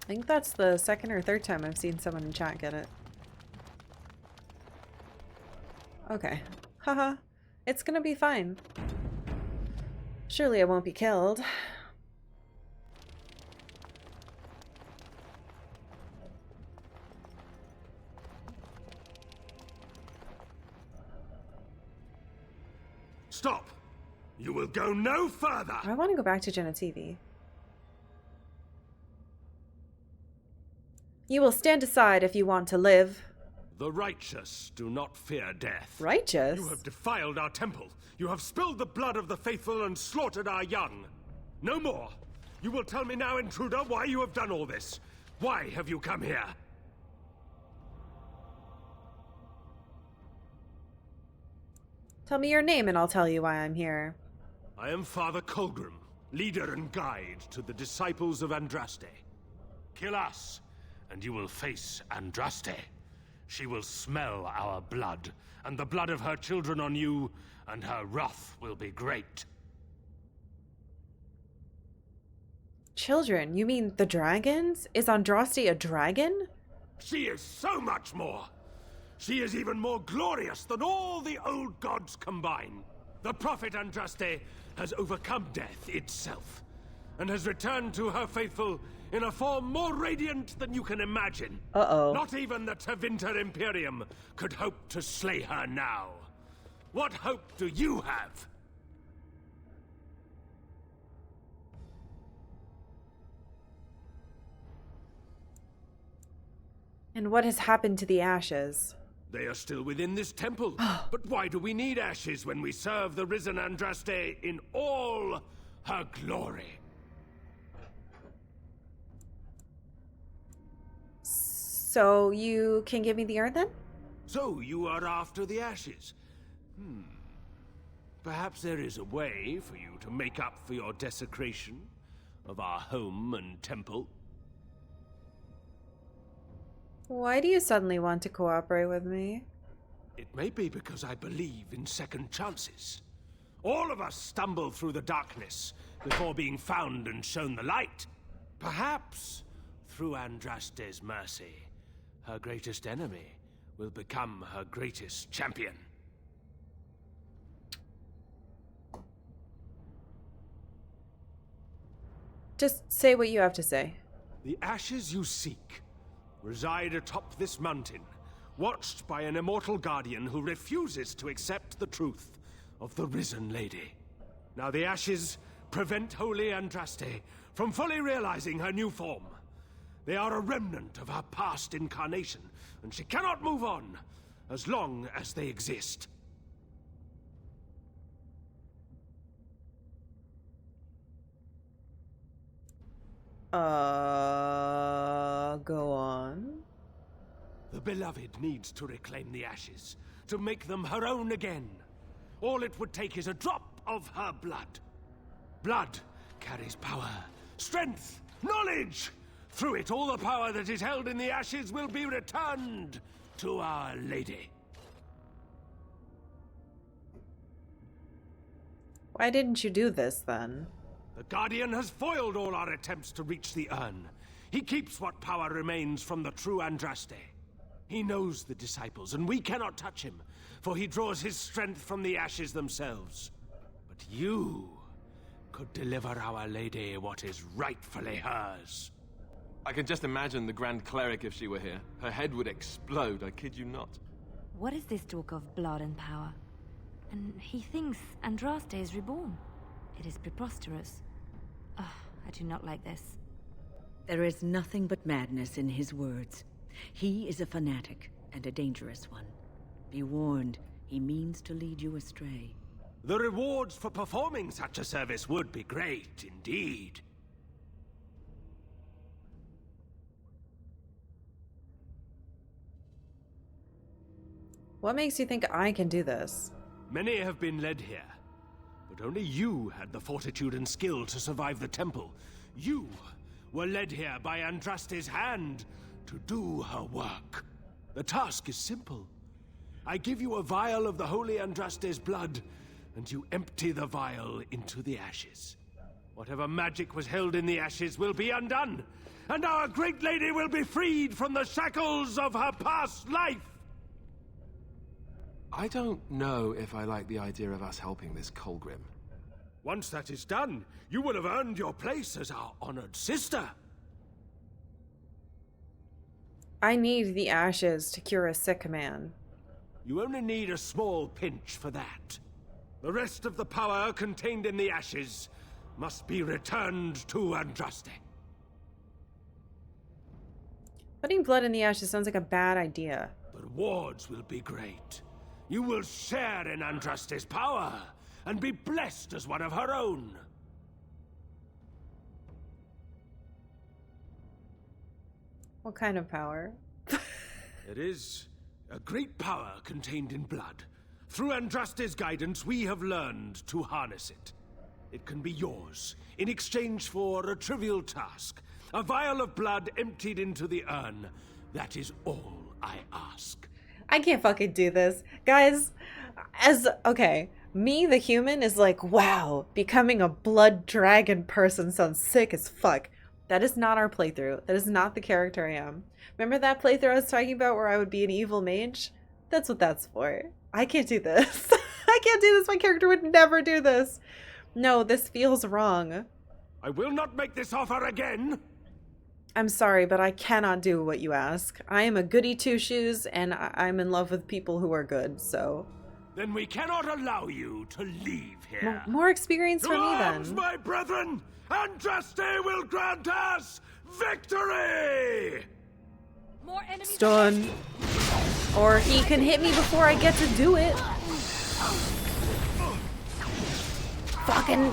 I think that's the second or third time I've seen someone in chat get it. Okay. Haha. It's gonna be fine. Surely I won't be killed. Stop! You will go no further! I want to go back to Genetivi. You will stand aside if you want to live. The righteous do not fear death. Righteous? You have defiled our temple. You have spilled the blood of the faithful and slaughtered our young. No more. You will tell me now, intruder, why you have done all this. Why have you come here? Tell me your name and I'll tell you why I'm here. I am Father Colgrim, leader and guide to the disciples of Andraste. Kill us, and you will face Andraste. She will smell our blood, and the blood of her children on you, and her wrath will be great. Children? You mean the dragons? Is Andraste a dragon? She is so much more! She is even more glorious than all the old gods combined. The prophet Andraste has overcome death itself, and has returned to her faithful in a form more radiant than you can imagine. Uh-oh. Not even the Tevinter Imperium could hope to slay her now. What hope do you have? And what has happened to the ashes? They are still within this temple. But why do we need ashes when we serve the risen Andraste in all her glory? So you can give me the urn then? So you are after the ashes? Perhaps there is a way for you to make up for your desecration of our home and temple? Why do you suddenly want to cooperate with me? It may be because I believe in second chances. All of us stumble through the darkness before being found and shown the light. Perhaps, through Andraste's mercy, her greatest enemy will become her greatest champion. Just say what you have to say. The ashes you seek reside atop this mountain, watched by an immortal guardian who refuses to accept the truth of the risen lady. Now the ashes prevent Holy Andraste from fully realizing her new form. They are a remnant of her past incarnation, and she cannot move on as long as they exist. Go on. The beloved needs to reclaim the ashes, to make them her own again. All it would take is a drop of her blood. Blood carries power, strength, knowledge. Through it, all the power that is held in the ashes will be returned to Our Lady. Why didn't you do this then? The Guardian has foiled all our attempts to reach the urn. He keeps what power remains from the true Andraste. He knows the disciples, and we cannot touch him, for he draws his strength from the ashes themselves. But you could deliver Our Lady what is rightfully hers. I can just imagine the Grand Cleric if she were here. Her head would explode, I kid you not. What is this talk of blood and power? And he thinks Andraste is reborn. It is preposterous. Ugh, I do not like this. There is nothing but madness in his words. He is a fanatic, and a dangerous one. Be warned, he means to lead you astray. The rewards for performing such a service would be great, indeed. What makes you think I can do this? Many have been led here, but only you had the fortitude and skill to survive the temple. You were led here by Andraste's hand to do her work. The task is simple. I give you a vial of the Holy Andraste's blood, and you empty the vial into the ashes. Whatever magic was held in the ashes will be undone, and our great lady will be freed from the shackles of her past life! I don't know if I like the idea of us helping this Colgrim. Once that is done, you will have earned your place as our honored sister. I need the ashes to cure a sick man. You only need a small pinch for that. The rest of the power contained in the ashes must be returned to Andraste. Putting blood in the ashes sounds like a bad idea. The rewards will be great. You will share in Andraste's power and be blessed as one of her own. What kind of power? There is a great power contained in blood. Through Andraste's guidance, we have learned to harness it. It can be yours, in exchange for a trivial task. A vial of blood emptied into the urn. That is all I ask. I can't fucking do this. Guys, okay, me, the human, is like, wow, becoming a blood dragon person sounds sick as fuck. That is not our playthrough. That is not the character I am. Remember that playthrough I was talking about where I would be an evil mage? That's what that's for. I can't do this. I can't do this. My character would never do this. No, this feels wrong. I will not make this offer again. I'm sorry, but I cannot do what you ask. I am a goody two-shoes, and I'm in love with people who are good, so... Then we cannot allow you to leave here. More experience to for me, arms, then. my brethren! Andraste will grant us victory! More enemies. Stun. Or he can hit me before I get to do it. Fucking...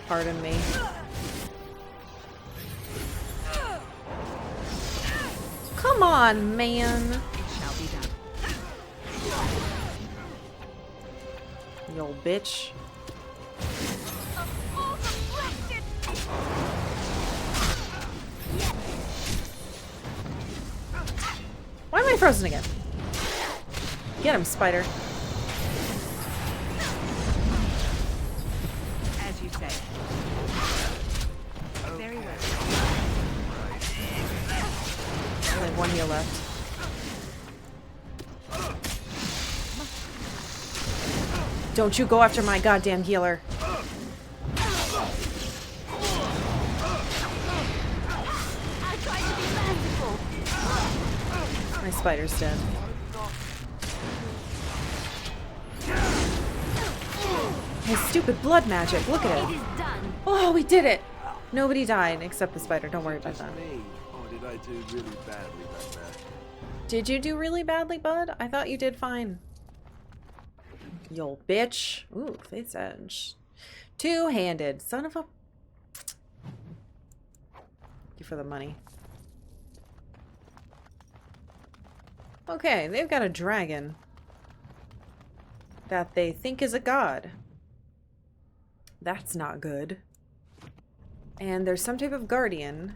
Pardon me. Come on, man. It shall be done. You old bitch. frozen again. Get him, spider. As you say. Very well. Only one heal left. Don't you go after my goddamn healer. My spider's dead. His stupid blood magic. Look at it. Oh, we did it. Nobody died except the spider. Don't worry about that. Or did I do really badly back there? Did you do really badly, bud? I thought you did fine. You old bitch. Ooh, face edge. Two-handed. Son of a... Thank you for the money. Okay, they've got a dragon that they think is a god. That's not good. And there's some type of guardian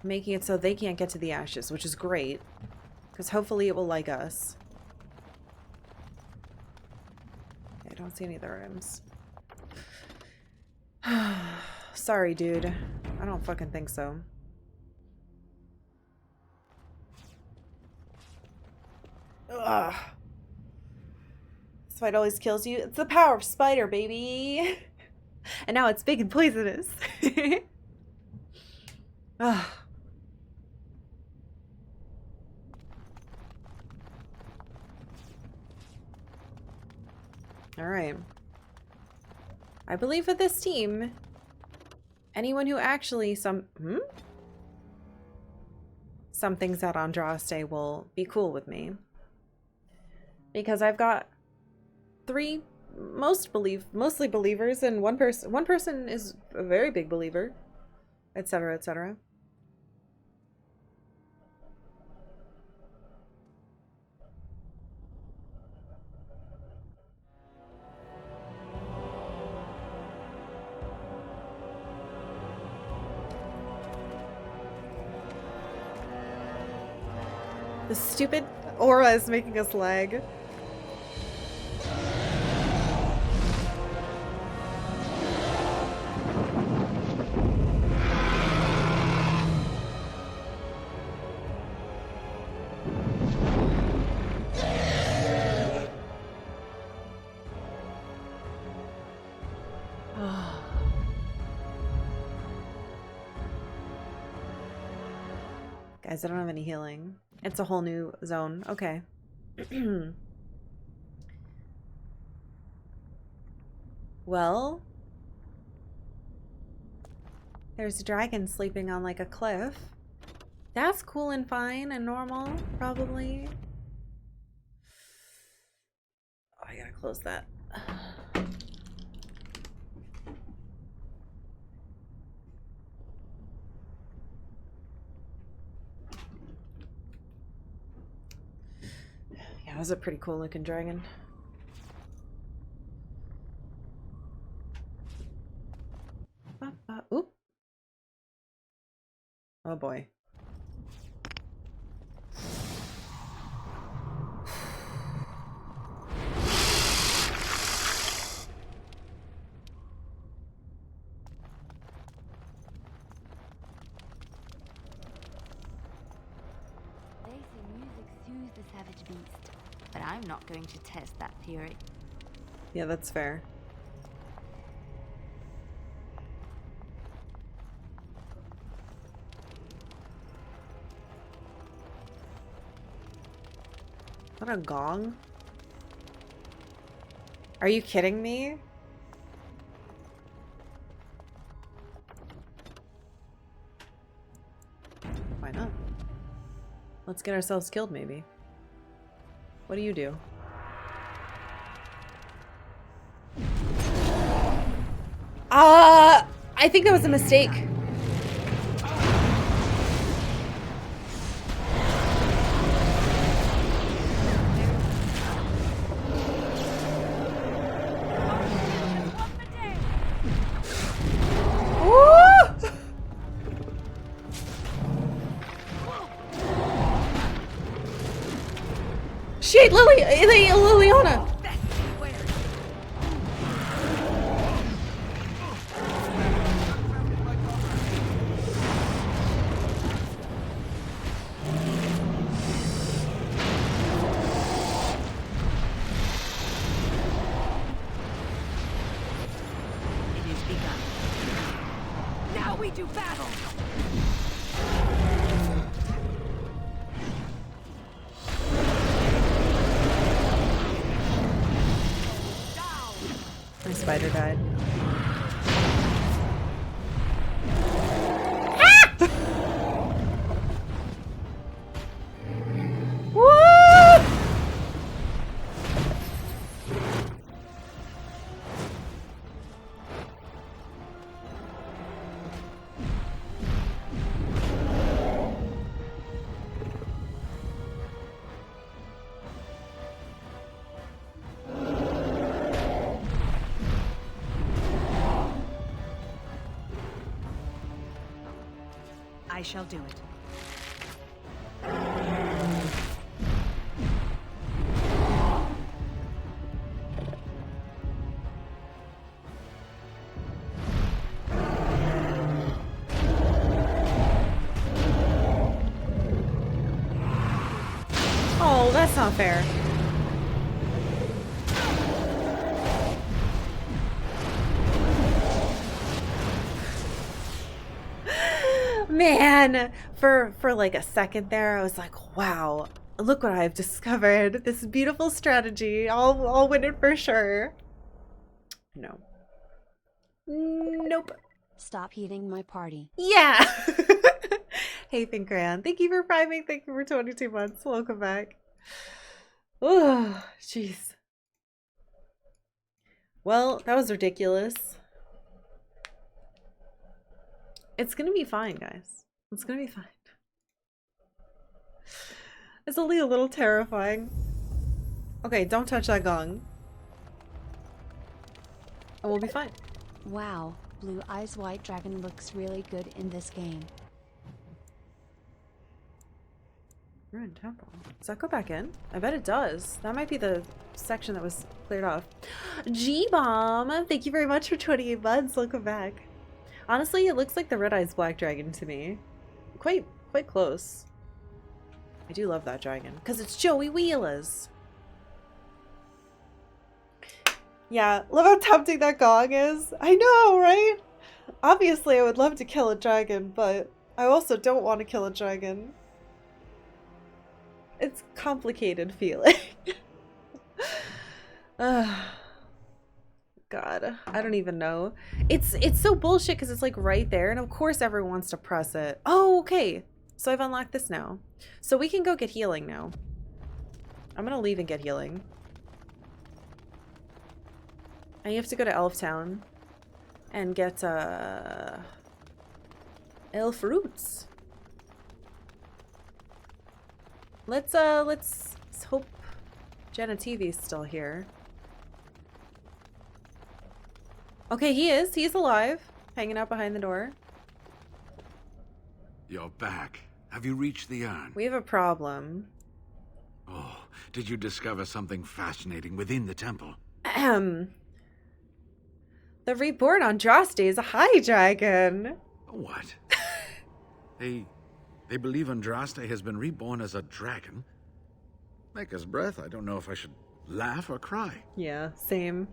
making it so they can't get to the ashes, which is great, because hopefully it will like us. I don't see any of the rooms. Sorry, dude. I don't fucking think so. Ugh. This fight always kills you. It's the power of spider, baby. And now it's big and poisonous. Ugh. Alright. I believe with this team, anyone who actually some things at Andraste will be cool with me. Because I've got three mostly believers, and one person is a very big believer, etc., etc. The stupid aura is making us lag. Guys, I don't have any healing. It's a whole new zone. Okay. Well, there's a dragon sleeping on like a cliff. That's cool and fine and normal, probably. Oh, I gotta close that. That was a pretty cool looking dragon. Oop. Oh boy. They say music soothes the savage beast, but I'm not going to test that theory. Yeah, that's fair. What a gong? Are you kidding me? Why not? Let's get ourselves killed, maybe. What do you do? I think that was a mistake. Shit, Liliana! It is begun. Now we do battle! My spider died. Woo! I shall do it. Oh, that's not fair. Man, for like a second there, I was like, wow, look what I've discovered. This beautiful strategy. I'll win it for sure. No. Nope. Stop heating my party. Yeah. Hey, Thinkran. Thank you for priming. Thank you for 22 months. Welcome back. Oh, jeez. Well, that was ridiculous. It's gonna be fine, guys. It's gonna be fine. It's only a little terrifying. Okay, don't touch that gong. And we'll be fine. Wow, Blue Eyes White Dragon looks really good in this game. Ruined temple. Does that go back in? I bet it does. That might be the section that was cleared off. G-Bomb! Thank you very much for 28 months. Welcome back. Honestly, it looks like the Red Eyes Black Dragon to me. Quite close. I do love that dragon. Because it's Joey Wheelers. Yeah, love how tempting that gong is. I know, right? Obviously, I would love to kill a dragon, but I also don't want to kill a dragon. It's complicated feeling. God, I don't even know. It's so bullshit because it's like right there, and of course everyone wants to press it. Oh, okay. So I've unlocked this now. So we can go get healing now. I'm gonna leave and get healing. And you have to go to Elf Town and get elf roots. Let's hope Jenna TV's still here. Okay, he is. He's alive. Hanging out behind the door. You're back. Have you reached the urn? We have a problem. Oh, did you discover something fascinating within the temple? Ahem. The reborn Andraste is a high dragon. What? They believe Andraste has been reborn as a dragon? Maker's breath, I don't know if I should laugh or cry. Yeah, same.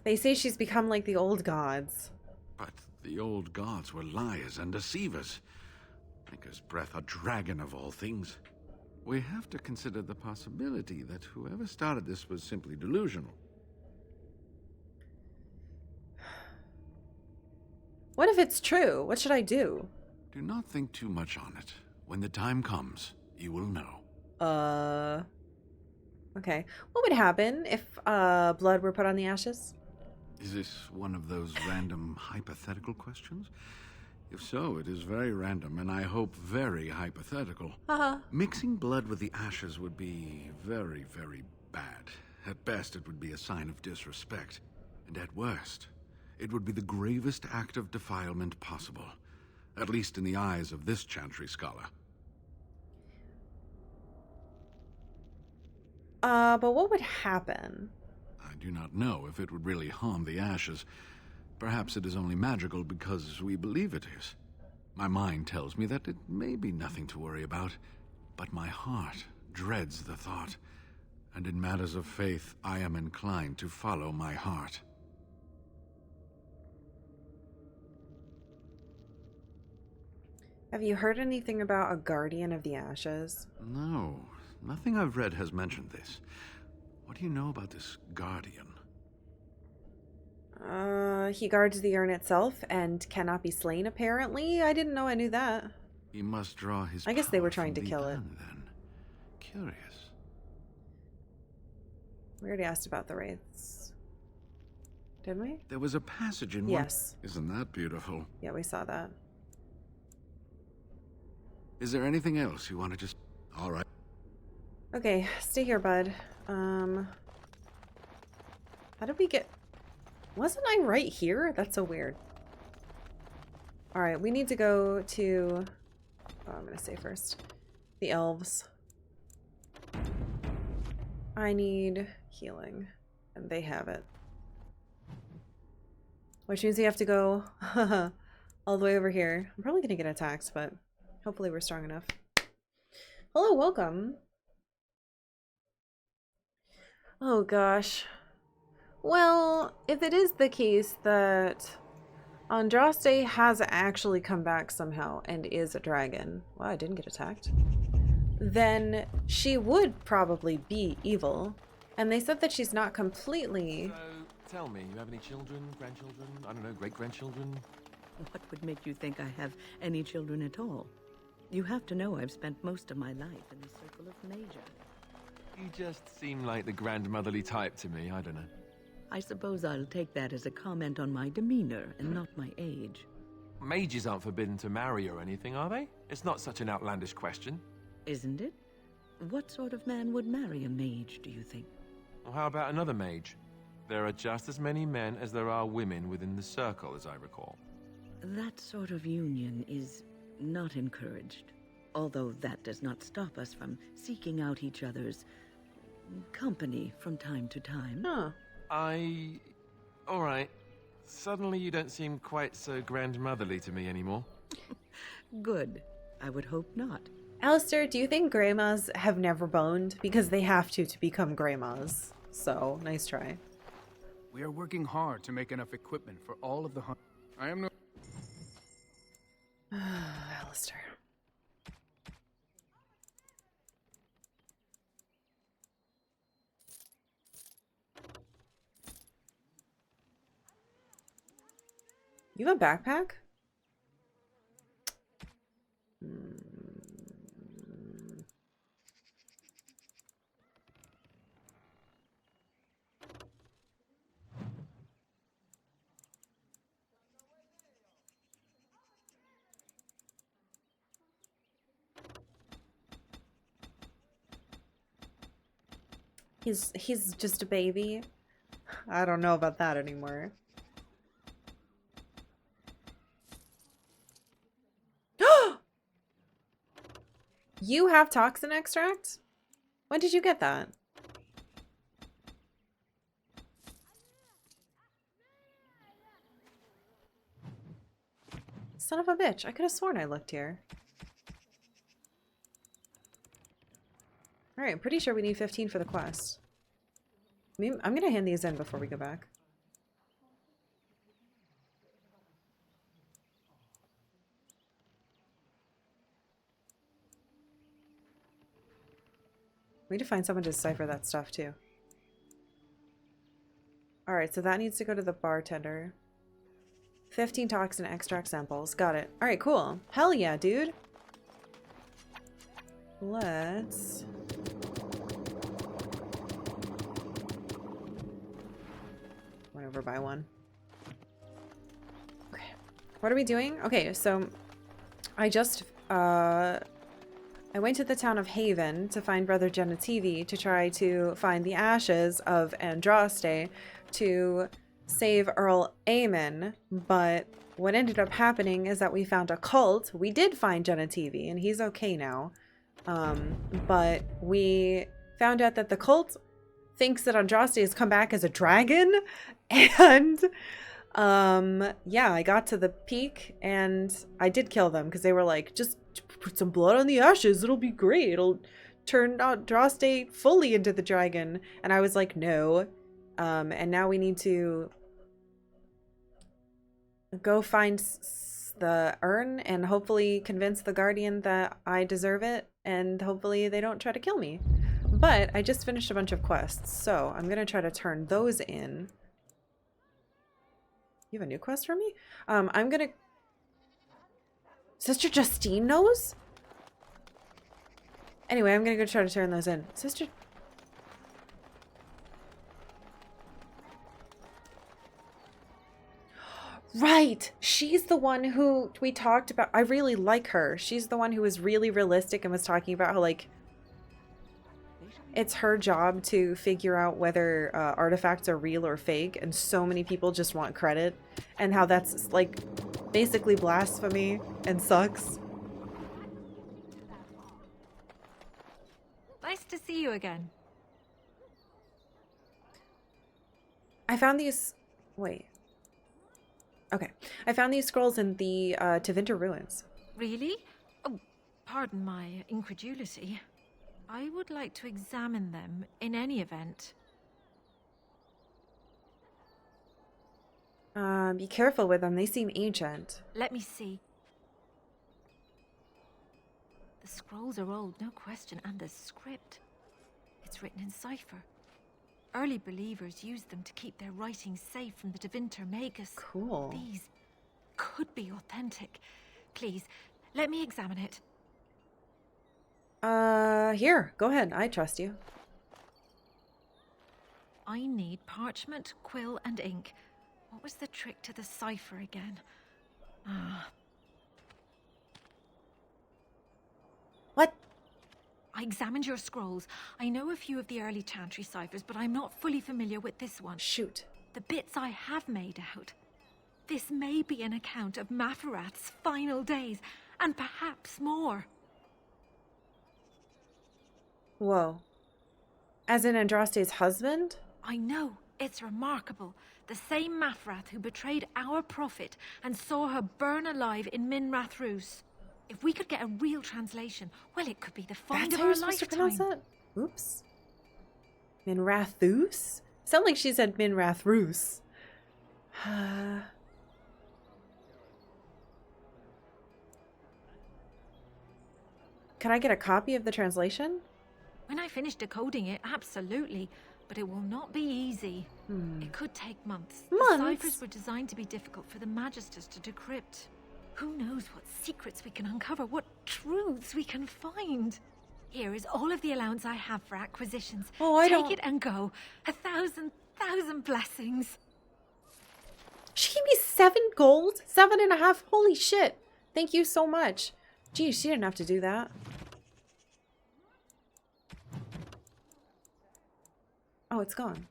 They say she's become like the old gods. But the old gods were liars and deceivers. Maker's breath, a dragon of all things. We have to consider the possibility that whoever started this was simply delusional. What if it's true? What should I do? Do not think too much on it. When the time comes, you will know. Okay. What would happen if blood were put on the ashes? Is this one of those random hypothetical questions? If so, it is very random, and I hope very hypothetical. Mixing blood with the ashes would be very, very bad. At best, it would be a sign of disrespect. And at worst, it would be the gravest act of defilement possible. At least in the eyes of this Chantry scholar. But what would happen? I do not know if it would really harm the ashes. Perhaps it is only magical because we believe it is. My mind tells me that it may be nothing to worry about, but my heart dreads the thought. And in matters of faith, I am inclined to follow my heart. Have you heard anything about a guardian of the ashes? No, nothing I've read has mentioned this. What do you know about this guardian? He guards the urn itself and cannot be slain, apparently. I didn't know I knew that. He must draw his I guess they were power trying from to the kill it. urn, then. Curious. We already asked about the wraiths. Didn't we? There was a passage in Yes. one... Isn't that beautiful? Yeah, we saw that. Is there anything else you want to just... All right. Okay, stay here, bud. How did we get... Wasn't I right here? That's so weird. Alright, we need to go to... Oh, I'm gonna say first. The elves. I need healing. And they have it. Which means we have to go all the way over here. I'm probably gonna get attacked, but hopefully we're strong enough. Hello, welcome. Oh gosh. Well, if it is the case that Andraste has actually come back somehow and is a dragon. Wow, I didn't get attacked. Then she would probably be evil. And they said that she's not completely... So, tell me, you have any children, grandchildren, I don't know, great-grandchildren? What would make you think I have any children at all? You have to know I've spent most of my life in the circle of Major. You just seem like the grandmotherly type to me, I don't know. I suppose I'll take that as a comment on my demeanor and not my age. Mages aren't forbidden to marry or anything, are they? It's not such an outlandish question. Isn't it? What sort of man would marry a mage, do you think? Well, how about another mage? There are just as many men as there are women within the circle, as I recall. That sort of union is not encouraged. Although that does not stop us from seeking out each other's company from time to time. Huh. All right. Suddenly you don't seem quite so grandmotherly to me anymore. Good. I would hope not. Alistair, do you think grandmas have never boned? Because they have to become grandmas. So, nice try. We are working hard to make enough equipment for all of the hunt. I am no... Alistair. You have a backpack? He's just a baby. I don't know about that anymore. You have toxin extract? When did you get that? Son of a bitch. I could have sworn I looked here. Alright, I'm pretty sure we need 15 for the quest. I'm gonna hand these in before we go back. We need to find someone to decipher that stuff too. Alright, so that needs to go to the bartender. 15 toxin extract samples. Got it. Alright, cool. Hell yeah, dude. Let's... Went over by one. Okay. What are we doing? Okay, so I just I went to the town of Haven to find Brother Genetivi to try to find the ashes of Andraste to save Earl Aemon, but what ended up happening is that we found a cult. We did find Genetivi, and he's okay now. But we found out that the cult thinks that Andraste has come back as a dragon. And yeah, I got to the peak and I did kill them because they were like, just put some blood on the ashes, it'll be great, it'll turn Andraste fully into the dragon. And I was like, no. And now we need to go find the urn and hopefully convince the guardian that I deserve it, and hopefully they don't try to kill me. But I just finished a bunch of quests, so I'm gonna try to turn those in. You have a new quest for me? I'm gonna... Sister Justine knows? Anyway, I'm gonna go try to turn those in. Sister... Right! She's the one who we talked about. I really like her. She's the one who was really realistic and was talking about how, like, it's her job to figure out whether artifacts are real or fake, and so many people just want credit, and how that's, like, basically blasphemy and sucks. Nice to see you again. I found these... Wait. Okay. I found these scrolls in the Tevinter ruins. Really? Oh, pardon my incredulity. I would like to examine them in any event. Be careful with them. They seem ancient. Let me see. The scrolls are old, no question, and the script. It's written in cipher. Early believers used them to keep their writings safe from the Tevinter Magus. Cool. These could be authentic. Please, let me examine it. Here, go ahead. I trust you. I need parchment, quill, and ink. What was the trick to the cipher again? What? I examined your scrolls. I know a few of the early Chantry ciphers, but I'm not fully familiar with this one. Shoot. The bits I have made out. This may be an account of Maferath's final days, and perhaps more. Whoa. As in Andraste's husband? I know. It's remarkable. The same Maferath who betrayed our prophet and saw her burn alive in Minrath Rus. If we could get a real translation, well, it could be the find of our lifetime. That? Oops. Minrathus? Sound like she said Minrath Rus. Can I get a copy of the translation? When I finish decoding it, absolutely. But it will not be easy. It could take months. Months? The ciphers were designed to be difficult for the Magisters to decrypt. Who knows what secrets we can uncover, what truths we can find. Here is all of the allowance I have for acquisitions. Oh, Take it and go. 1,000 blessings. She gave me 7 gold? 7.5? Holy shit. Thank you so much. Geez, she didn't have to do that. Oh, it's gone.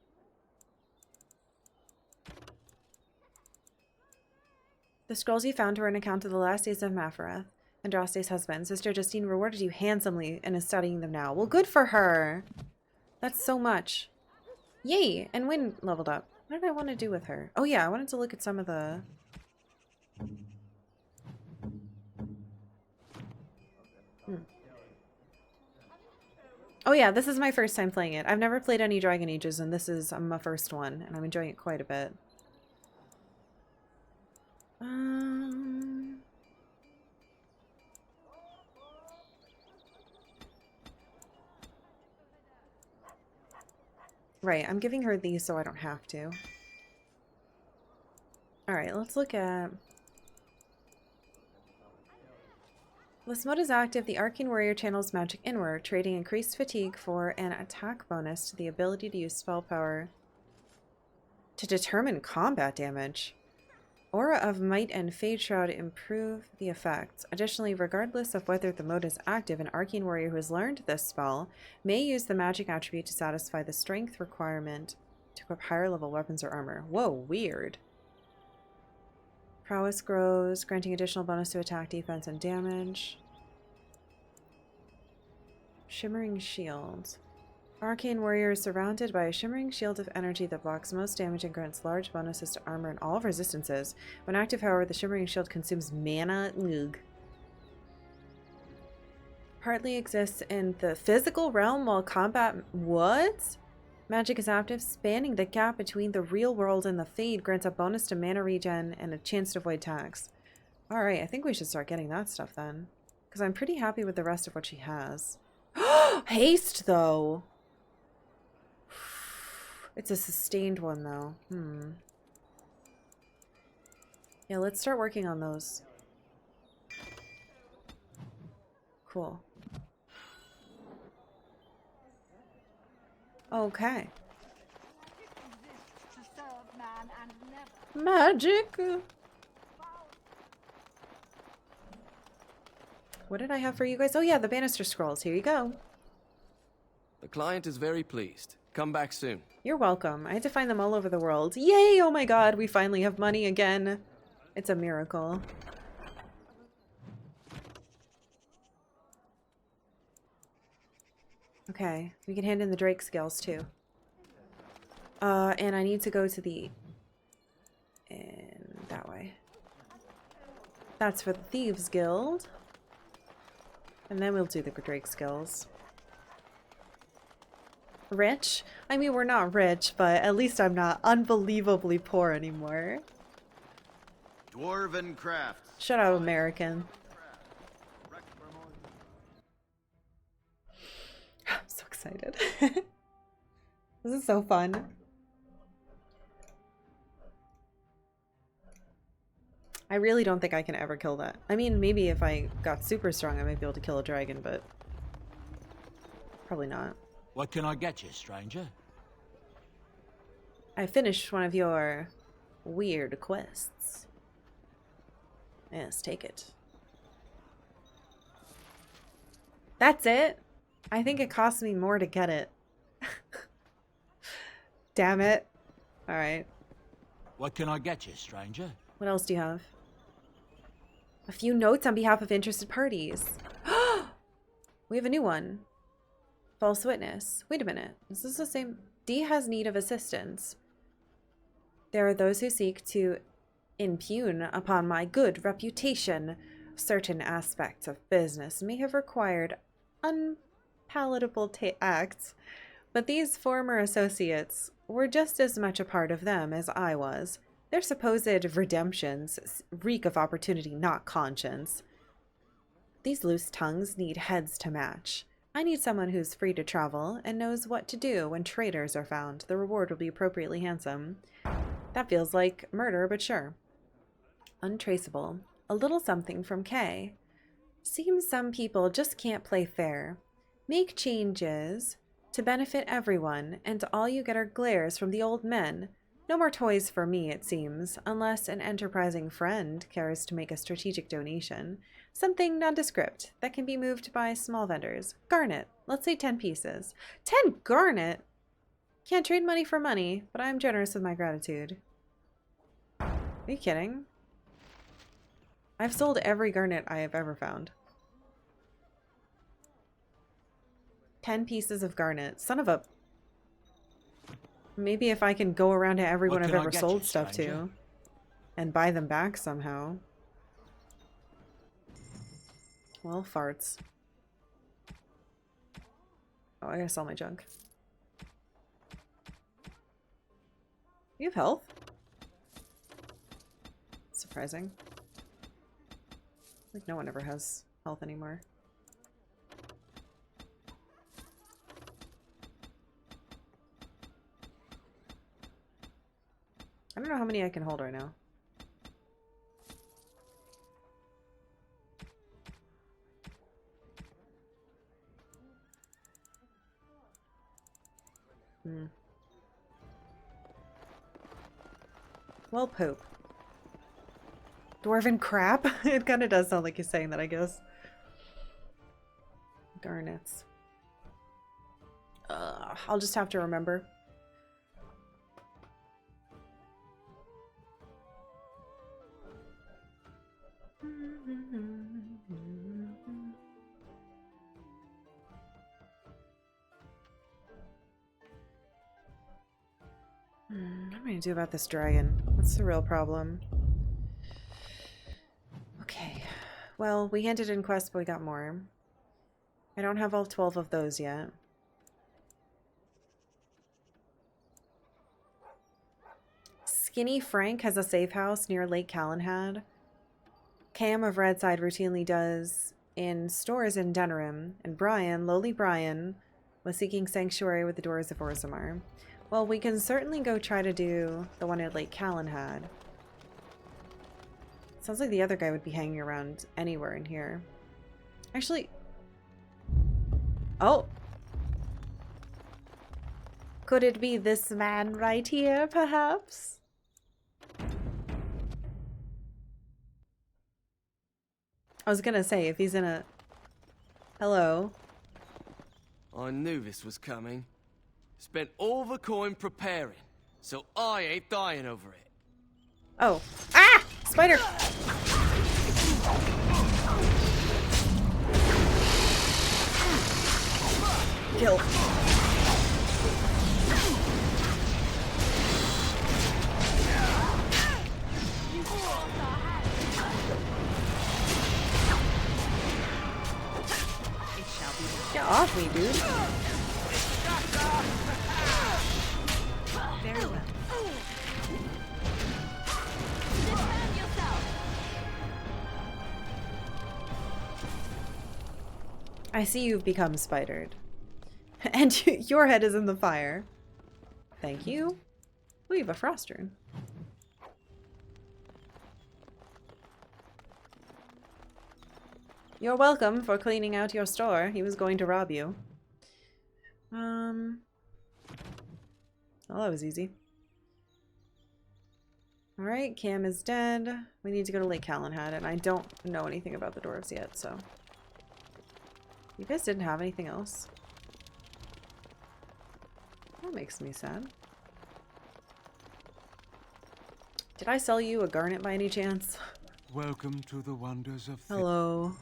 The scrolls you found were an account of the last days of Maferath, Andraste's husband. Sister Justine rewarded you handsomely and is studying them now. Well, good for her. That's so much. Yay! And Wynn leveled up. What did I want to do with her? Oh yeah, I wanted to look at some of the... Oh yeah, this is my first time playing it. I've never played any Dragon Ages, and this is my first one, and I'm enjoying it quite a bit. Right, I'm giving her these so I don't have to. Alright, let's look at... This mode is active. The Arcane Warrior channels magic inward, trading increased fatigue for an attack bonus to the ability to use spell power to determine combat damage. Aura of Might and Fade Shroud improve the effects. Additionally, regardless of whether the mode is active, an Arcane Warrior who has learned this spell may use the magic attribute to satisfy the strength requirement to equip higher level weapons or armor. Whoa, weird. Prowess grows, granting additional bonus to attack, defense, and damage. Shimmering Shield. Arcane warrior is surrounded by a shimmering shield of energy that blocks most damage and grants large bonuses to armor and all resistances. When active, however, the shimmering shield consumes mana. Ugh. Partly exists in the physical realm while combat... What? Magic is active, spanning the gap between the real world and the Fade, grants a bonus to mana regen and a chance to avoid attacks. Alright, I think we should start getting that stuff then. Because I'm pretty happy with the rest of what she has. Haste, though! It's a sustained one, though. Yeah, let's start working on those. Cool. Okay. Magic! What did I have for you guys? Oh yeah, the banister scrolls. Here you go. The client is very pleased. Come back soon. You're welcome. I had to find them all over the world. Yay! Oh my god, we finally have money again. It's a miracle. Okay, we can hand in the Drake skills too. And I need to go to the... And that way. That's for the Thieves Guild. And then we'll do the Drake skills. Rich? I mean, we're not rich, but at least I'm not unbelievably poor anymore. Dwarven crafts. Shut up, American. I'm so excited. This is so fun. I really don't think I can ever kill that. I mean, maybe if I got super strong, I might be able to kill a dragon, but probably not. What can I get you, stranger? I finished one of your weird quests. Yes, take it. That's it? I think it cost me more to get it. Damn it. Alright. What can I get you, stranger? What else do you have? A few notes on behalf of interested parties. We have a new one. False witness. Wait a minute. Is this the same? D has need of assistance. There are those who seek to impugn upon my good reputation. Certain aspects of business may have required unpalatable acts, but these former associates were just as much a part of them as I was. Their supposed redemptions reek of opportunity, not conscience. These loose tongues need heads to match. I need someone who's free to travel and knows what to do when traitors are found. The reward will be appropriately handsome. That feels like murder, but sure. Untraceable. A little something from Kay. Seems some people just can't play fair. Make changes to benefit everyone, and all you get are glares from the old men. No more toys for me, it seems, unless an enterprising friend cares to make a strategic donation. Something nondescript that can be moved by small vendors. Garnet. Let's say 10 pieces. 10 garnet? Can't trade money for money, but I'm generous with my gratitude. Are you kidding? I've sold every garnet I have ever found. 10 pieces of garnet. Son of a... Maybe if I can go around to everyone I've ever sold stuff to and buy them back somehow. Well, farts. Oh, I gotta sell my junk. You have health? Surprising. Like no one ever has health anymore. I don't know how many I can hold right now. Well, poop. Dwarven crap? It kind of does sound like he's saying that, I guess. Garnets. I'll just have to remember. gonna do about this dragon? What's the real problem? Okay. Well, we handed in quests, but we got more. I don't have all 12 of those yet. Skinny Frank has a safe house near Lake Callanhad. Cam of Redside routinely does in stores in Denerim, and Brian, lowly Brian, was seeking sanctuary with the Doors of Orzammar. Well, we can certainly go try to do the one at Lake Callanhad. Sounds like the other guy would be hanging around anywhere in here. Actually... Oh! Could it be this man right here, perhaps? I was gonna say, if he's in a... Hello? I knew this was coming. Spent all the coin preparing, so I ain't dying over it. Oh. Ah! Spider! Kill. Get off me, dude. Very well. I see you've become spidered. And your head is in the fire. Thank you. Ooh, you have a frost rune. You're welcome for cleaning out your store. He was going to rob you. Well, that was easy. Alright, Cam is dead. We need to go to Lake Callanhad, and I don't know anything about the dwarves yet, so... You guys didn't have anything else? That makes me sad. Did I sell you a garnet by any chance? Welcome to the wonders of... Hello.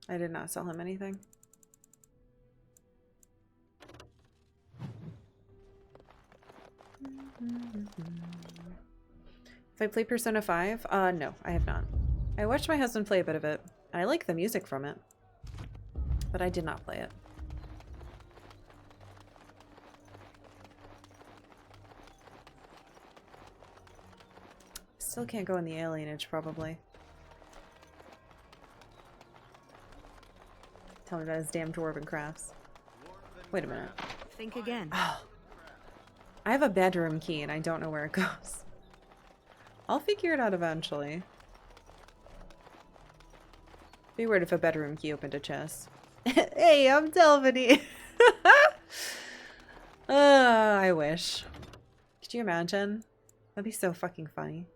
I did not sell him anything. Have I played Persona 5? No, I have not. I watched my husband play a bit of it. I like the music from it. But I did not play it. Still can't go in the alienage, probably. Tell me about his damn dwarven crafts. Wait a minute. Think again. Oh. I have a bedroom key and I don't know where it goes. I'll figure it out eventually. Be weird if a bedroom key opened a chest. Hey, I'm Delphine. I wish. Could you imagine? That'd be so fucking funny.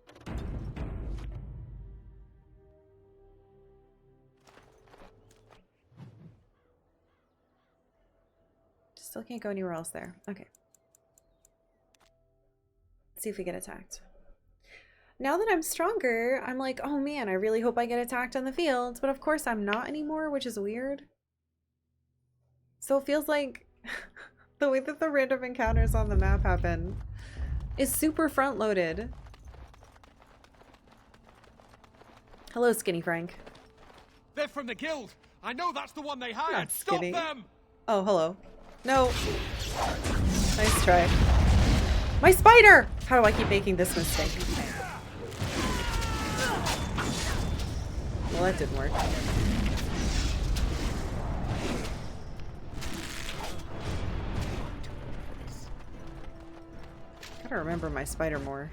Still can't go anywhere else there. Okay. Let's see if we get attacked. Now that I'm stronger, I'm like, oh man, I really hope I get attacked on the field. But of course I'm not anymore, which is weird. So it feels like the way that the random encounters on the map happen is super front-loaded. Hello, Skinny Frank. They're from the guild. I know that's the one they hired. Not Stop skinny. them! Oh, hello. No. Nice try. My spider! How do I keep making this mistake? Well, that didn't work. Gotta remember my spider more.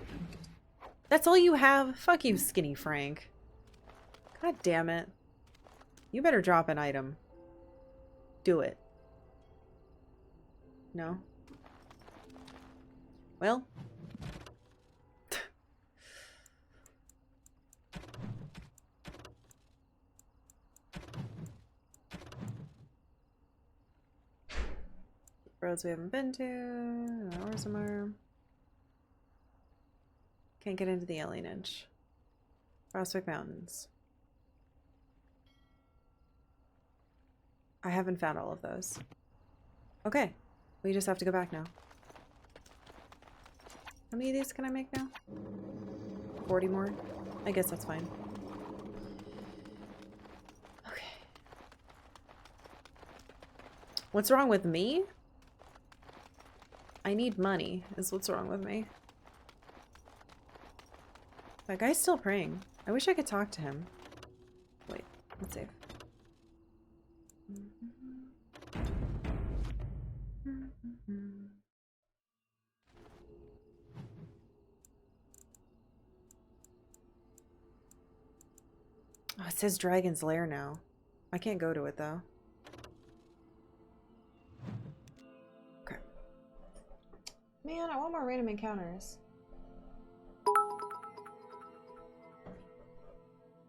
That's all you have? Fuck you, Skinny Frank. God damn it. You better drop an item. Do it. No? Well. Roads we haven't been to. Orzammar. Can't get into the alienage. Prospect Mountains. I haven't found all of those. Okay. We just have to go back now. How many of these can I make now? 40 more? I guess that's fine. Okay. What's wrong with me? I need money, is what's wrong with me. That guy's still praying. I wish I could talk to him. Wait, let's save. Oh, it says Dragon's Lair now. I can't go to it though. Okay. Man, I want more random encounters.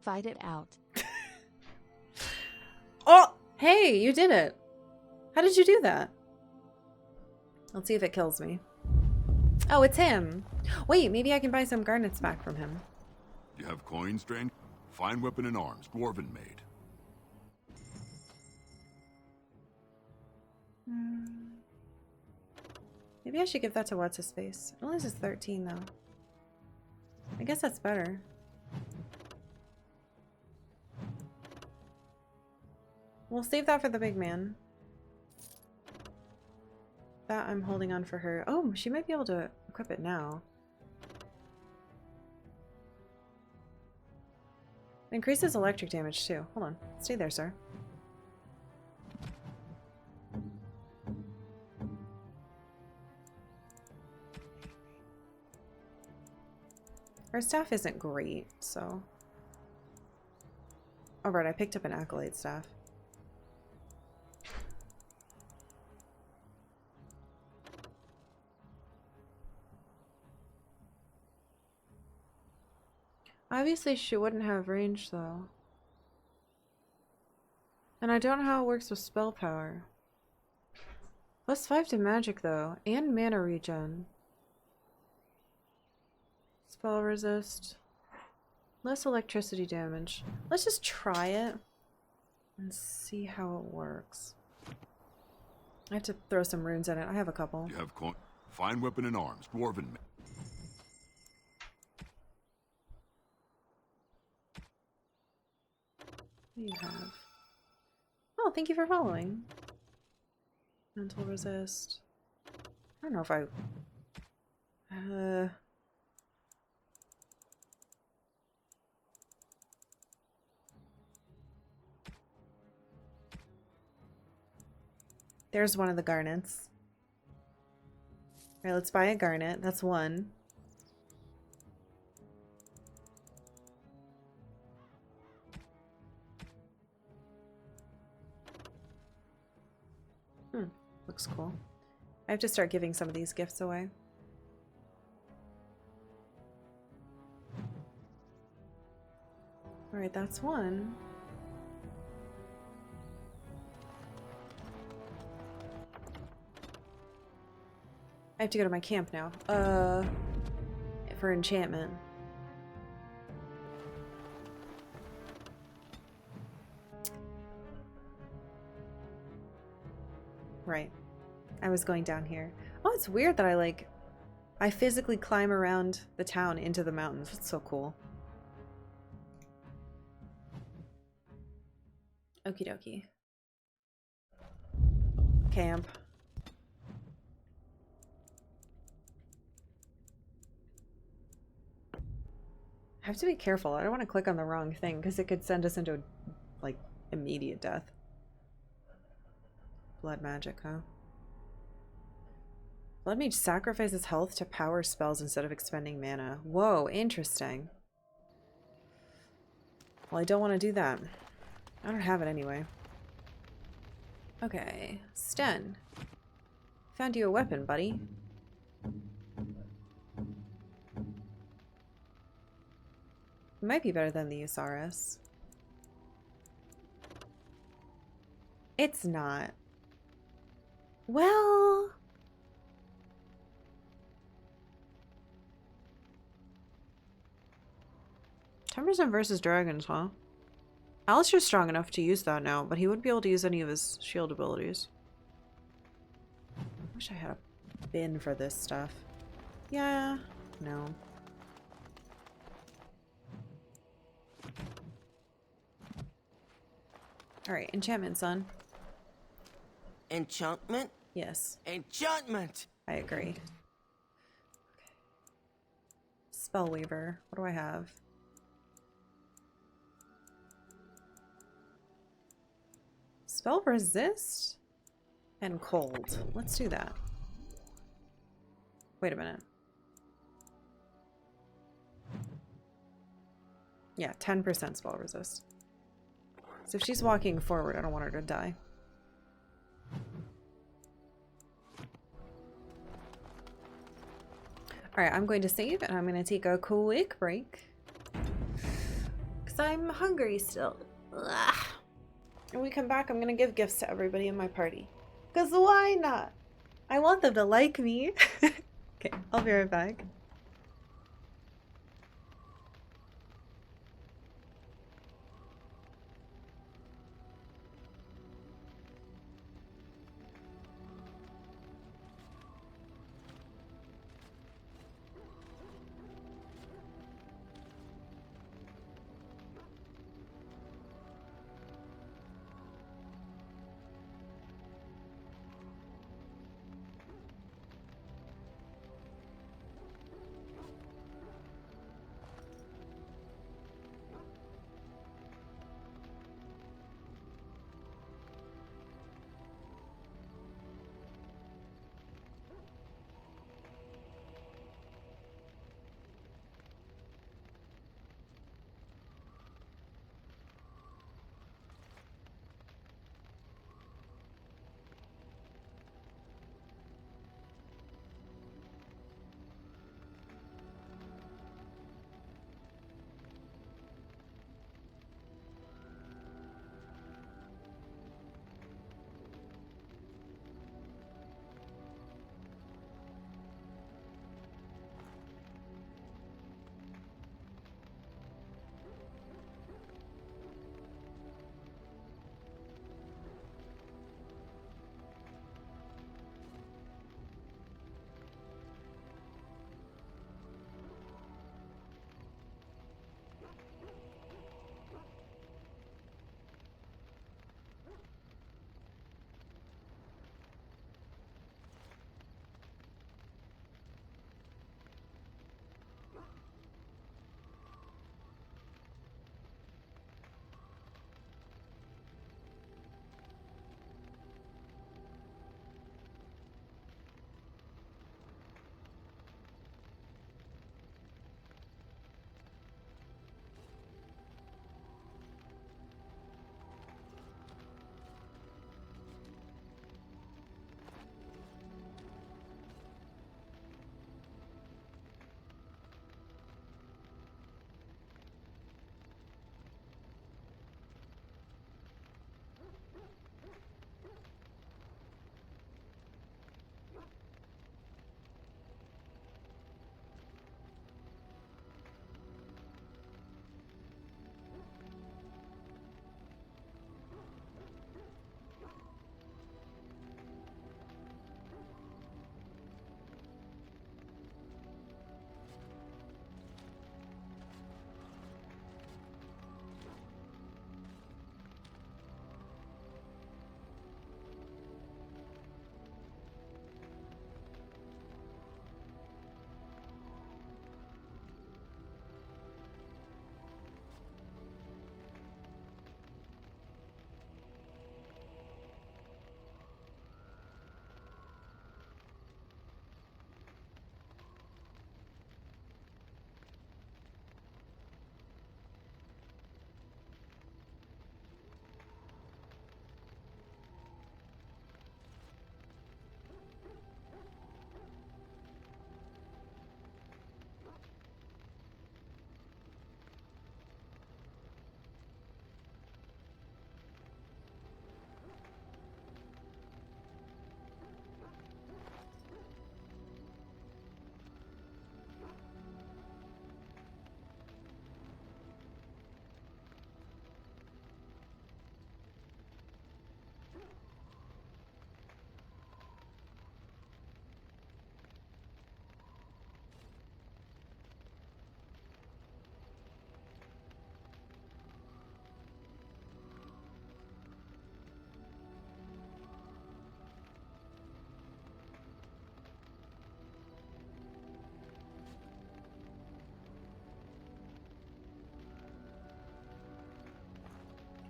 Fight it out. Oh! Hey, you did it! How did you do that? Let's see if it kills me. Oh, it's him! Wait, maybe I can buy some garnets back from him. You have coins, stranger? Fine weapon and arms, dwarven made. Maybe I should give that to what's-his-face. It only says 13 though. I guess that's better. We'll save that for the big man. That I'm holding on for her. Oh, she might be able to equip it now. It increases electric damage too. Hold on. Stay there, sir. Our staff isn't great, so... Oh, right, I picked up an accolade staff. Obviously, she wouldn't have range, though. And I don't know how it works with spell power. +5 to magic, though, and mana regen. Spell resist. Less electricity damage. Let's just try it and see how it works. I have to throw some runes in it. I have a couple. You have fine weapon and arms, dwarven made. You have. Oh, thank you for following. Mental resist. I don't know if I... There's one of the garnets. Alright, let's buy a garnet. That's one. Looks cool. I have to start giving some of these gifts away. Alright, that's one. I have to go to my camp now. For enchantment. Right. I was going down here. Oh, it's weird that I physically climb around the town into the mountains. It's so cool. Okie dokie. Camp. I have to be careful. I don't want to click on the wrong thing because it could send us into, like, immediate death. Blood magic, huh? Blood mage sacrifices health to power spells instead of expending mana. Whoa, interesting. Well, I don't want to do that. I don't have it anyway. Okay, Sten. Found you a weapon, buddy. It might be better than the Usaris. It's not. Well... 10% versus dragons, huh? Alistair's strong enough to use that now, but he wouldn't be able to use any of his shield abilities. I wish I had a bin for this stuff. Yeah, no. Alright, enchantment, son. Enchantment? Yes. Enchantment! I agree. Okay. Spellweaver. What do I have? Spell resist and cold. Let's do that. Wait a minute. Yeah, 10% spell resist. So if she's walking forward, I don't want her to die. Alright, I'm going to save and I'm going to take a quick break. Because I'm hungry still. Ugh. When we come back, I'm going to give gifts to everybody in my party. Because why not? I want them to like me. Okay, I'll be right back.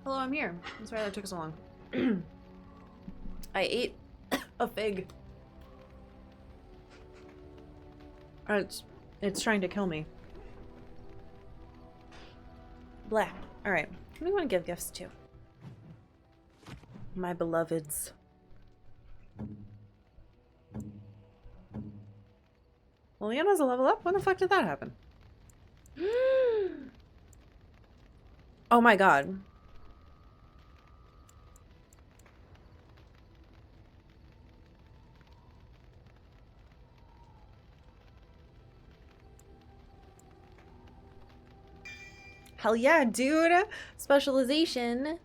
Hello, I'm here. I'm sorry that took so long. I ate a fig. It's trying to kill me. Blah. Alright. Who do we want to give gifts to? My beloveds. Well, Leona's a level up? When the fuck did that happen? Oh my god. Hell yeah, dude! Specialization!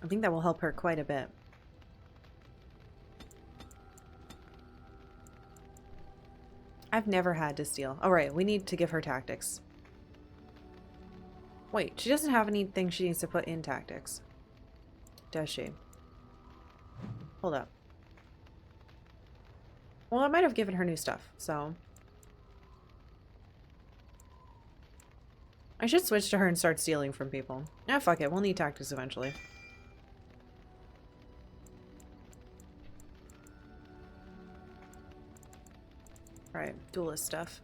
I think that will help her quite a bit. I've never had to steal. Alright, we need to give her tactics. Wait, she doesn't have anything she needs to put in tactics. Does she? Hold up. Well, I might have given her new stuff, so... I should switch to her and start stealing from people. Ah, fuck it. We'll need tactics eventually. Alright, duelist stuff.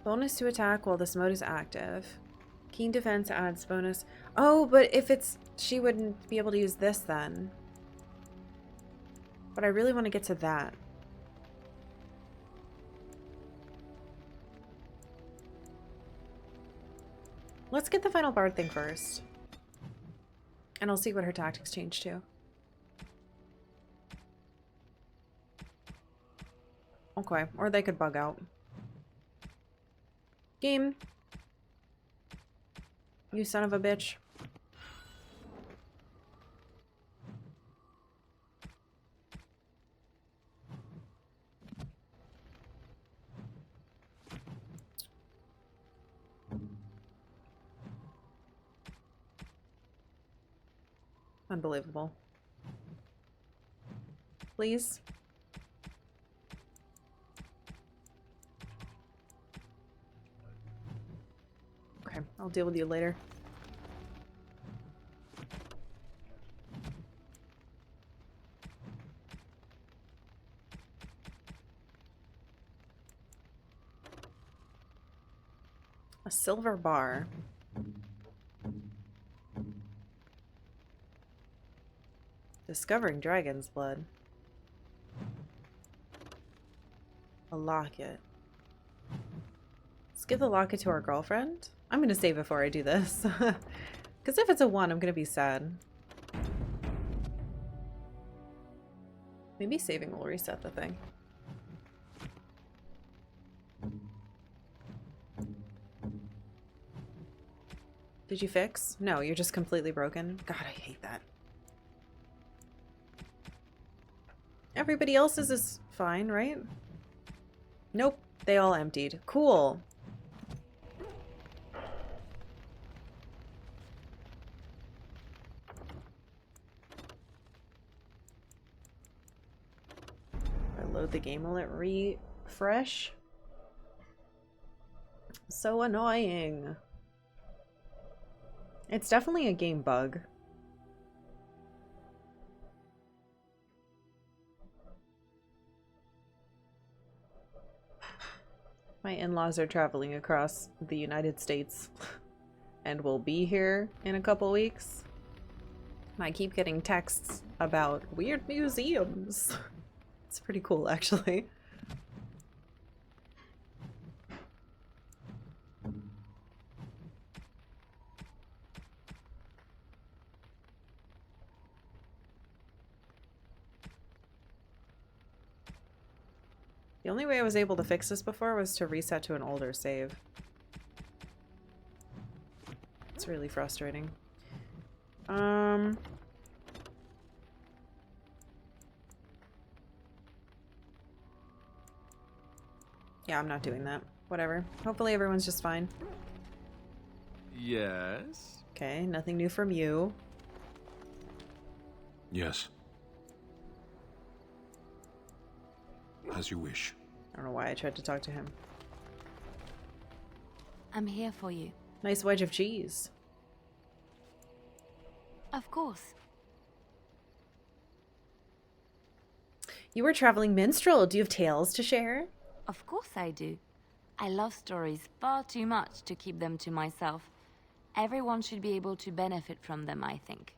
Bonus to attack while this mode is active. Keen defense adds bonus. Oh, but if it's... She wouldn't be able to use this then. But I really want to get to that. Let's get the final bard thing first. And I'll see what her tactics change to. Okay, or they could bug out. Game. You son of a bitch. Unbelievable. Please. Okay, I'll deal with you later. A silver bar. Discovering dragon's blood. A locket. Let's give the locket to our girlfriend. I'm gonna save before I do this. Because if it's a 1, I'm gonna be sad. Maybe saving will reset the thing. Did you fix? No, you're just completely broken. God, I hate that. Everybody else's is fine, right? Nope, they all emptied. Cool. I load the game, will it refresh? So annoying. It's definitely a game bug. My in-laws are traveling across the United States and will be here in a couple weeks. And I keep getting texts about weird museums. It's pretty cool, actually. The only way I was able to fix this before was to reset to an older save. It's really frustrating. Yeah, I'm not doing that. Whatever. Hopefully everyone's just fine. Yes? Okay, nothing new from you. Yes. As you wish. I don't know why I tried to talk to him. I'm here for you. Nice wedge of cheese. Of course. You were traveling minstrel. Do you have tales to share? Of course I do. I love stories far too much to keep them to myself. Everyone should be able to benefit from them, I think.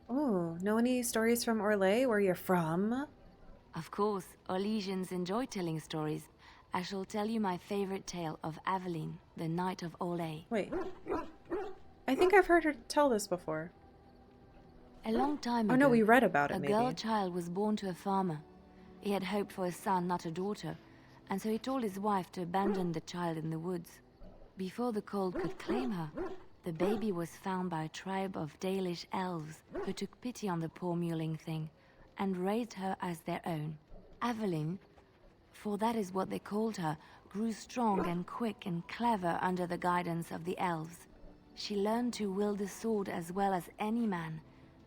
Oh, know any stories from Orlais, where you're from? Of course, Orlesians enjoy telling stories. I shall tell you my favorite tale of Aveline, the Knight of Orlais. Wait. I think I've heard her tell this before. A long time ago, oh no, we read about it, a girl child was born to a farmer. He had hoped for a son, not a daughter, and so he told his wife to abandon the child in the woods. Before the cold could claim her, the baby was found by a tribe of Dalish elves who took pity on the poor mewling thing and raised her as their own. Aveline, for that is what they called her, grew strong and quick and clever under the guidance of the elves. She learned to wield the sword as well as any man,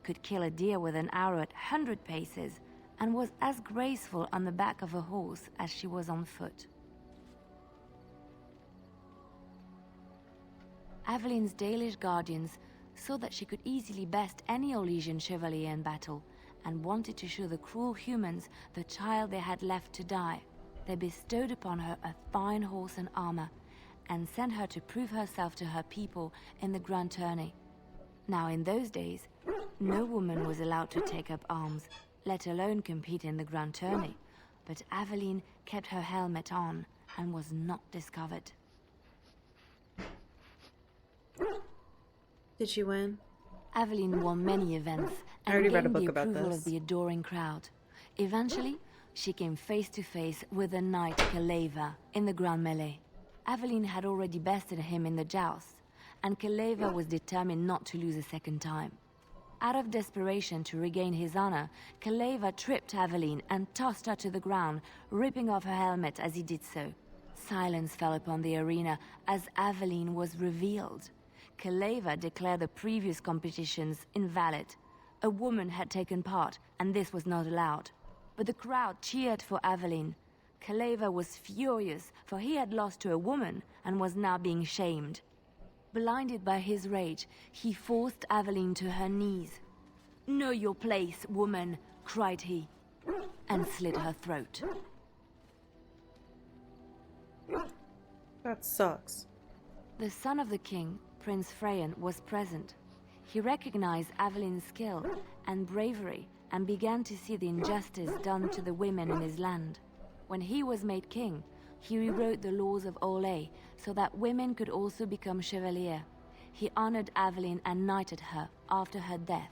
could kill a deer with an arrow at 100 paces, and was as graceful on the back of a horse as she was on foot. Aveline's Dalish guardians saw that she could easily best any Orlesian chevalier in battle, and wanted to show the cruel humans the child they had left to die. They bestowed upon her a fine horse and armor, and sent her to prove herself to her people in the grand tourney. Now in those days, no woman was allowed to take up arms, let alone compete in the grand tourney, but Aveline kept her helmet on and was not discovered. Did she win? Aveline won many events I and already read a gained book the about approval this. of the adoring crowd. Eventually, she came face to face with the knight Kaleva in the grand melee. Aveline had already bested him in the joust, and Kaleva was determined not to lose a second time. Out of desperation to regain his honor, Kaleva tripped Aveline and tossed her to the ground, ripping off her helmet as he did so. Silence fell upon the arena as Aveline was revealed. Kaleva declared the previous competitions invalid. A woman had taken part, and this was not allowed. But the crowd cheered for Aveline. Kaleva was furious, for he had lost to a woman and was now being shamed. Blinded by his rage, he forced Aveline to her knees. "Know your place, woman," cried he, and slit her throat. That sucks. The son of the king, Prince Freyan, was present. He recognized Aveline's skill and bravery and began to see the injustice done to the women in his land. When he was made king, he rewrote the laws of Orlais so that women could also become chevalier. He honored Aveline and knighted her after her death.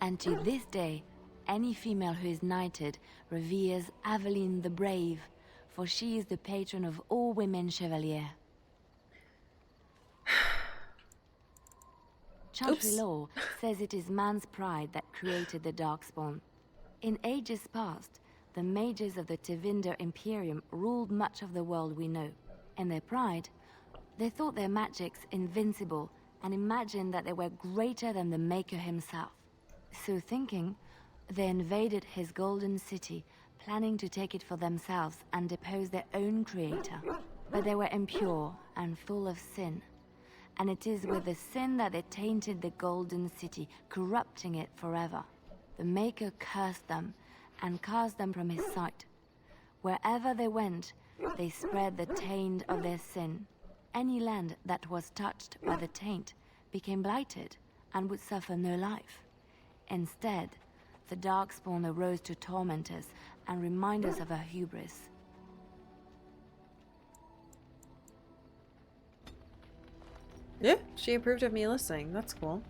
And to this day, any female who is knighted reveres Aveline the Brave, for she is the patron of all women chevalier. Chantry law says it is man's pride that created the Darkspawn. In ages past, the mages of the Tevinder Imperium ruled much of the world we know. In their pride, they thought their magics invincible and imagined that they were greater than the Maker himself. So thinking, they invaded his golden city, planning to take it for themselves and depose their own creator. But they were impure and full of sin. And it is with the sin that they tainted the golden city, corrupting it forever. The Maker cursed them and cast them from his sight. Wherever they went, they spread the taint of their sin. Any land that was touched by the taint became blighted and would suffer no life. Instead, the Darkspawn arose to torment us and remind us of our hubris. Yeah, she approved of me listening. That's cool.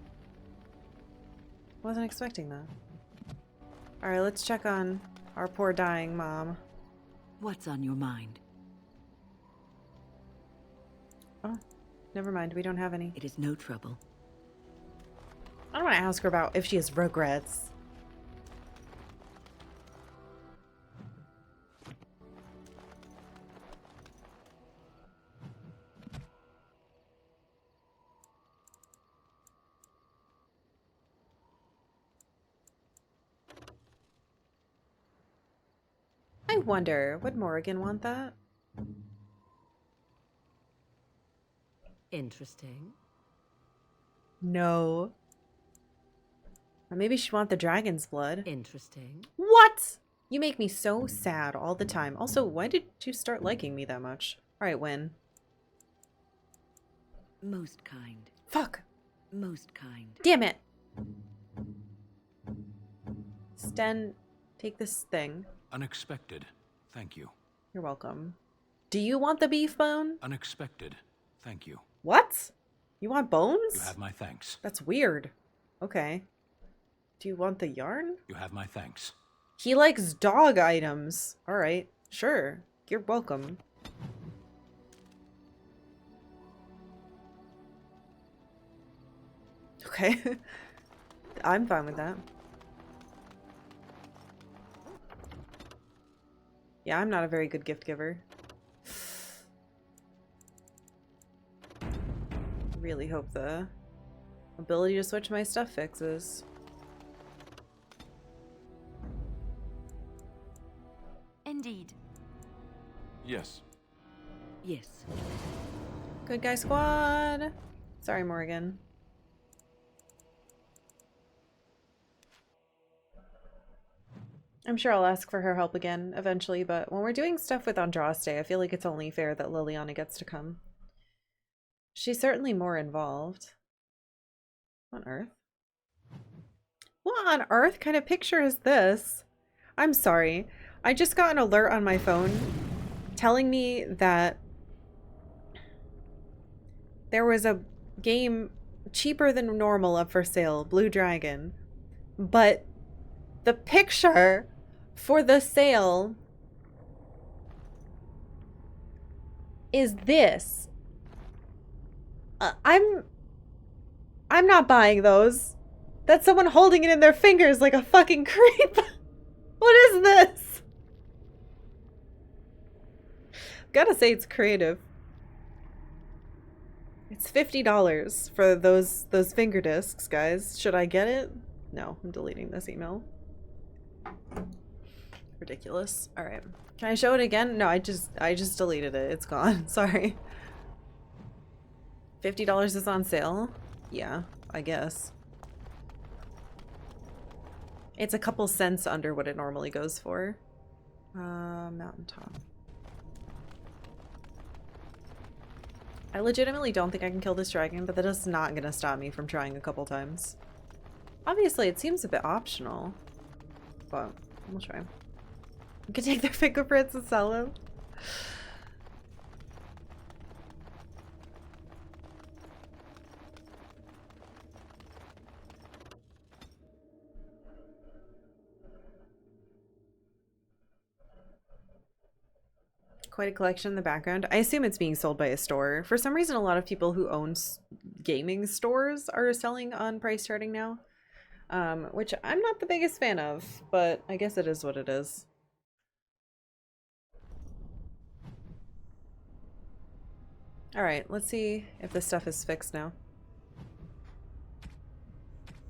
Wasn't expecting that. Alright, let's check on our poor dying mom. What's on your mind? Oh, never mind. We don't have any. It is no trouble. I don't want to ask her about if she has regrets. I wonder, would Morrigan want that? Interesting. No. Or maybe she'd want the dragon's blood. Interesting. What? You make me so sad all the time. Also, why did you start liking me that much? Alright, Win. Most kind. Fuck. Most kind. Damn it. Sten, take this thing. Unexpected. Thank you. You're welcome. Do you want the beef bone? Unexpected. Thank you. What? You want bones? You have my thanks. That's weird. Okay. Do you want the yarn? You have my thanks. He likes dog items. Alright, sure. You're welcome. Okay. I'm fine with that. Yeah, I'm not a very good gift giver. Really hope the ability to switch my stuff fixes. Indeed. Yes. Yes. Good guy squad. Sorry, Morgan. I'm sure I'll ask for her help again eventually, but when we're doing stuff with Andraste, I feel like it's only fair that Liliana gets to come. She's certainly more involved. What on earth? What on earth kind of picture is this? I'm sorry. I just got an alert on my phone telling me that there was a game cheaper than normal up for sale, Blue Dragon, but the picture for the sale is this. I'm not buying those. That's someone holding it in their fingers like a fucking creep. What is this? Gotta say it's creative. It's $50 for those finger discs, guys. Should I get it? No, I'm deleting this email. Ridiculous. All right. Can I show it again? No, I just deleted it. It's gone. Sorry. $50 is on sale? Yeah, I guess. It's a couple cents under what it normally goes for. Mountaintop. I legitimately don't think I can kill this dragon, but that is not gonna stop me from trying a couple times. Obviously, it seems a bit optional, but we'll try. We could take their fingerprints and sell them. Quite a collection in the background. I assume it's being sold by a store. For some reason, a lot of people who own gaming stores are selling on price charting now, which I'm not the biggest fan of, but I guess it is what it is. All right, let's see if this stuff is fixed now.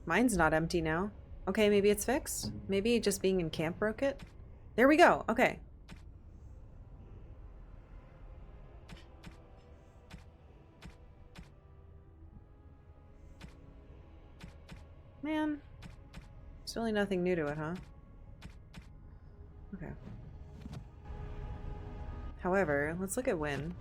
Mine's not empty now. Okay, maybe it's fixed. Maybe just being in camp broke it. There we go. Okay. Man, there's really nothing new to it, huh? Okay. However, let's look at Win.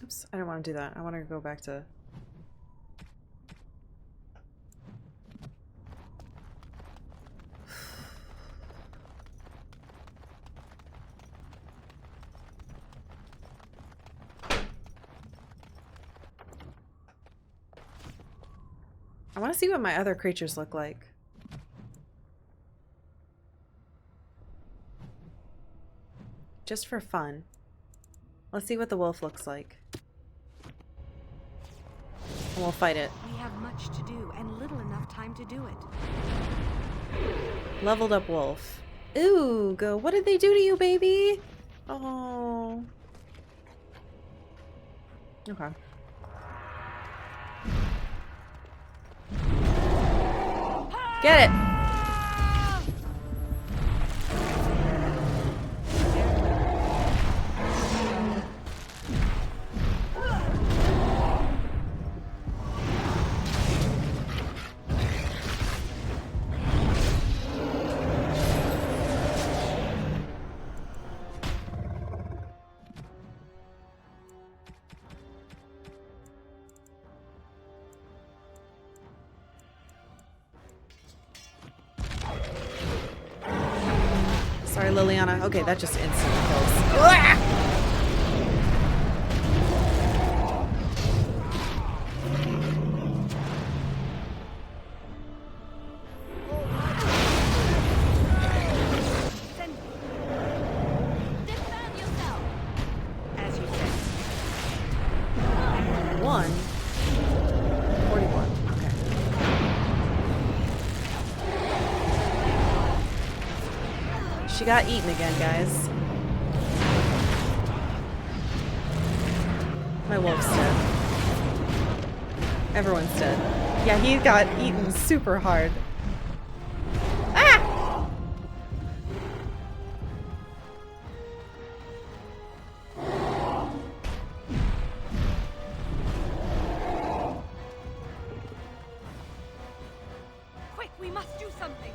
Oops, I don't want to do that. I want to go back to... I want to see what my other creatures look like. just for fun. Let's see what the wolf looks like. And we'll fight it. We have much to do and little enough time to do it. Leveled up wolf. Ooh, go. What did they do to you, baby? Oh. Okay. Get it! Sorry, Liliana. Okay, that just instantly kills. As you said. 41. Okay. She got eaten again, guys. My wolf's dead. Everyone's dead. Yeah, he got eaten super hard. Ah! Quick, we must do something.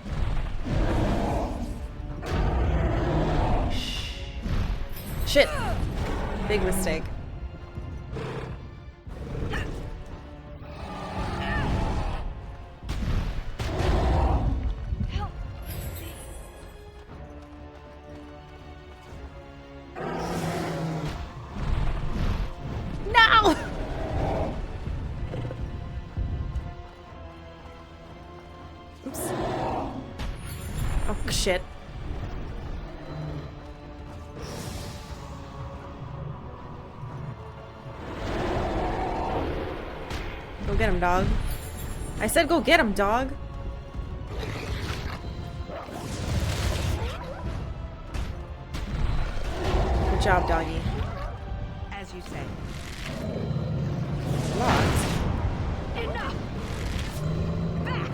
Shit. Big mistake. No! Oops. Oh, shit. Go get him, dog. I said go get him, dog. Good job, doggy. As you say. Locked. Enough! Back!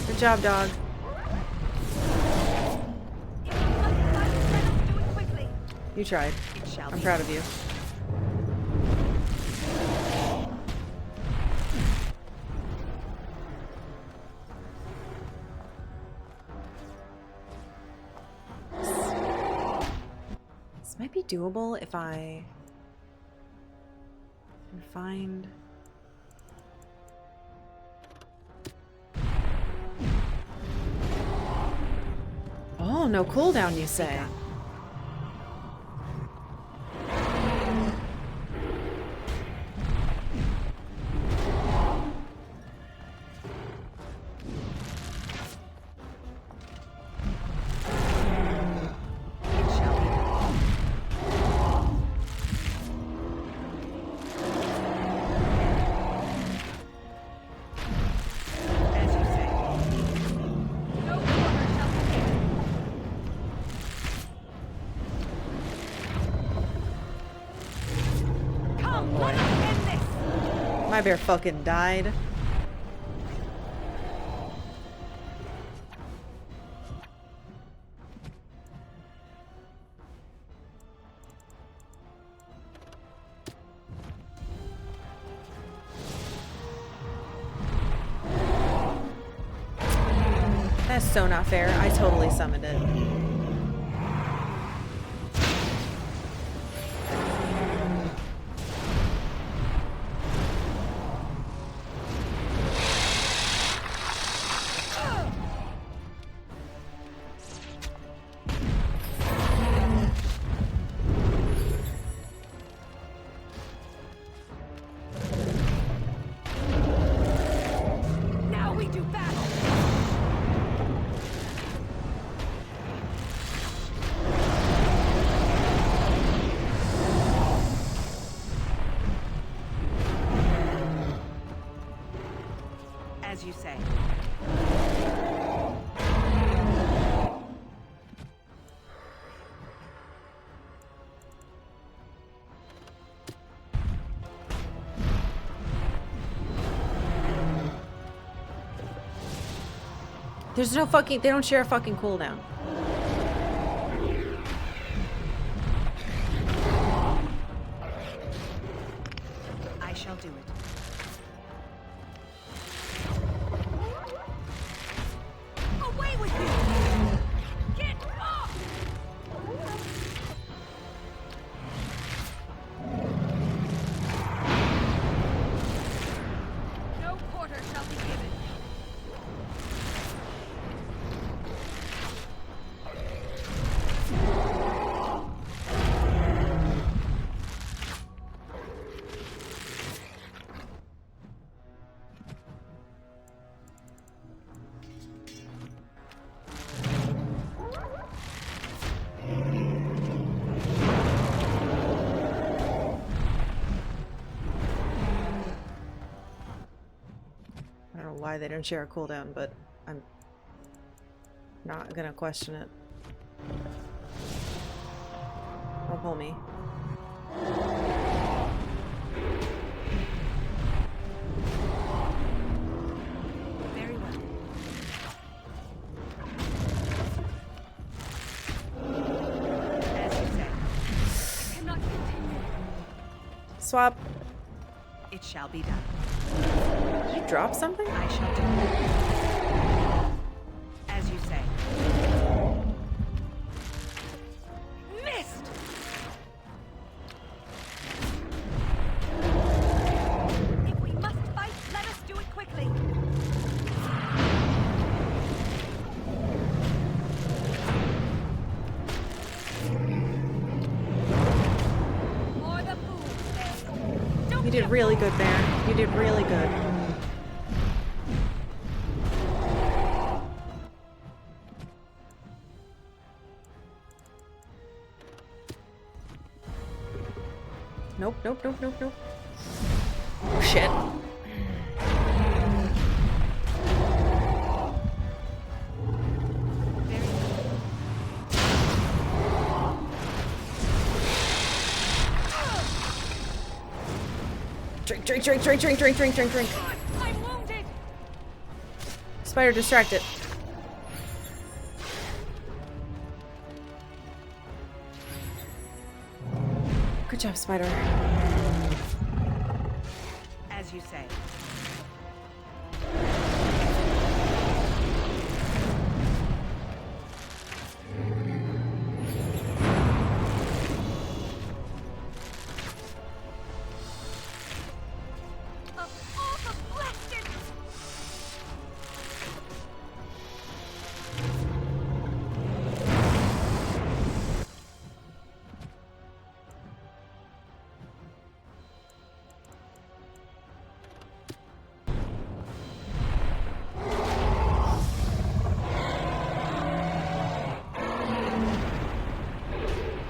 Good job, dog. You tried. I'm proud of you. This might be doable if I can find... Oh, no cooldown, you say? My bear fucking died. That's so not fair. I totally summoned it. Now we do battle! There's no fucking... They don't share a fucking cooldown. I shall do it. Away with you! Get off! No quarter shall be given. I don't know why they don't share a cooldown, but I'm not gonna question it. Don't pull me. Very well. As you say. I cannot continue. Swap. It shall be done. Did you drop something? I shall do it. As you say. Missed! If we must fight, let us do it quickly. For the fool's sake. Don't You did really good, Baron. You did really good. Nope, nope, nope, nope, nope. Oh, shit. Drink, drink, drink, drink, drink, drink, drink, drink, drink. I'm wounded! Spider distracted. Good job, Spider. As you say. Of all the blasted...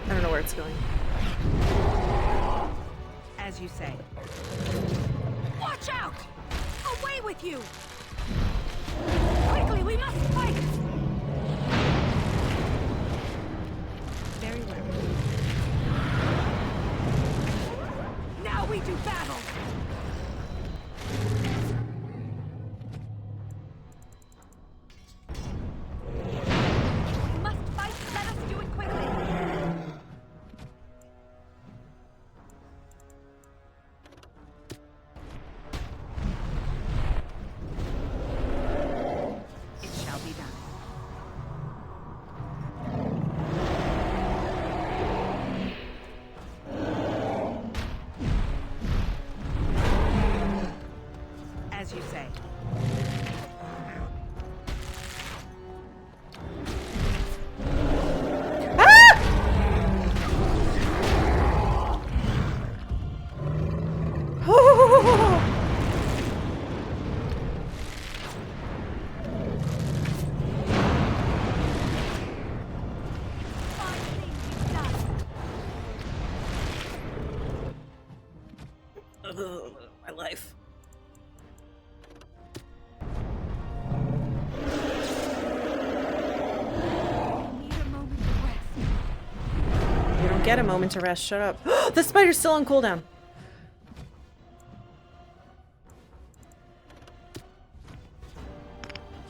I don't know where it's going. As you say. Watch out! Away with you! Quickly, we must fight! Very well. Now we do battle! We must fight, let us do it quickly! It shall be done. As you say. Fine thing you've done. My life. Need a moment of rest. You don't get a moment to rest. Shut up. The spider's still on cooldown.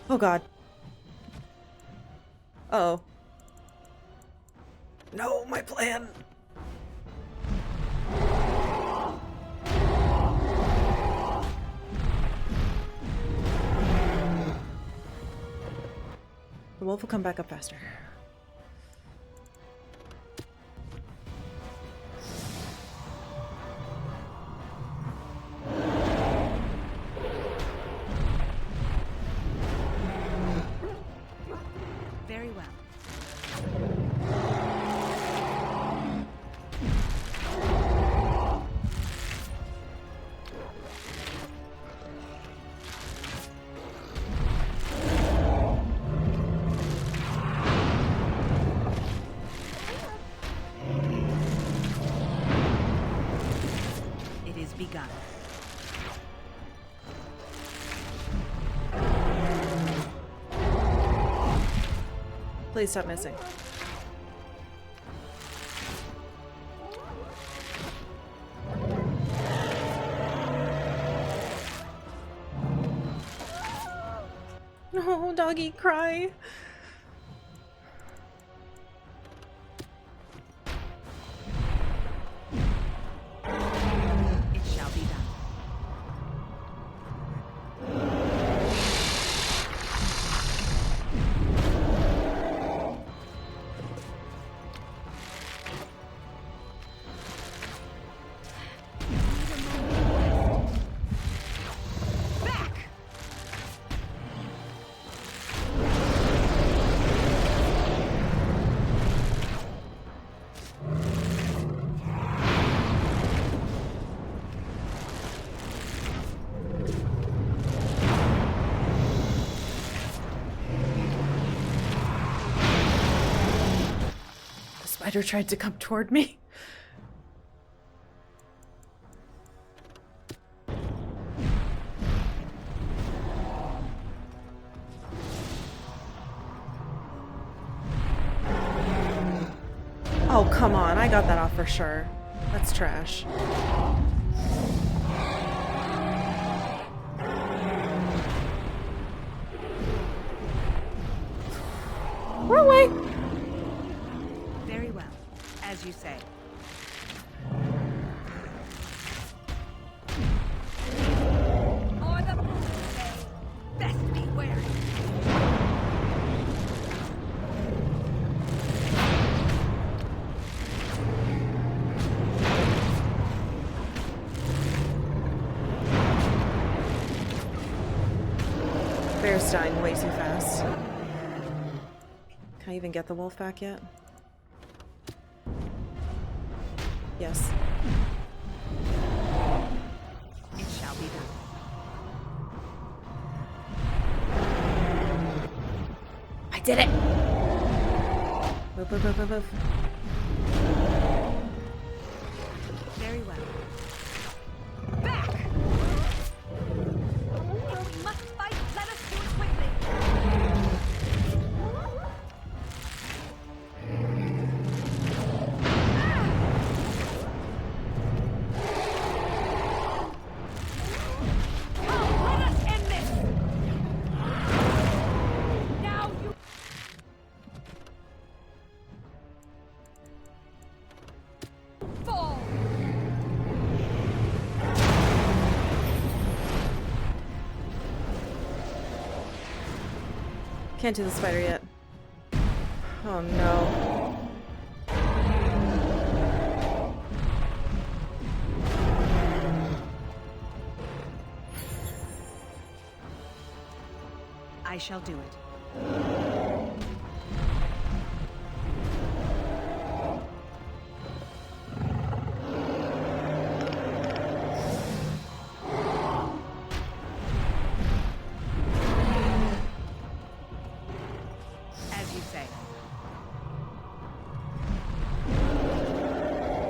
Oh god. Uh-oh. No, my plan. The wolf will come back up faster. Very well. It is begun. Please stop missing. No, doggy, cry. It shall be done. The spider tried to come toward me. Oh, come on. I got that off for sure. That's trash. Wrong way. Very well. As you say. Or the best be wary. Bear's dying way too fast. Can I even get the wolf back yet? Yes. It shall be done. I did it! Move, move, move, move, move. Very well. Back! If we must fight, let us do it quickly. Come, let us end this! Now you... fall! Can't do the spider yet. Oh no. I shall do it. As you say.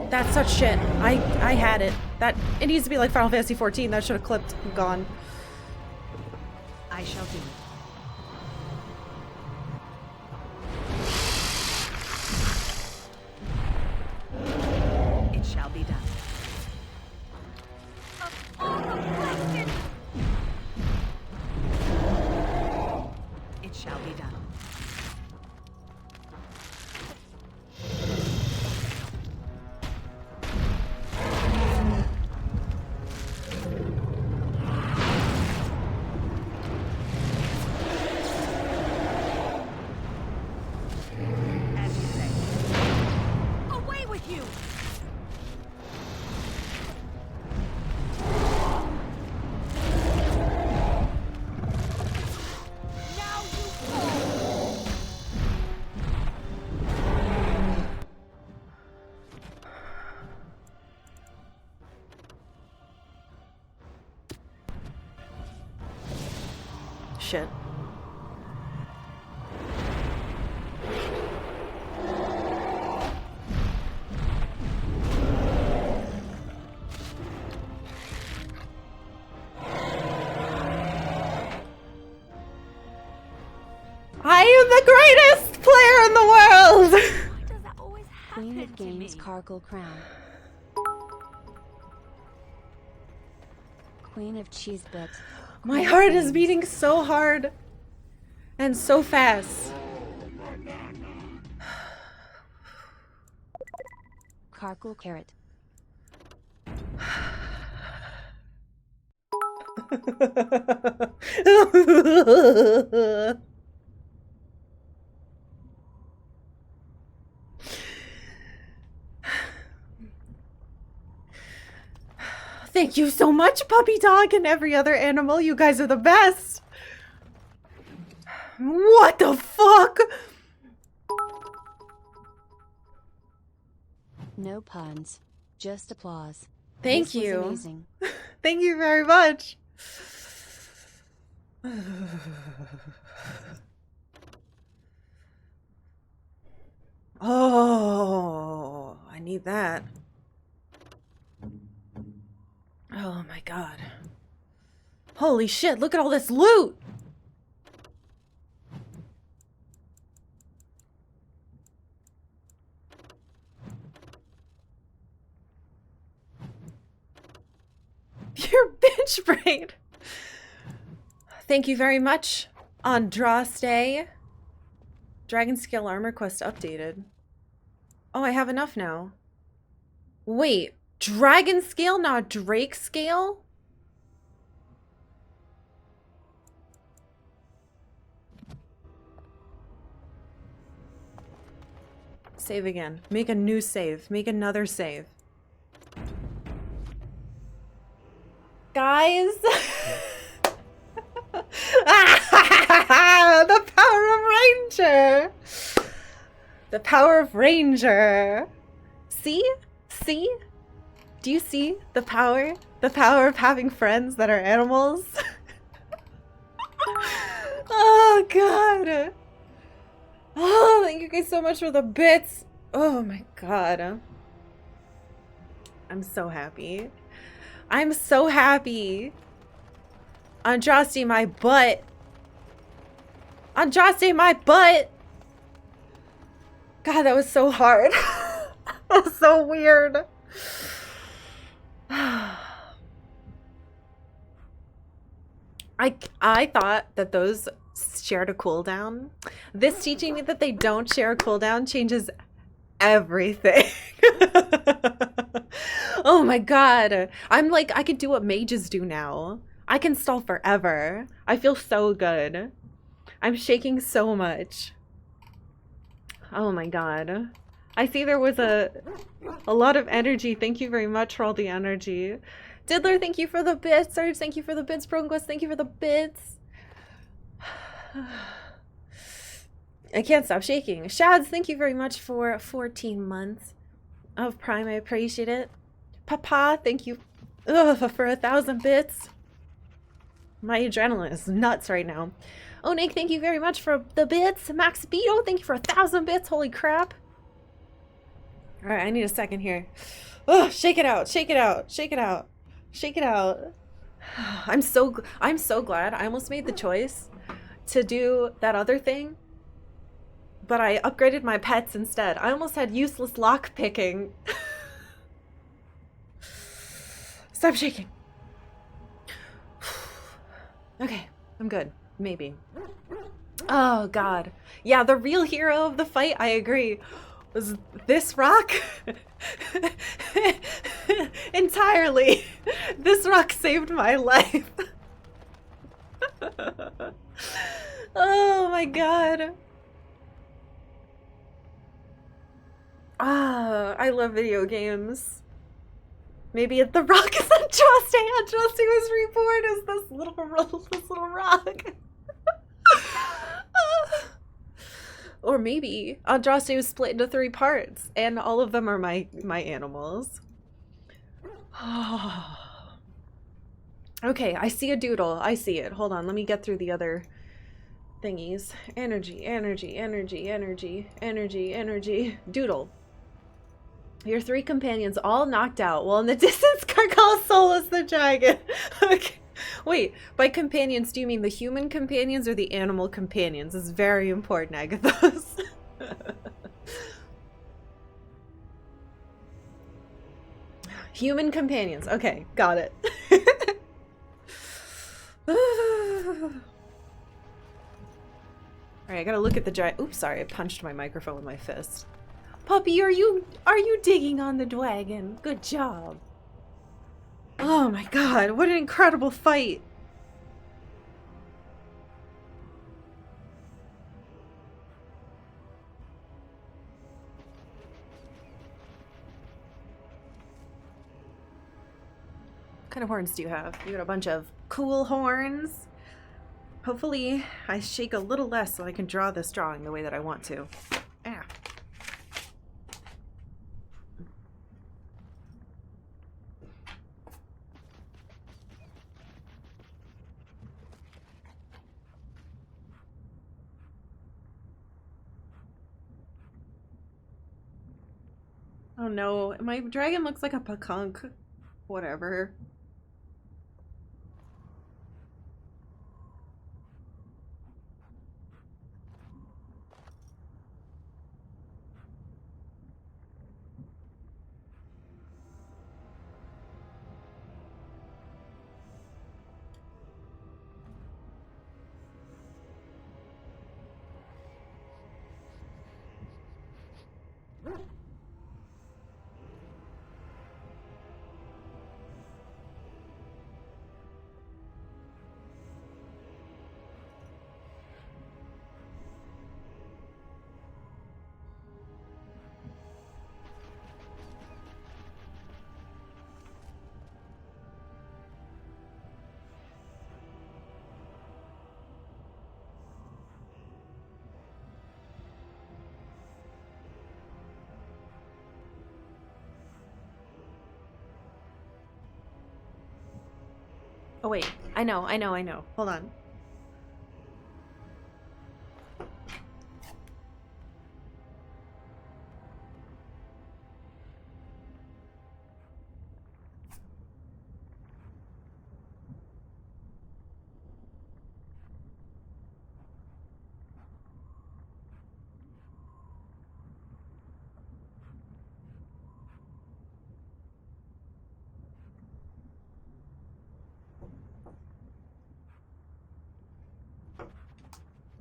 That's such shit. I had it. It needs to be like Final Fantasy 14. That should have clipped and gone. I shall do it. It shall be done. It shall be done. shit. I am the greatest player in the world! Why does that always Queen happen of to Games me? Karkall Crown. Queen of Cheese Bit. My heart is beating so hard and so fast. Karkall Carrot. Thank you so much, puppy dog and every other animal. You guys are the best. What the fuck? No puns, just applause. Thank This was you. amazing. Thank you very much. Oh, I need that. Oh my god. Holy shit, look at all this loot! Your bitch brain! Thank you very much, Andraste. Dragon Scale Armor Quest updated. Oh, I have enough now. Wait, Dragon Scale, not Drake Scale? Save again. Make a new save. Make another save. Guys! The power of Ranger! The power of Ranger! See? See? Do you see the power? The power of having friends that are animals? Oh, God! Oh, thank you guys so much for the bits! Oh my god. I'm so happy. I'm so happy! Andraste, my butt! Andraste, my butt! God, that was so hard. That was so weird. I thought that those shared a cooldown. This teaching me that they don't share a cooldown changes everything. Oh my god. I'm like, I could do what mages do now. I can stall forever. I feel so good. I'm shaking so much. Oh my god. I see there was a lot of energy. Thank you very much for all the energy. Diddler, thank you for the bits. Serge, thank you for the bits. Proquest, thank you for the bits. I can't stop shaking. Shads, thank you very much for 14 months of Prime. I appreciate it. Papa, thank you for 1,000 bits. My adrenaline is nuts right now. Onik, thank you very much for the bits. Max Beto, thank you for 1,000 bits. Holy crap. Alright, I need a second here. Oh, shake it out, shake it out, shake it out, shake it out. I'm so glad. I almost made the choice to do that other thing, but I upgraded my pets instead. I almost had useless lock picking. Stop shaking. Okay, I'm good. Maybe. Oh god. Yeah, the real hero of the fight, I agree, was this rock. Entirely. This rock saved my life. Oh my god. Ah, I love video games. Maybe the rock is Andraste. Andraste was reborn as this little rock. Or maybe Andraste was split into 3 parts, and all of them are my animals. Okay, I see a doodle. I see it. Hold on, let me get through the other thingies. Energy, energy, energy, energy, energy, energy. Doodle. Your 3 companions all knocked out, while in the distance, Karkalla solos the dragon. Okay. Wait, by companions, do you mean the human companions or the animal companions? It's very important, Agathos. Human companions. Okay, got it. Alright, I gotta look at the dragon. Oops, sorry, I punched my microphone with my fist. Puppy, are you digging on the dragon? Good job. Oh my god, what an incredible fight. What kind of horns do you have? You got a bunch of cool horns. Hopefully I shake a little less so I can draw this drawing the way that I want to. Ah. Oh no, my dragon looks like a pakunk. Whatever. Oh wait, I know. Hold on.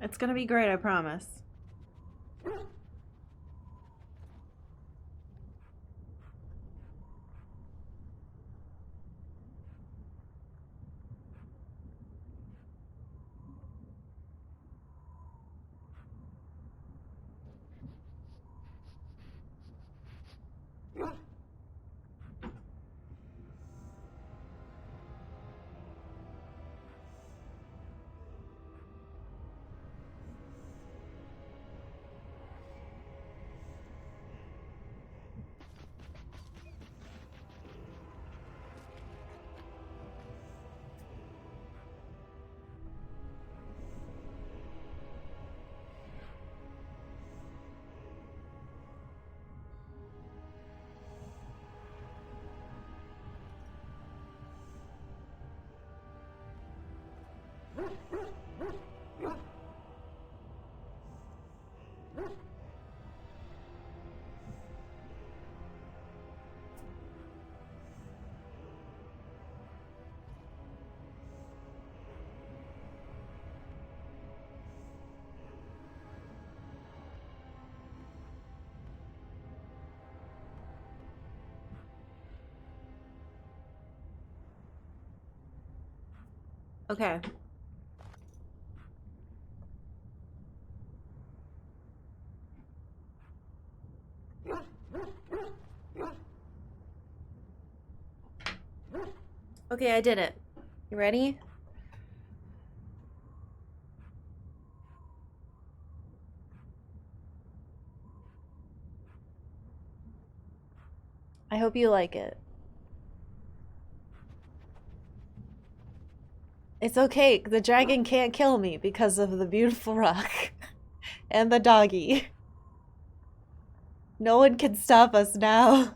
It's gonna be great, I promise. Okay. Okay, I did it. You ready? I hope you like it. It's okay. The dragon can't kill me because of the beautiful rock and the doggy. No one can stop us now.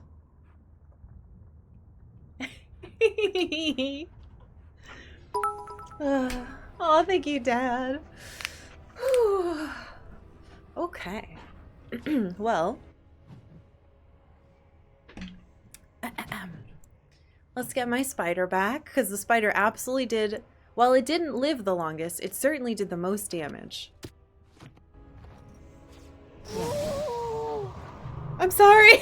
Oh, thank you, Dad. Okay. Well, let's get my spider back, because the spider absolutely did, while it didn't live the longest, it certainly did the most damage. I'm sorry.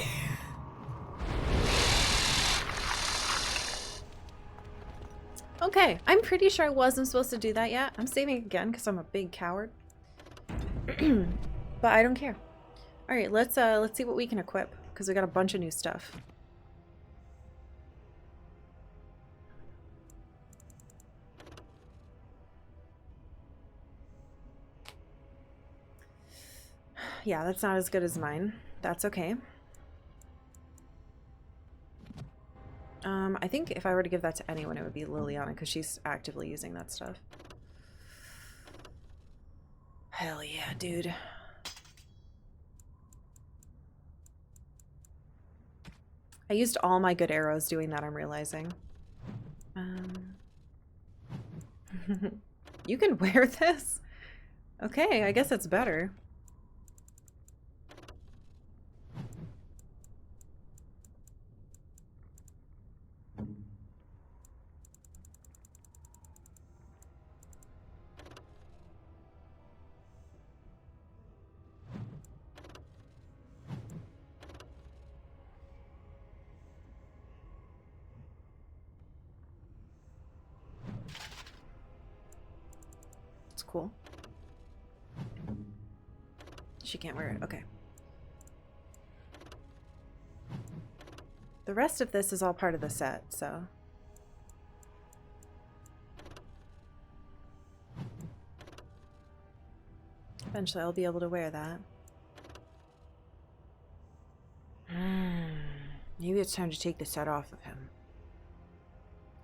Okay, I'm pretty sure I wasn't supposed to do that yet. I'm saving again because I'm a big coward. But I don't care. All right, let's see what we can equip, because we got a bunch of new stuff. Yeah, that's not as good as mine. That's okay. I think if I were to give that to anyone, it would be Liliana, because she's actively using that stuff. Hell yeah, dude. I used all my good arrows doing that, I'm realizing. You can wear this? Okay, I guess it's better. Cool. She can't wear it. Okay. The rest of this is all part of the set, so. Eventually I'll be able to wear that. Maybe it's time to take the set off of him.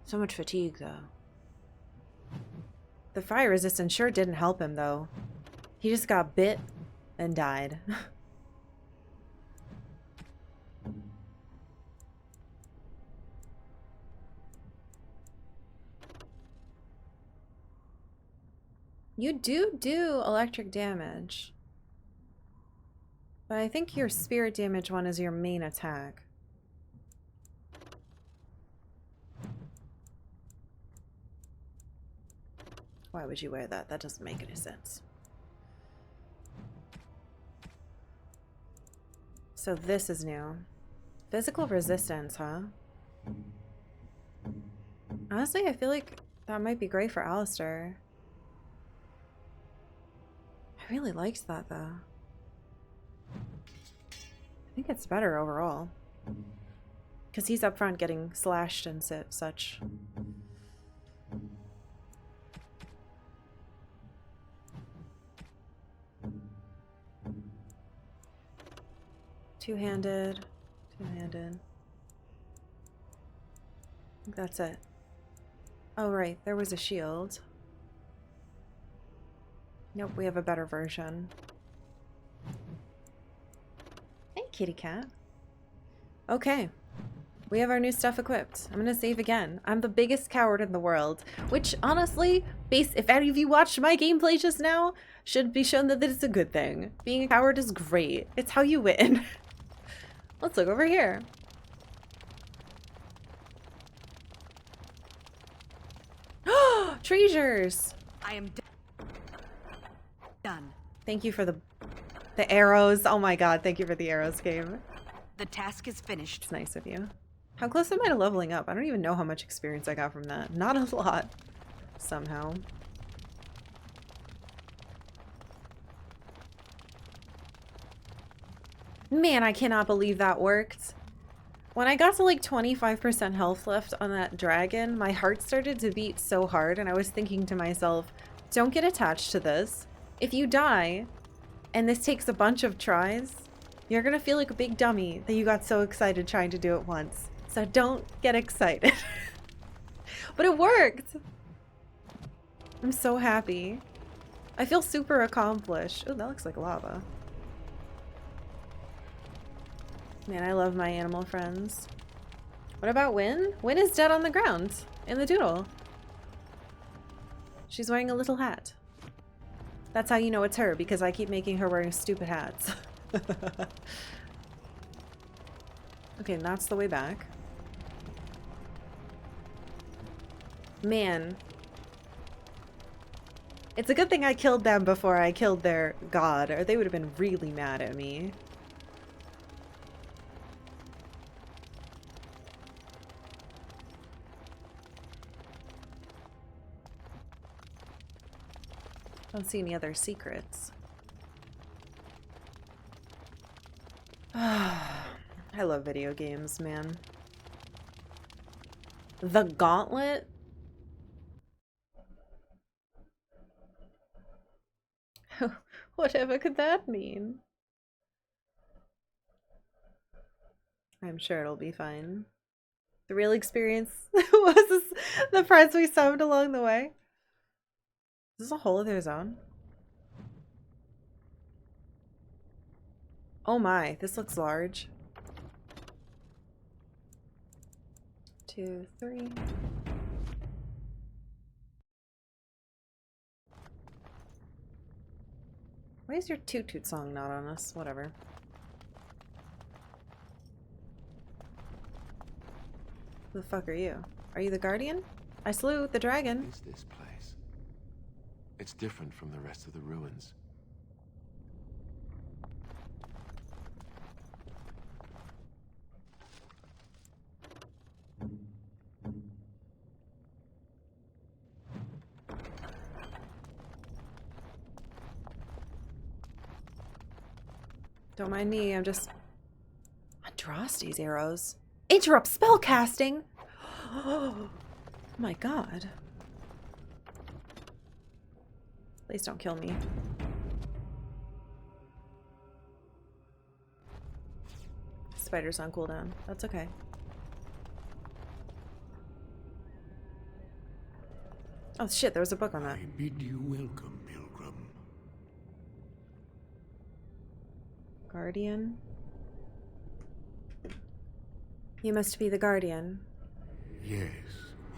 So much fatigue, though. The fire resistance sure didn't help him, though. He just got bit and died. You do electric damage. But I think your spirit damage one is your main attack. Why would you wear that? That doesn't make any sense. So this is new. Physical resistance, huh? Honestly, I feel like that might be great for Alistair. I really liked that, though. I think it's better overall. Because he's up front getting slashed and such. Two-handed. Two-handed. I think that's it. Oh, right. There was a shield. Nope, we have a better version. Hey, kitty cat. Okay. We have our new stuff equipped. I'm gonna save again. I'm the biggest coward in the world. Which, honestly, if any of you watched my gameplay just now, should be shown that it's a good thing. Being a coward is great. It's how you win. Let's look over here. Treasures! I am done. Thank you for the arrows. Oh my god, thank you for the arrows, game. The task is finished. It's nice of you. How close am I to leveling up? I don't even know how much experience I got from that. Not a lot. Somehow. Man, I cannot believe that worked. When I got to like 25% health left on that dragon, my heart started to beat so hard, and I was thinking to myself, don't get attached to this. If you die, and this takes a bunch of tries, you're gonna feel like a big dummy that you got so excited trying to do it once. So don't get excited. But it worked! I'm so happy. I feel super accomplished. Oh, that looks like lava. Man, I love my animal friends. What about Wynn? Wynn is dead on the ground in the doodle. She's wearing a little hat. That's how you know it's her, because I keep making her wearing stupid hats. Okay, and that's the way back. Man. It's a good thing I killed them before I killed their god, or they would have been really mad at me. Don't see any other secrets. I love video games, man. The Gauntlet? Whatever could that mean? I'm sure it'll be fine. The real experience was the friends we summoned along the way. Is this a whole other zone? Oh my, this looks large. 2, 3. Why is your Toot Toot song not on us? Whatever. Who the fuck are you? Are you the guardian? I slew the dragon. What is this place? It's different from the rest of the ruins. Don't mind me, I'm just... Andraste's arrows. Interrupt spellcasting! Oh my god. Please don't kill me. Spider's on cooldown. That's okay. Oh shit, there was a book on that. I bid you welcome, pilgrim. Guardian? You must be the guardian. Yes,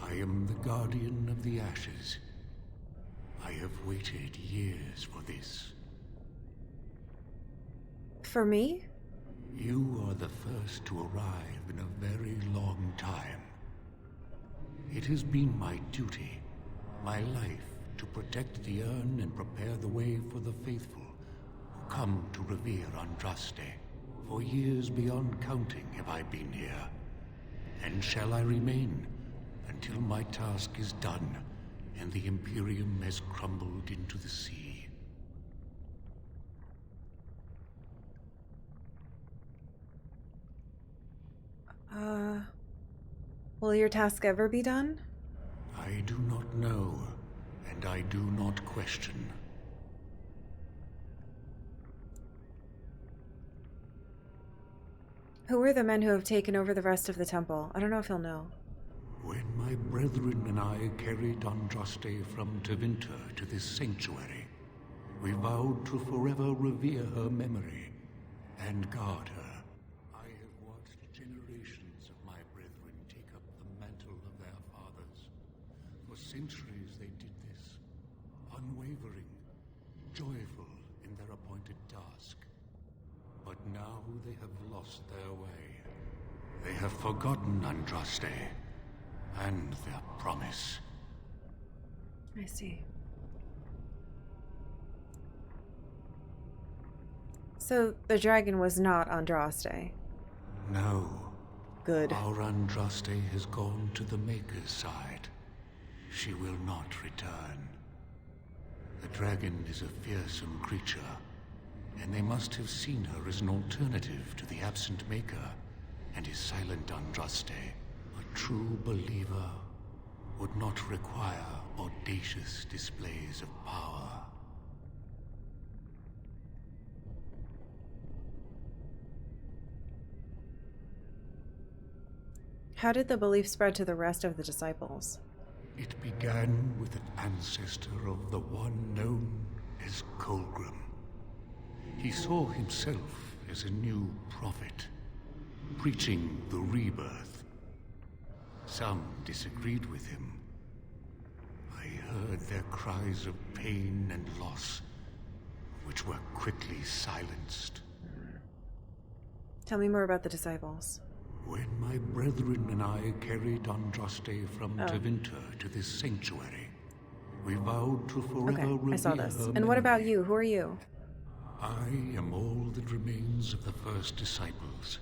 I am the guardian of the ashes. I have waited years for this. For me? You are the first to arrive in a very long time. It has been my duty, my life, to protect the urn and prepare the way for the faithful who come to revere Andraste. For years beyond counting have I been here, and shall I remain until my task is done and the Imperium has crumbled into the sea. Will your task ever be done? I do not know, and I do not question. Who are the men who have taken over the rest of the temple? I don't know if he'll know. When my brethren and I carried Andraste from Tevinter to this sanctuary, we vowed to forever revere her memory and guard her. I have watched generations of my brethren take up the mantle of their fathers. For centuries they did this, unwavering, joyful in their appointed task. But now they have lost their way. They have forgotten Andraste and their promise. I see. So the dragon was not Andraste. No. Good. Our Andraste has gone to the Maker's side. She will not return. The dragon is a fearsome creature, and they must have seen her as an alternative to the absent Maker and his silent Andraste. A true believer would not require audacious displays of power. How did the belief spread to the rest of the disciples? It began with an ancestor of the one known as Colgrim. He saw himself as a new prophet, preaching the rebirth. Some disagreed with him. I heard their cries of pain and loss, which were quickly silenced. Tell me more about the disciples. When my brethren and I carried Andraste from Tevinter to this sanctuary, we vowed to forever revere I saw this. her And what about memory. you? Who are you? I am all that remains of the first disciples.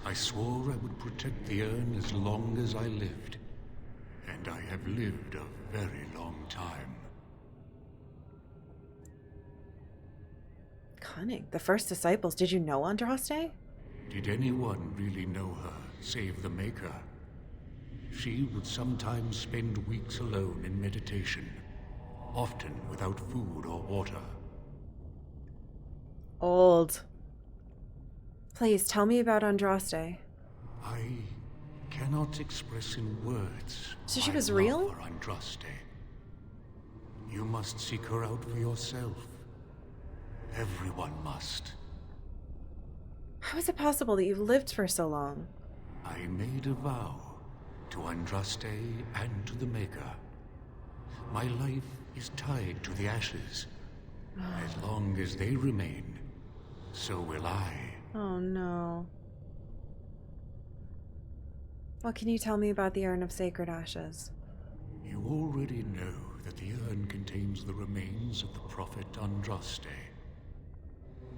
I swore I would protect the urn as long as I lived. And I have lived a very long time. Cunning. The first disciples. Did you know Andraste? Did anyone really know her, save the Maker? She would sometimes spend weeks alone in meditation, often without food or water. Old. Please tell me about Andraste. I cannot express in words. So she my was love real? for Andraste. You must seek her out for yourself. Everyone must. How is it possible that you've lived for so long? I made a vow to Andraste and to the Maker. My life is tied to the ashes. As long as they remain, so will I. Oh no. What can you tell me about the Urn of Sacred Ashes? You already know that the urn contains the remains of the prophet Andraste.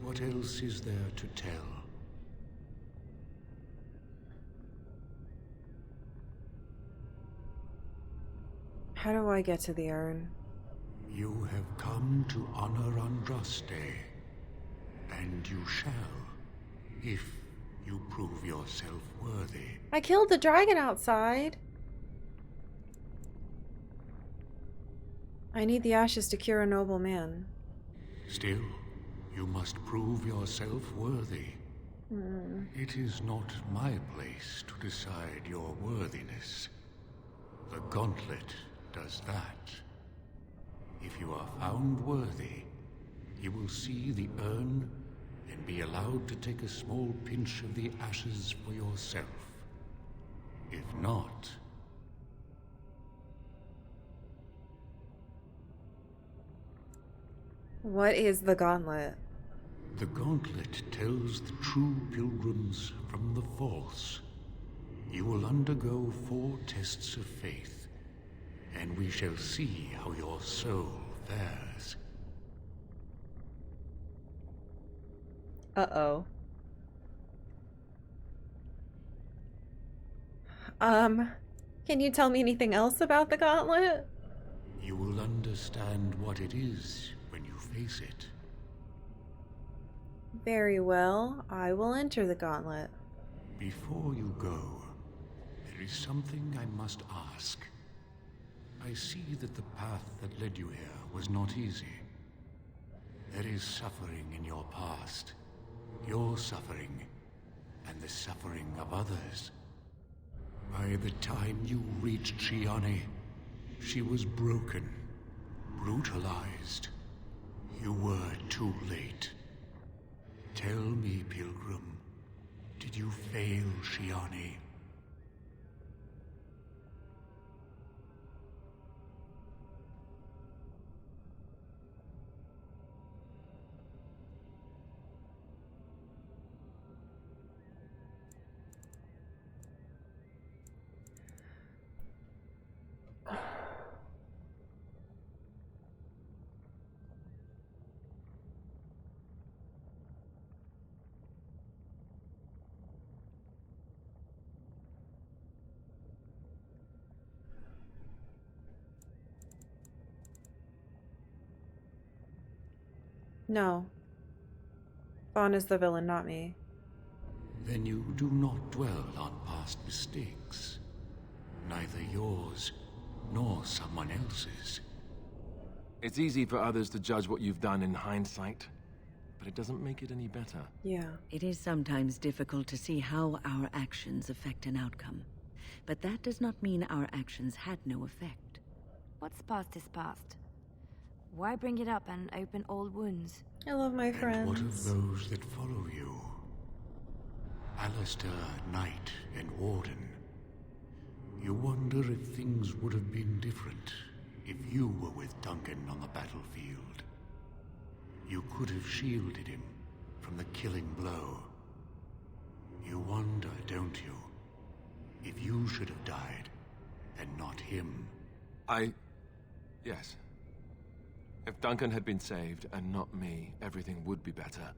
What else is there to tell? How do I get to the urn? You have come to honor Andraste, and you shall, if you prove yourself worthy. I killed the dragon outside. I need the ashes to cure a noble man. Still, you must prove yourself worthy. It is not my place to decide your worthiness. The gauntlet does that. If you are found worthy, you will see the urn and be allowed to take a small pinch of the ashes for yourself. If not... What is the gauntlet? The gauntlet tells the true pilgrims from the false. You will undergo 4 tests of faith, and we shall see how your soul fares. Uh-oh. Can you tell me anything else about the gauntlet? You will understand what it is when you face it. Very well. I will enter the gauntlet. Before you go, there is something I must ask. I see that the path that led you here was not easy. There is suffering in your past. Your suffering, and the suffering of others. By the time you reached Shiane, she was broken, brutalized. You were too late. Tell me, Pilgrim, did you fail Shiane? No. Vaughn is the villain, not me. Then you do not dwell on past mistakes. Neither yours, nor someone else's. It's easy for others to judge what you've done in hindsight, but it doesn't make it any better. Yeah. It is sometimes difficult to see how our actions affect an outcome. But that does not mean our actions had no effect. What's past is past. Why bring it up and open old wounds? I love my friends. And what of those that follow you? Alistair, Knight, and Warden. You wonder if things would have been different if you were with Duncan on the battlefield. You could have shielded him from the killing blow. You wonder, don't you, if you should have died and not him? Yes. If Duncan had been saved and not me, everything would be better.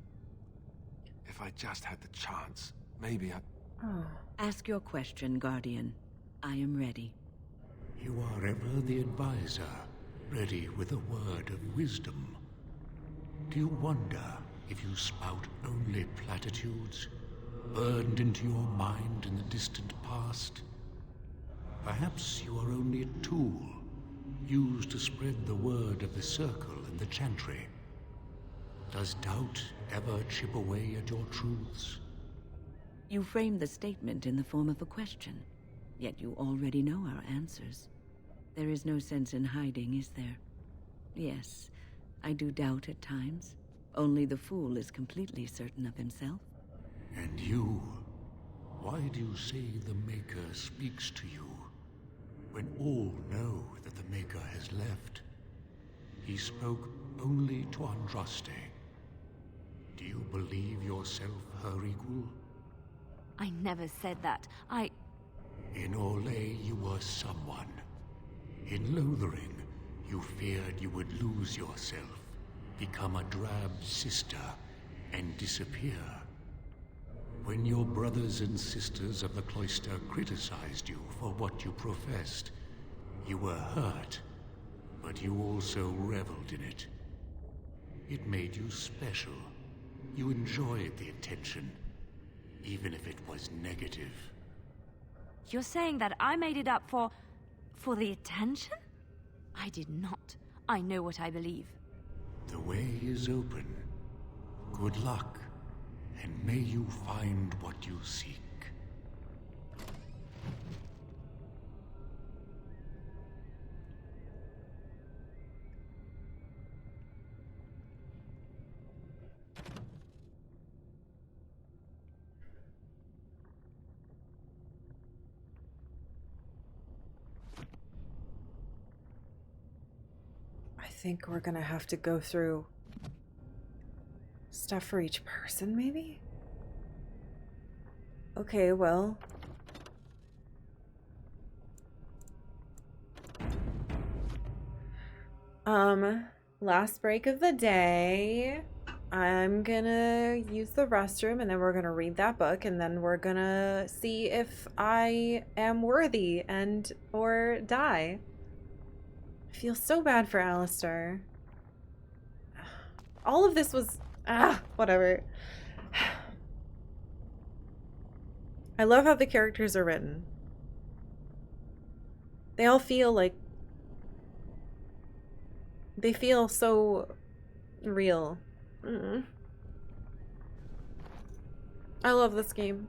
If I just had the chance, maybe I... Oh. Ask your question, Guardian. I am ready. You are ever the advisor, ready with a word of wisdom. Do you wonder if you spout only platitudes, burned into your mind in the distant past? Perhaps you are only a tool, used to spread the word of the Circle and the Chantry. Does doubt ever chip away at your truths? You framed the statement in the form of a question, yet you already know our answers. There is no sense in hiding, is there? Yes, I do doubt at times. Only the fool is completely certain of himself. And you? Why do you say the Maker speaks to you, when all know that the Maker has left? He spoke only to Andraste. Do you believe yourself her equal? I never said that. In Orlais, you were someone. In Lothering, you feared you would lose yourself, become a drab sister, and disappear. When your brothers and sisters of the cloister criticized you for what you professed, you were hurt, but you also reveled in it. It made you special. You enjoyed the attention, even if it was negative. You're saying that I made it up for the attention? I did not. I know what I believe. The way is open. Good luck, and may you find what you seek. I think we're gonna have to go through stuff for each person, maybe? Okay, well. Last break of the day. I'm gonna use the restroom and then we're gonna read that book and then we're gonna see if I am worthy and or die. I feel so bad for Alistair. All of this was whatever. I love how the characters are written. They all feel like they feel so real. I love this game.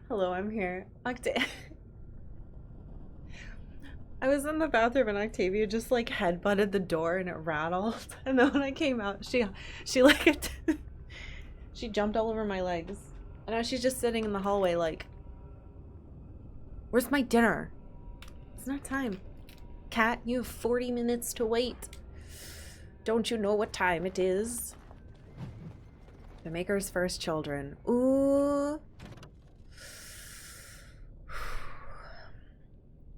Hello, I'm here. I was in the bathroom and Octavia just like headbutted the door and it rattled. And then when I came out, she like she jumped all over my legs. And now she's just sitting in the hallway like, where's my dinner? It's not time. Cat, you have 40 minutes to wait. Don't you know what time it is? The Maker's first children. Ooh.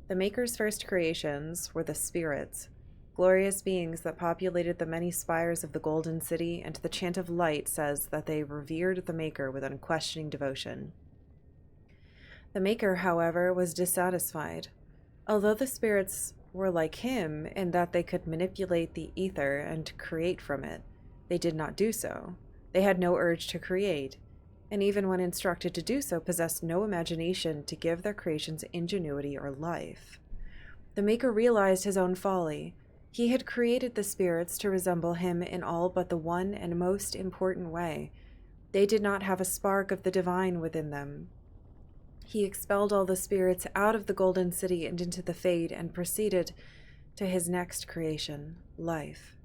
The Maker's first creations were the spirits, glorious beings that populated the many spires of the Golden City, and the Chant of Light says that they revered the Maker with unquestioning devotion. The Maker, however, was dissatisfied. Although the spirits were like him in that they could manipulate the ether and create from it, they did not do so. They had no urge to create, and even when instructed to do so, possessed no imagination to give their creations ingenuity or life. The Maker realized his own folly. He had created the spirits to resemble him in all but the one and most important way. They did not have a spark of the divine within them. He expelled all the spirits out of the Golden City and into the Fade and proceeded to his next creation, life.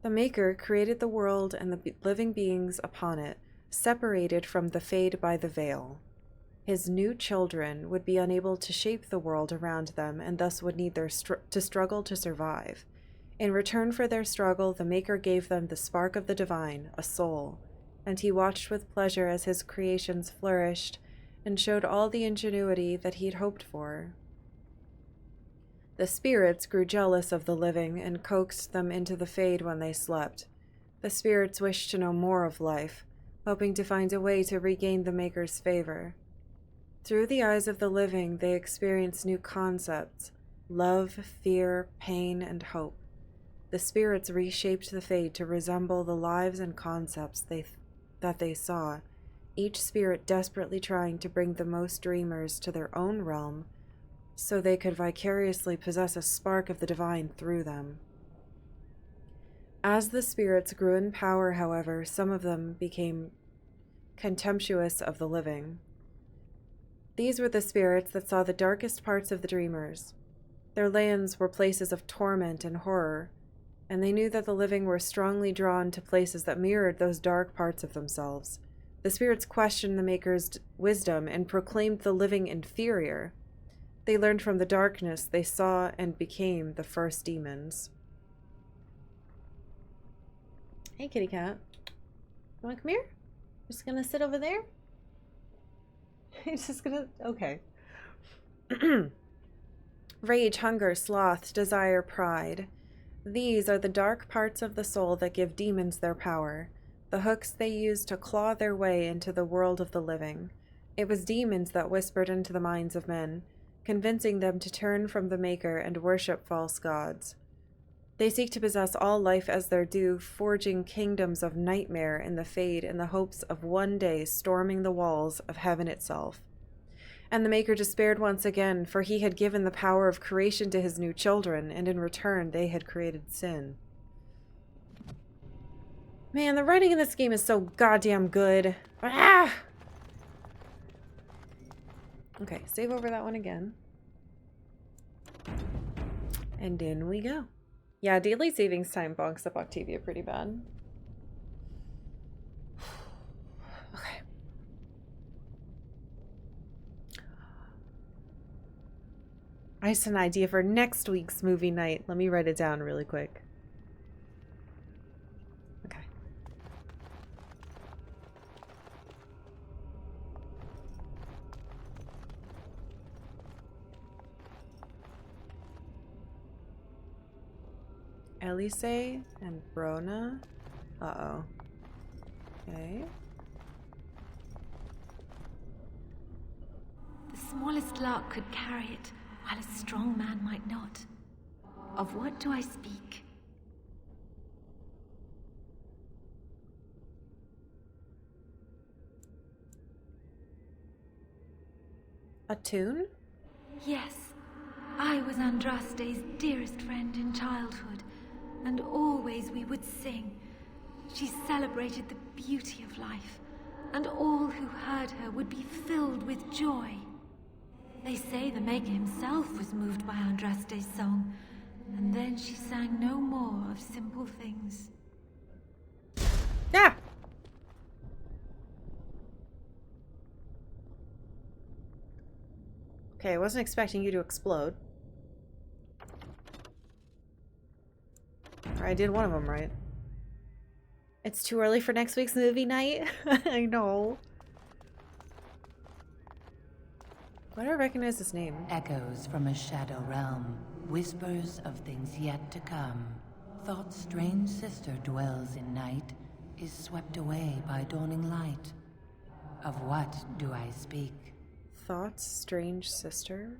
The Maker created the world and the living beings upon it, separated from the Fade by the veil. His new children would be unable to shape the world around them and thus would need to struggle to survive. In return for their struggle, the Maker gave them the spark of the divine, a soul, and he watched with pleasure as his creations flourished and showed all the ingenuity that he'd hoped for. The spirits grew jealous of the living and coaxed them into the Fade when they slept. The spirits wished to know more of life, hoping to find a way to regain the Maker's favor. Through the eyes of the living, they experienced new concepts: love, fear, pain, and hope. The spirits reshaped the Fade to resemble the lives and concepts that they saw, each spirit desperately trying to bring the most dreamers to their own realm so they could vicariously possess a spark of the divine through them. As the spirits grew in power, however, some of them became contemptuous of the living. These were the spirits that saw the darkest parts of the dreamers. Their lands were places of torment and horror, and they knew that the living were strongly drawn to places that mirrored those dark parts of themselves. The spirits questioned the Maker's wisdom and proclaimed the living inferior. They learned from the darkness they saw and became the first demons. Hey, kitty cat. You wanna come here? Just gonna sit over there? He's just gonna... Okay. Rage, hunger, sloth, desire, pride. These are the dark parts of the soul that give demons their power, the hooks they use to claw their way into the world of the living. It was demons that whispered into the minds of men, convincing them to turn from the Maker and worship false gods. They seek to possess all life as their due, forging kingdoms of nightmare in the Fade in the hopes of one day storming the walls of heaven itself. And the Maker despaired once again, for he had given the power of creation to his new children, and in return they had created sin. Man, the writing in this game is so goddamn good. Ah! Okay, save over that one again. And in we go. Yeah, daily savings time bonks up Octavia pretty bad. Okay. I just had an idea for next week's movie night. Let me write it down really quick. Okay. Elise and Brona. Uh-oh. Okay. The smallest lark could carry it, while a strong man might not. Of what do I speak? A tune? Yes, I was Andraste's dearest friend in childhood, and always we would sing. She celebrated the beauty of life, and all who heard her would be filled with joy. They say the Maker himself was moved by Andraste's song, and then she sang no more of simple things. Yeah. Okay, I wasn't expecting you to explode. Or I did one of them right. It's too early for next week's movie night. I know. Why do I recognize this name? Echoes from a shadow realm, whispers of things yet to come. Thought's strange sister dwells in night, is swept away by dawning light. Of what do I speak? Thought's strange sister?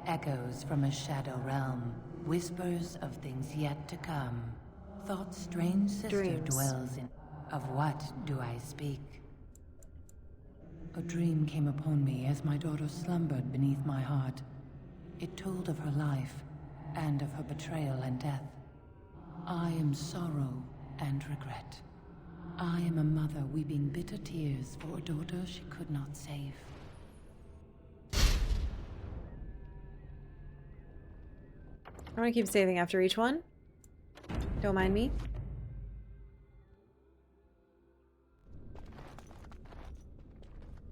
Echoes from a shadow realm, whispers of things yet to come. Thought's strange sister dwells in... Of what do I speak? A dream came upon me as my daughter slumbered beneath my heart. It told of her life, and of her betrayal and death. I am sorrow and regret. I am a mother weeping bitter tears for a daughter she could not save. I'm gonna keep saving after each one. Don't mind me.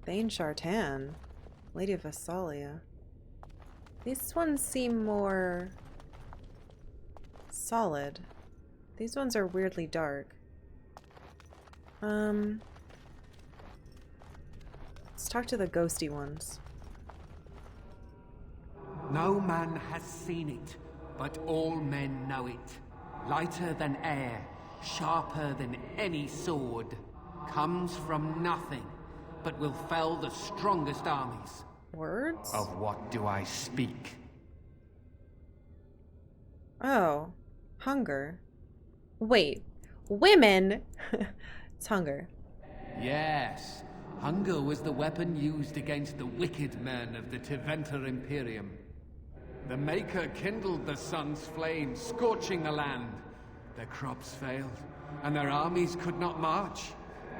Thane Shartan, Lady of Vesalia. These ones seem more solid. These ones are weirdly dark. Let's talk to the ghosty ones. No man has seen it, but all men know it. Lighter than air, sharper than any sword. Comes from nothing, but will fell the strongest armies. Words? Of what do I speak? Oh, hunger. Wait, women? It's hunger. Yes, hunger was the weapon used against the wicked men of the Tevinter Imperium. The Maker kindled the sun's flame, scorching the land. Their crops failed, and their armies could not march.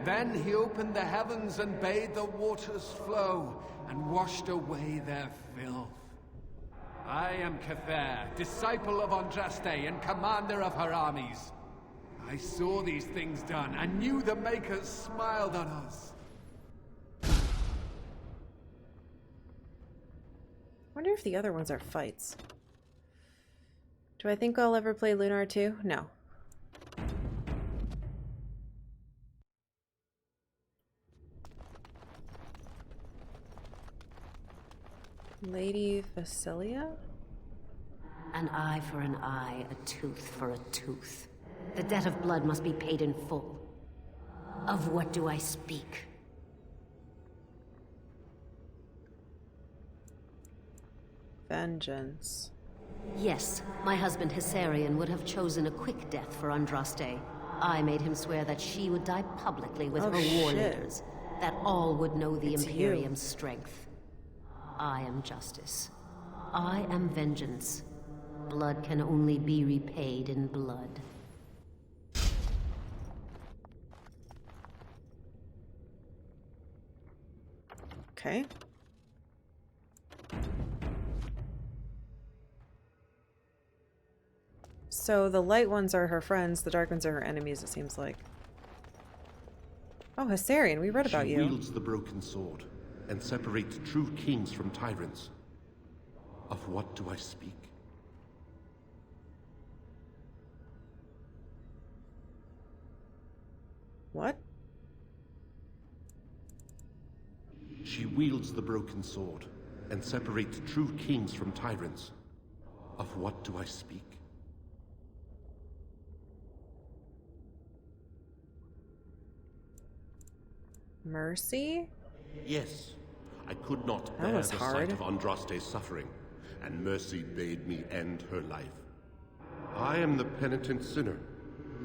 Then he opened the heavens and bade the waters flow, and washed away their filth. I am Cather, disciple of Andraste and commander of her armies. I saw these things done, and knew the Makers smiled on us. Wonder if the other ones are fights. Do I think I'll ever play Lunar 2? No. Lady Vesalia? An eye for an eye, a tooth for a tooth. The debt of blood must be paid in full. Of what do I speak? Vengeance. Yes, my husband Hessarian would have chosen a quick death for Andraste. I made him swear that she would die publicly with her war leaders, that all would know the Imperium's strength. I am justice. I am vengeance. Blood can only be repaid in blood. Okay. So the light ones are her friends, the dark ones are her enemies, it seems like. Oh, Hessarian, we read about you. She wields the broken sword and separates true kings from tyrants. Of what do I speak? What? She wields the broken sword and separates true kings from tyrants. Of what do I speak? Mercy? Yes, I could not That bear the was hard. sight of Andraste's suffering, and Mercy bade me end her life. I am the penitent sinner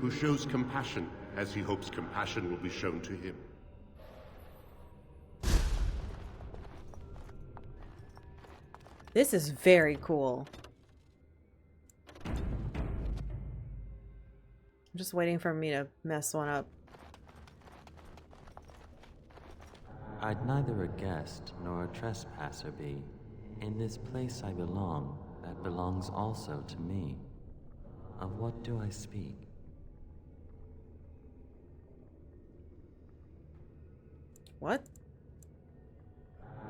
who shows compassion as he hopes compassion will be shown to him. This is very cool. I'm just waiting for me to mess one up. I'd neither a guest nor a trespasser be. In this place I belong, that belongs also to me. Of what do I speak? What?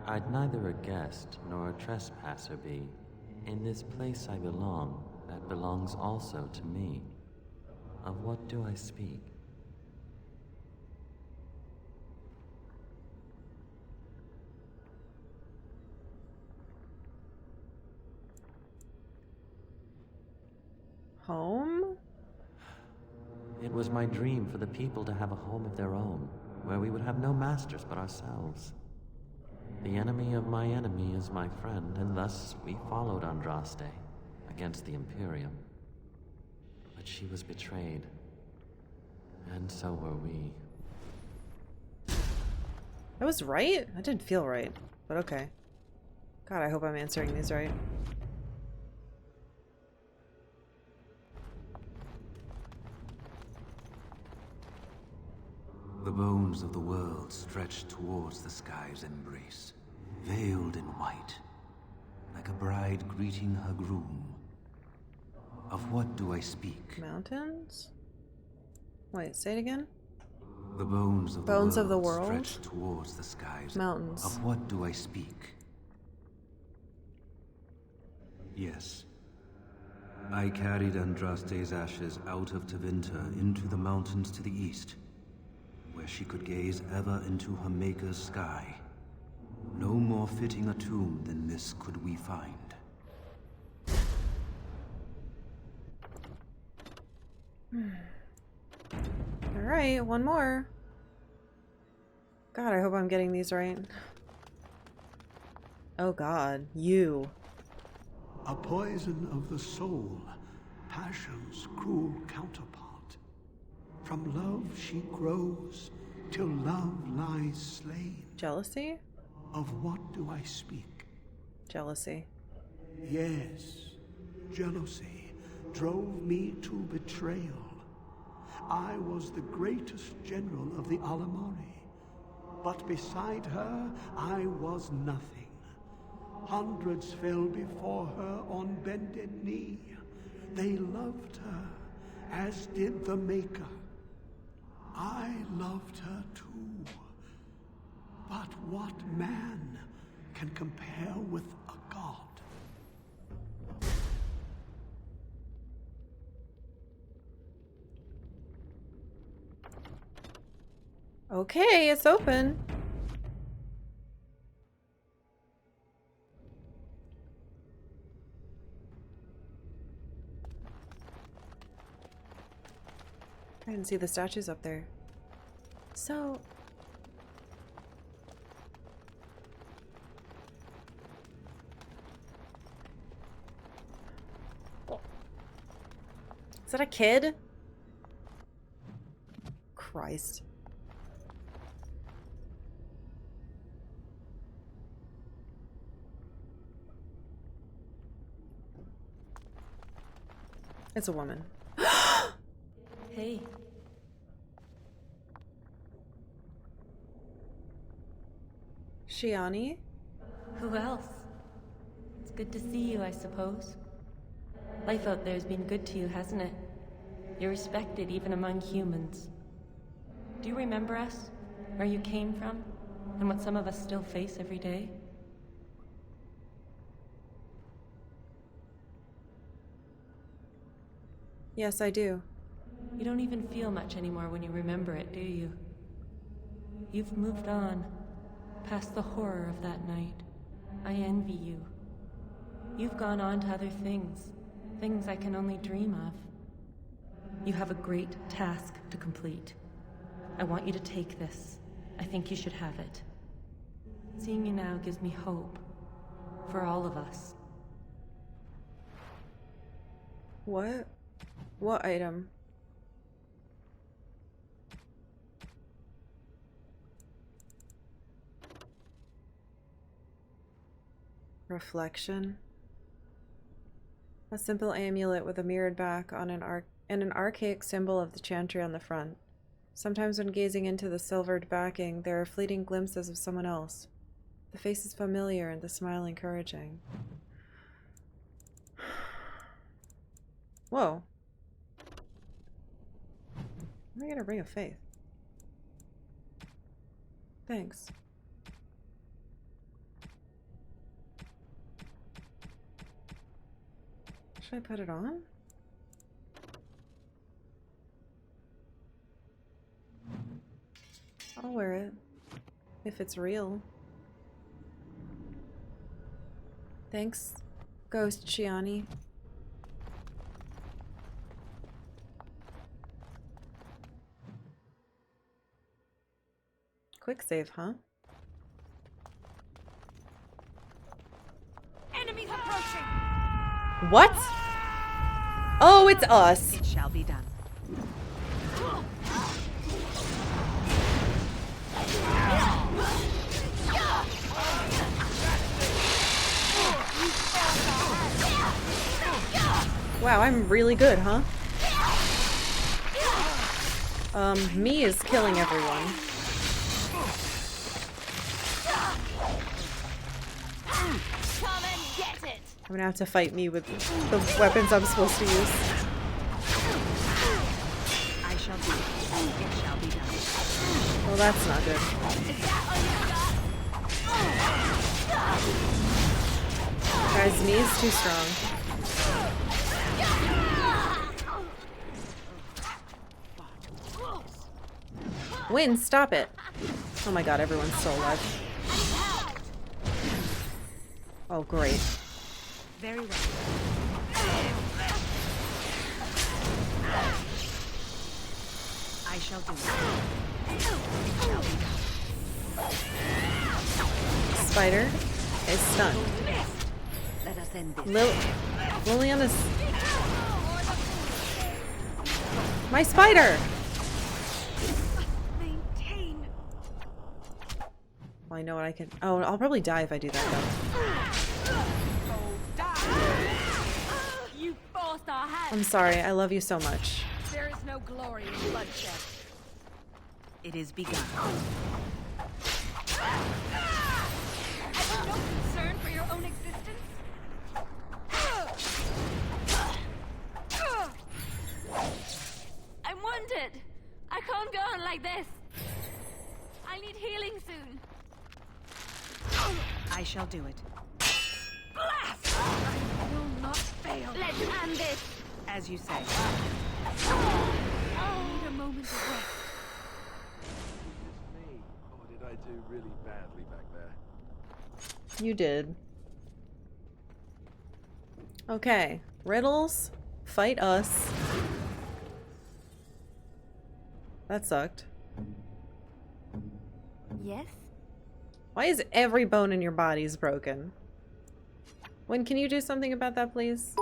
I'd neither a guest nor a trespasser be. In this place I belong, that belongs also to me. Of what do I speak? Home? It was my dream for the people to have a home of their own, where we would have no masters but ourselves. The enemy of my enemy is my friend, and thus we followed Andraste against the Imperium. But she was betrayed, and so were we. That was right? That didn't feel right, but okay. God, I hope I'm answering these right. The bones of the world stretched towards the sky's embrace, veiled in white, like a bride greeting her groom. Of what do I speak? Mountains? Wait, say it again? The bones of the world stretched towards the skies. Mountains. Of what do I speak? Yes. I carried Andraste's ashes out of Tevinter into the mountains to the east, where she could gaze ever into her Maker's sky. No more fitting a tomb than this could we find. Alright, one more. God, I hope I'm getting these right. Oh God, you. A poison of the soul, passion's cruel counterpart. From love she grows, till love lies slain. Jealousy? Of what do I speak? Jealousy. Yes, jealousy drove me to betrayal. I was the greatest general of the Alamari, but beside her I was nothing. Hundreds fell before her on bended knee. They loved her, as did the Maker. I loved her too. But what man can compare with a god? Okay, it's open. I didn't see the statues up there. So... Is that a kid? Christ. It's a woman. Hey. Shiani? Who else? It's good to see you, I suppose. Life out there's been good to you, hasn't it? You're respected even among humans. Do you remember us? Where you came from? And what some of us still face every day? Yes, I do. You don't even feel much anymore when you remember it, do you? You've moved on, past the horror of that night. I envy you. You've gone on to other things, things I can only dream of. You have a great task to complete. I want you to take this. I think you should have it. Seeing you now gives me hope. For all of us. What? What item? Reflection. A simple amulet with a mirrored back on an and an archaic symbol of the chantry on the front. Sometimes when gazing into the silvered backing, there are fleeting glimpses of someone else. The face is familiar and the smile encouraging. Whoa. Let me get a ring of faith. Thanks. Should I put it on? I'll wear it. If it's real. Thanks, Ghost Shiani. Quick save, huh? Enemies approaching! What? Oh, it's us. It shall be done. Wow, I'm really good, huh? Me is killing everyone. Come and get it! I'm gonna have to fight me with the weapons I'm supposed to use. I shall do it. It shall be done. Well, that's not good. Guys, me is too strong. Win, stop it. Oh my god, everyone's still alive. Oh, great. Very well. I shall do it. It shall be done. Spider is stunned. Let us end this. Liliana's... My spider! Maintain. Well, I know what I can... Oh, I'll probably die if I do that, though. You forced our hand. I'm sorry, I love you so much. There is no glory in bloodshed. It is begun. Have you no concern for your own existence? I'm wounded. I can't go on like this. I need healing soon. I shall do it. Blast! I will not fail. Let's end this. As you say. I need a moment of rest. Or did I do really badly back there? You did. Okay. Riddles, fight us. That sucked. Yes? Why is every bone in your body's broken? When can you do something about that, please?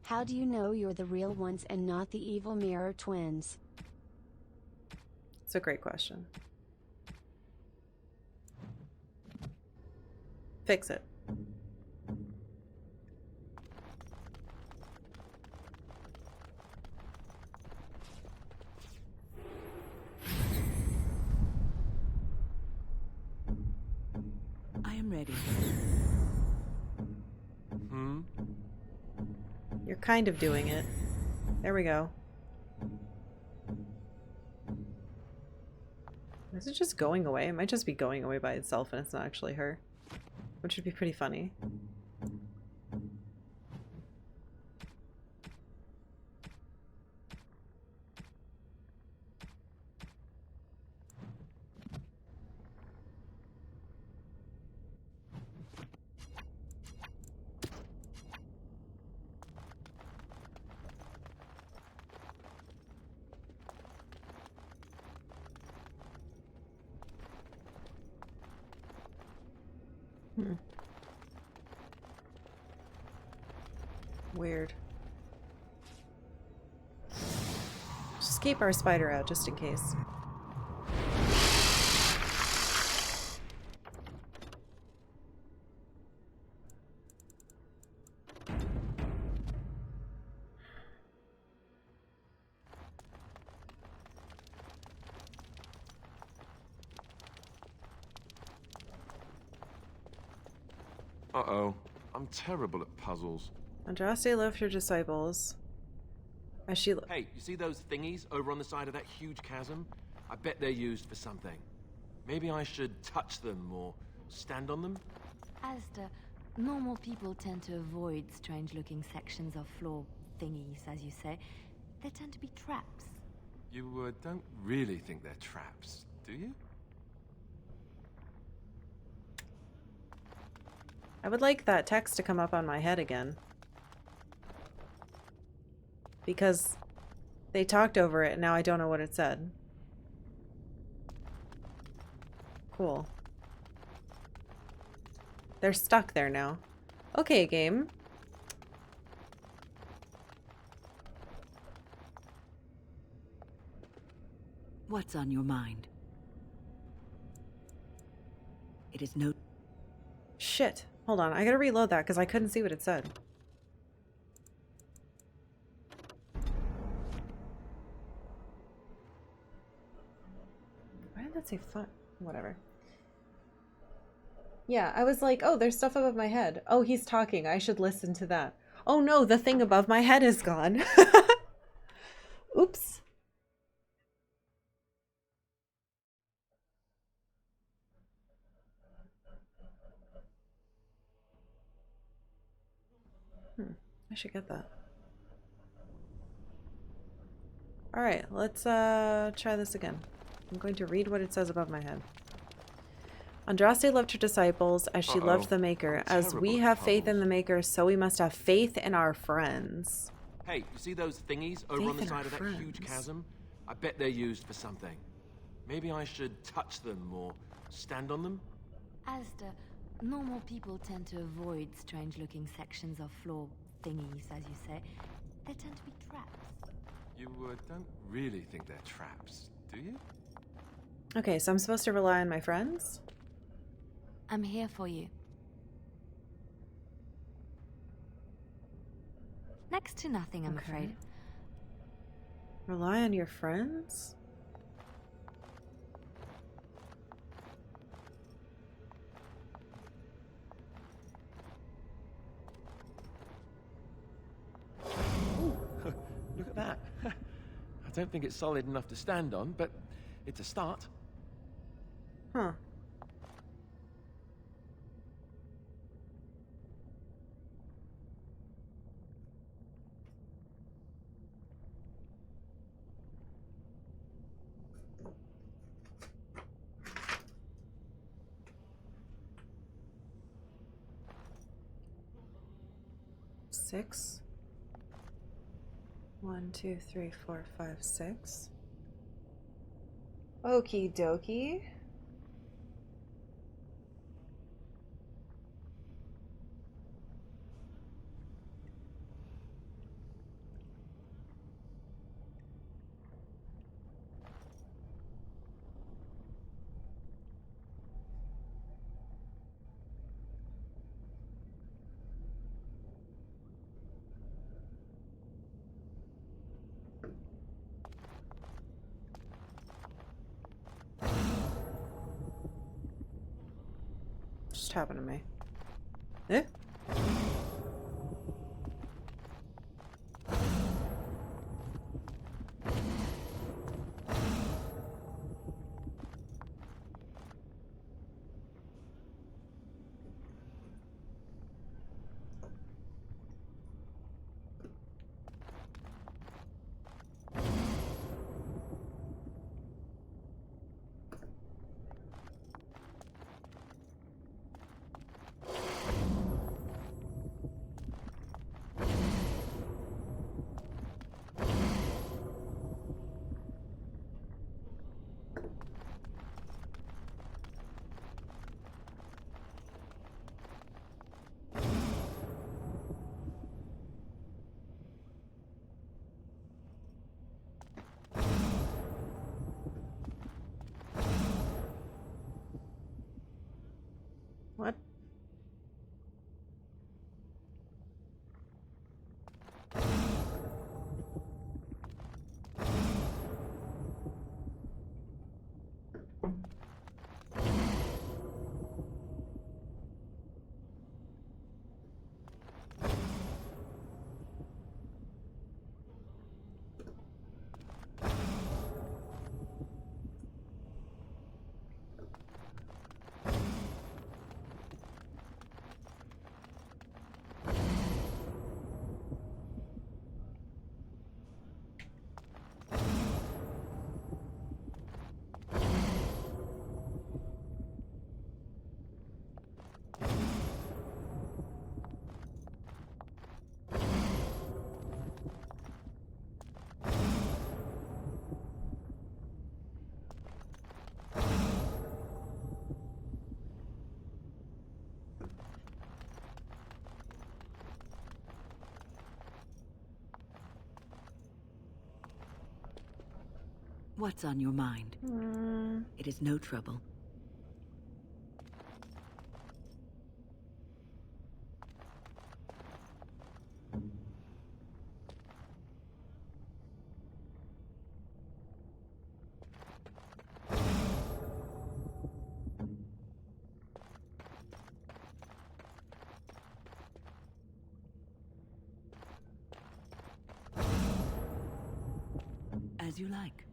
How do you know you're the real ones and not the evil mirror twins? It's a great question. Fix it. I am ready. You're kind of doing it. There we go. Is it just going away? It might just be going away by itself and it's not actually her. Which would be pretty funny. Weird. Just keep our spider out just in case. Uh-oh. I'm terrible at puzzles. Andraste left her disciples. As she... Hey, you see those thingies over on the side of that huge chasm? I bet they're used for something. Maybe I should touch them or stand on them? Alistair, normal people tend to avoid strange-looking sections of floor thingies, as you say. They tend to be traps. You don't really think they're traps, do you? I would like that text to come up on my head again. Because they talked over it and now I don't know what it said. Cool. They're stuck there now. Okay, game. What's on your mind? It is no... Shit. Hold on. I gotta reload that because I couldn't see what it said. Why did that say fun? Whatever. Yeah, I was like, oh, there's stuff above my head. Oh, he's talking. I should listen to that. Oh no, the thing above my head is gone. Oops. I should get that. Alright, let's try this again. I'm going to read what it says above my head. Andraste loved her disciples as she loved the Maker. As we have faith in the Maker, so we must have faith in our friends. Hey, you see those thingies over on the side of that huge chasm? I bet they're used for something. Maybe I should touch them or stand on them? Alistair, normal people tend to avoid strange-looking sections of floor thingies, as you say. They tend to be traps. You don't really think they're traps, do you? Okay, so I'm supposed to rely on my friends? I'm here for you. Next to nothing, I'm afraid. Rely on your friends? Look at that. I don't think it's solid enough to stand on, but it's a start. Huh. Six. 1, 2, 3, 4, 5, 6. Okie dokie. Just happened to me. Eh? What's on your mind? It is no trouble. As you like.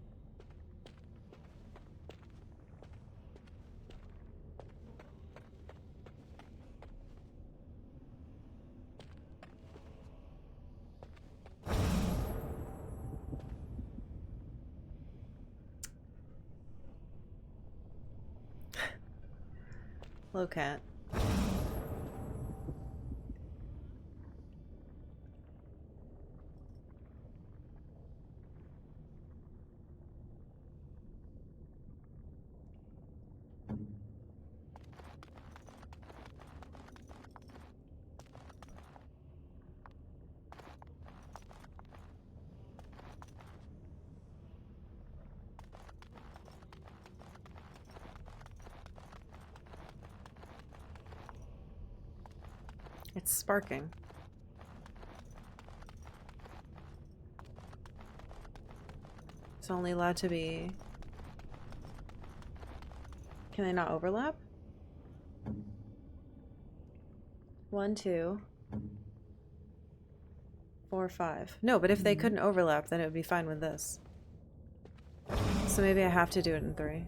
Hello, cat. It's sparking. It's only allowed to be... Can they not overlap? 1, 2, 4, 5. No, but if they couldn't overlap, then it would be fine with this. So maybe I have to do it in 3.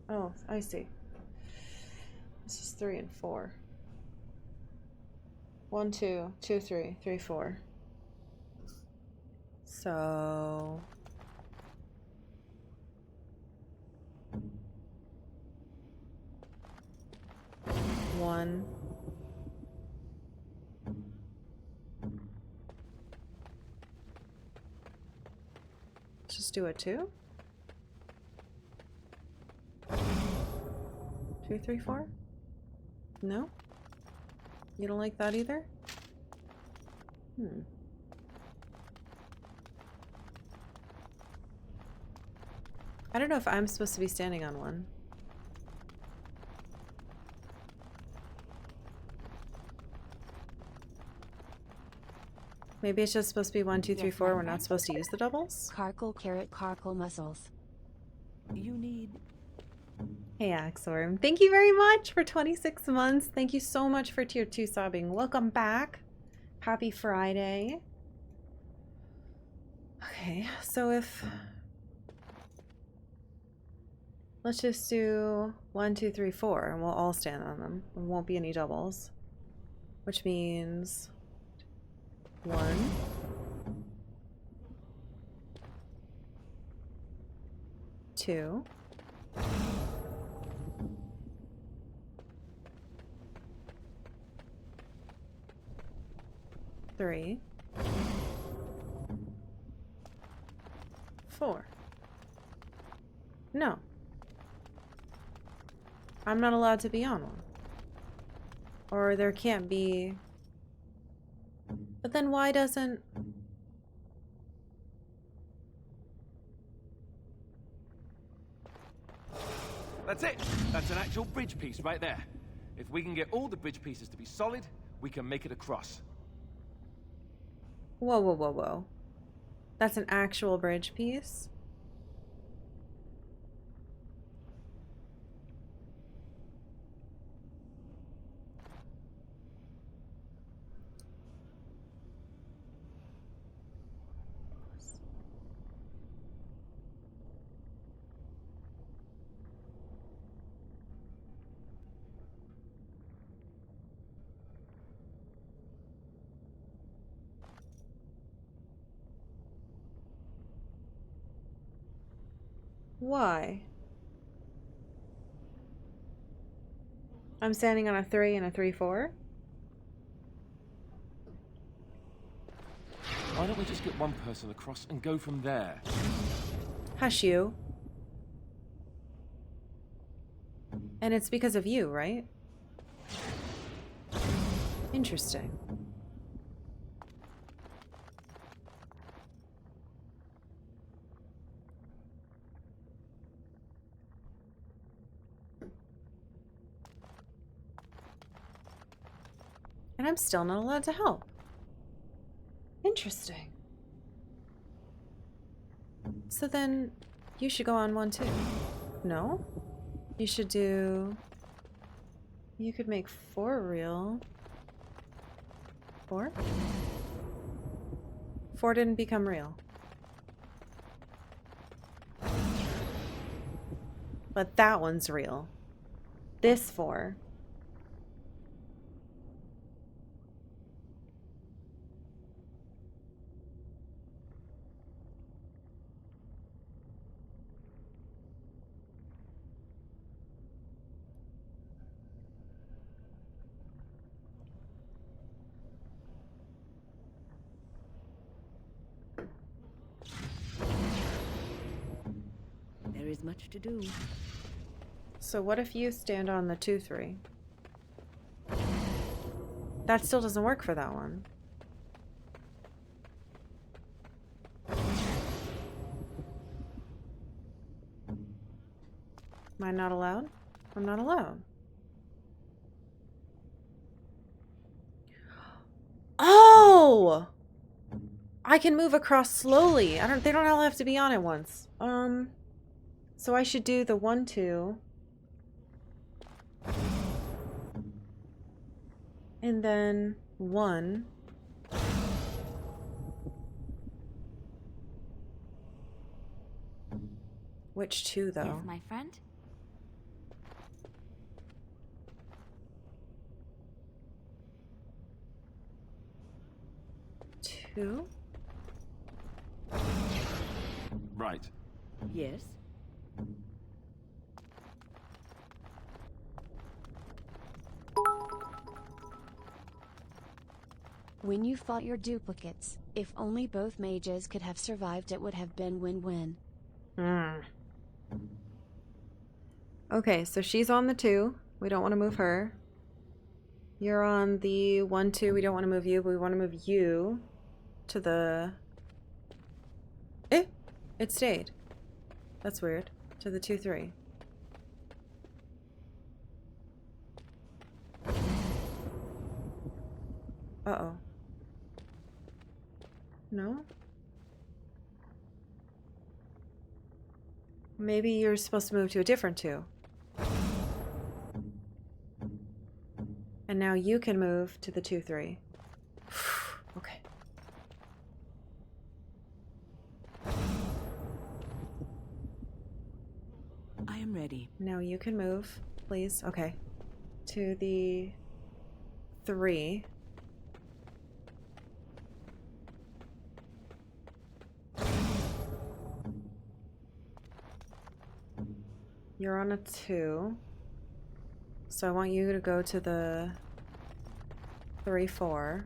Oh, I see. This is 3 and 4. 1, 2, 2, 3, 3, 4. So... One. Let's just do a 2. 2, 3, 4? No? You don't like that either? I don't know if I'm supposed to be standing on one. Maybe it's just supposed to be 1, 2, 3, 4. We're not supposed to use the doubles? Carkle muscles. You need... Hey Axorm, thank you very much for 26 months. Thank you so much for tier 2 sobbing. Welcome back. Happy Friday. Okay, so if... Let's just do 1, 2, 3, 4, and we'll all stand on them. There won't be any doubles. Which means... 1... 2... 3... 4. No. I'm not allowed to be on one. Or there can't be... But then why doesn't... That's it! That's an actual bridge piece right there. If we can get all the bridge pieces to be solid, we can make it across. Whoa, whoa, whoa, whoa. That's an actual bridge piece? Why? I'm standing on a 3 and a 3, 4. Why don't we just get one person across and go from there? Hush you. And it's because of you, right? Interesting. And I'm still not allowed to help. Interesting. So then you should go on one too. No? You should do... You could make 4 real. 4? 4 didn't become real. But that one's real. This 4. There is much to do. So what if you stand on the 2-3? That still doesn't work for that one. Am I not allowed? I'm not allowed. Oh! I can move across slowly. They don't all have to be on at once. So I should do the 1-2. And then 1. Which 2 though? Yes, my friend. 2? Right. Yes? When you fought your duplicates, if only both mages could have survived, it would have been win-win. Okay, so she's on the 2. We don't want to move her. You're on the 1-2. We don't want to move you, but we want to move you to the... It stayed. That's weird. To the 2-3. Uh-oh. No? Maybe you're supposed to move to a different 2. And now you can move to the 2-3. Okay. I am ready. Now you can move, please. Okay. To the 3. You're on a 2. So I want you to go to the 3-4.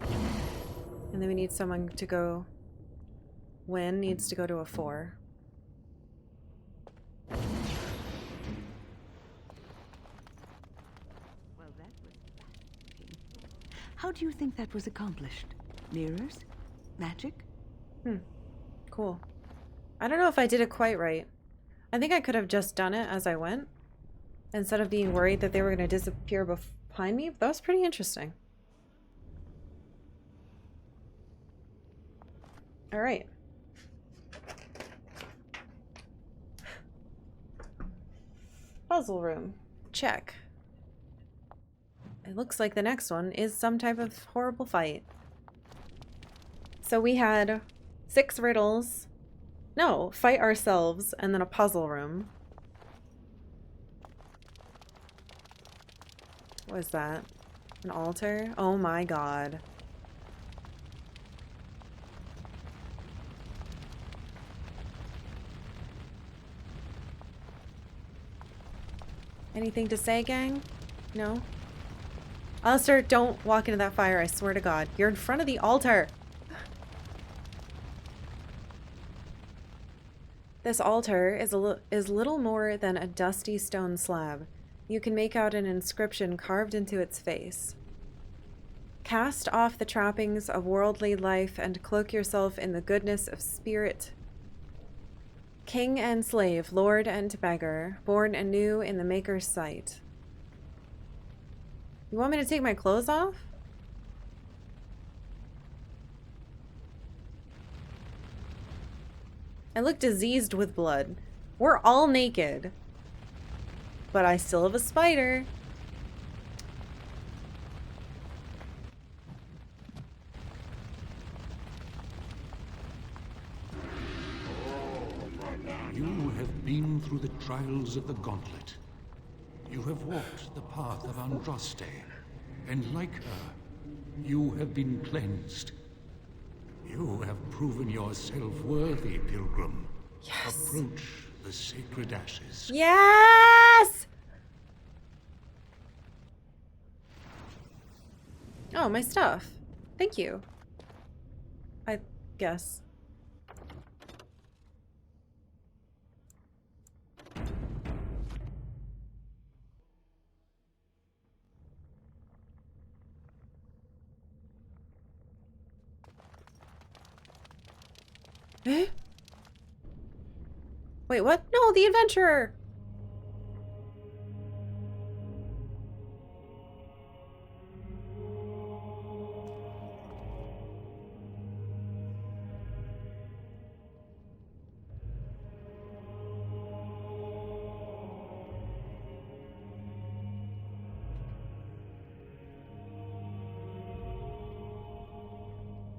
And then we need someone to go... Win needs to go to a 4. Well, that was fascinating. How do you think that was accomplished? Mirrors? Magic? Cool. I don't know if I did it quite right. I think I could have just done it as I went, instead of being worried that they were going to disappear behind me. That was pretty interesting. All right. Puzzle room. Check. It looks like the next one is some type of horrible fight. So we had 6 riddles. No, fight ourselves, and then a puzzle room. What is that? An altar? Oh my god. Anything to say, gang? No? Alistair, don't walk into that fire, I swear to God. You're in front of the altar! This altar is little more than a dusty stone slab. You can make out an inscription carved into its face. Cast off the trappings of worldly life and cloak yourself in the goodness of spirit. King and slave, lord and beggar, born anew in the Maker's sight. You want me to take my clothes off? I look diseased with blood. We're all naked. But I still have a spider. You have been through the trials of the gauntlet. You have walked the path of Andraste, and like her, you have been cleansed. You have proven yourself worthy, pilgrim. Yes. Approach the sacred ashes. Yes! Oh, my stuff. Thank you. I guess. Eh? Wait, what? No, the adventurer!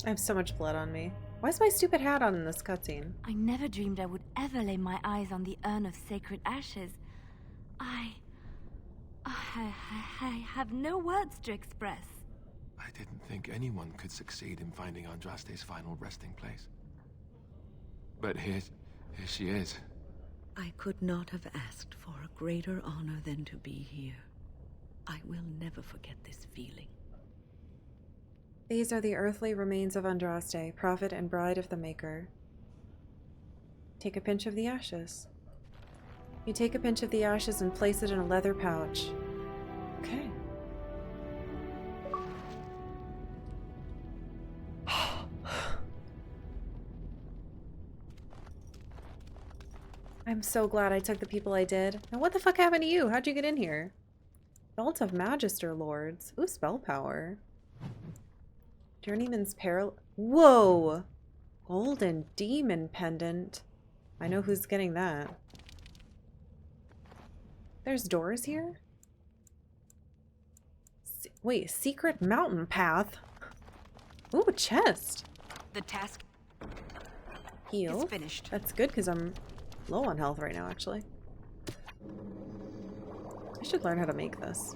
I have so much blood on me. Why is my stupid hat on in this cutscene? I never dreamed I would ever lay my eyes on the urn of sacred ashes. I have no words to express. I didn't think anyone could succeed in finding Andraste's final resting place. But here she is. I could not have asked for a greater honor than to be here. I will never forget this feeling. These are the earthly remains of Andraste, prophet and bride of the Maker. Take a pinch of the ashes. You take a pinch of the ashes and place it in a leather pouch. Okay. I'm so glad I took the people I did. Now what the fuck happened to you? How'd you get in here? Belt of Magister Lords. Ooh, spell power. Journeyman's Peril. Whoa! Golden Demon Pendant. I know who's getting that. There's doors here? Wait, Secret Mountain Path? Ooh, a chest. The task Heal. is finished. That's good because I'm low on health right now, actually. I should learn how to make this.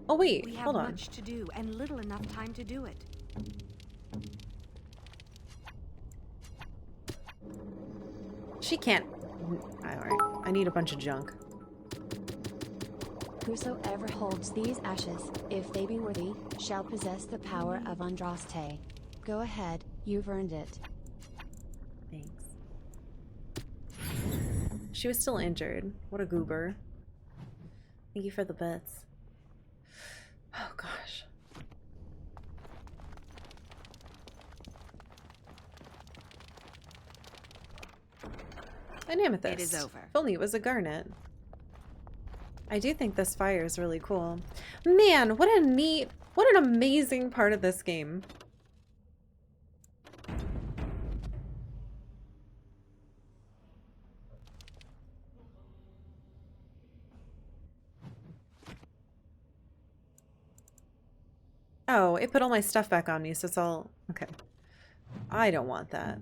Oh wait, We have hold on. much to do and little enough time to do it. She can't. Alright, I need a bunch of junk. Whosoever holds these ashes, if they be worthy, shall possess the power of Andraste. Go ahead, you've earned it. Thanks. She was still injured. What a goober. Thank you for the bits. Oh gosh. An amethyst. It is over. If only it was a garnet. I do think this fire is really cool. Man, what an amazing part of this game. Oh, it put all my stuff back on me, so it's all... Okay. I don't want that.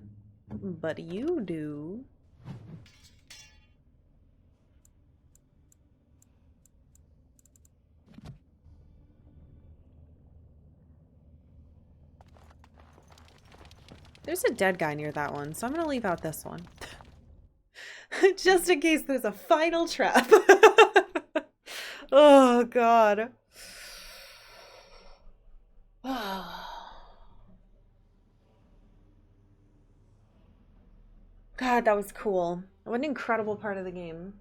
But you do. There's a dead guy near that one, so I'm gonna leave out this one. Just in case there's a final trap. Oh, God. God, that was cool. What an incredible part of the game.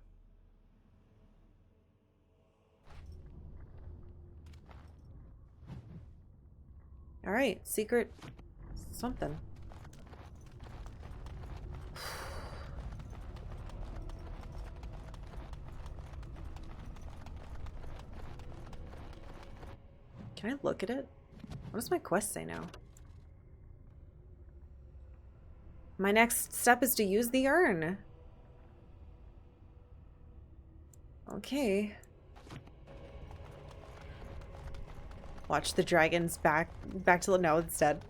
Alright, secret something. Can I look at it? What does my quest say now? My next step is to use the urn. Okay. Watch the dragons back to no, it's dead.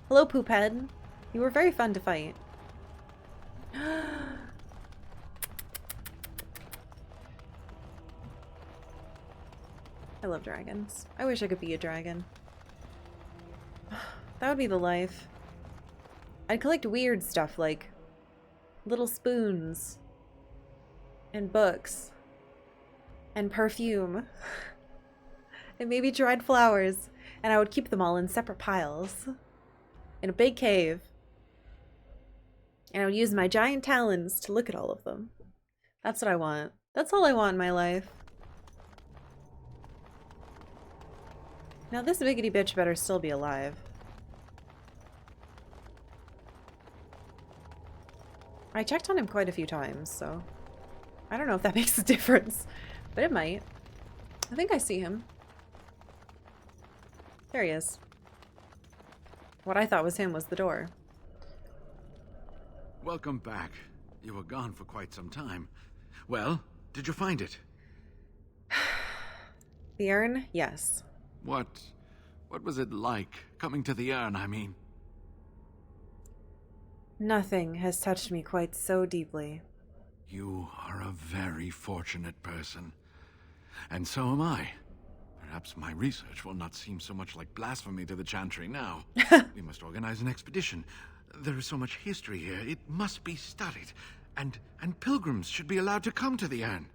Hello, Poophead. You were very fun to fight. I love dragons. I wish I could be a dragon. That would be the life. I'd collect weird stuff like little spoons and books and perfume and maybe dried flowers, and I would keep them all in separate piles in a big cave, and I would use my giant talons to look at all of them. That's what I want. That's all I want in my life. Now this biggity bitch better still be alive. I checked on him quite a few times, so I don't know if that makes a difference, but it might. I think I see him. There he is. What I thought was him was the door. Welcome back. You were gone for quite some time. Well, did you find it? The urn? Yes. What was it like? Coming to the urn, I mean. Nothing has touched me quite so deeply. You are a very fortunate person. And so am I. Perhaps my research will not seem so much like blasphemy to the Chantry now. We must organize an expedition. There is so much history here, it must be studied. And pilgrims should be allowed to come to the urn.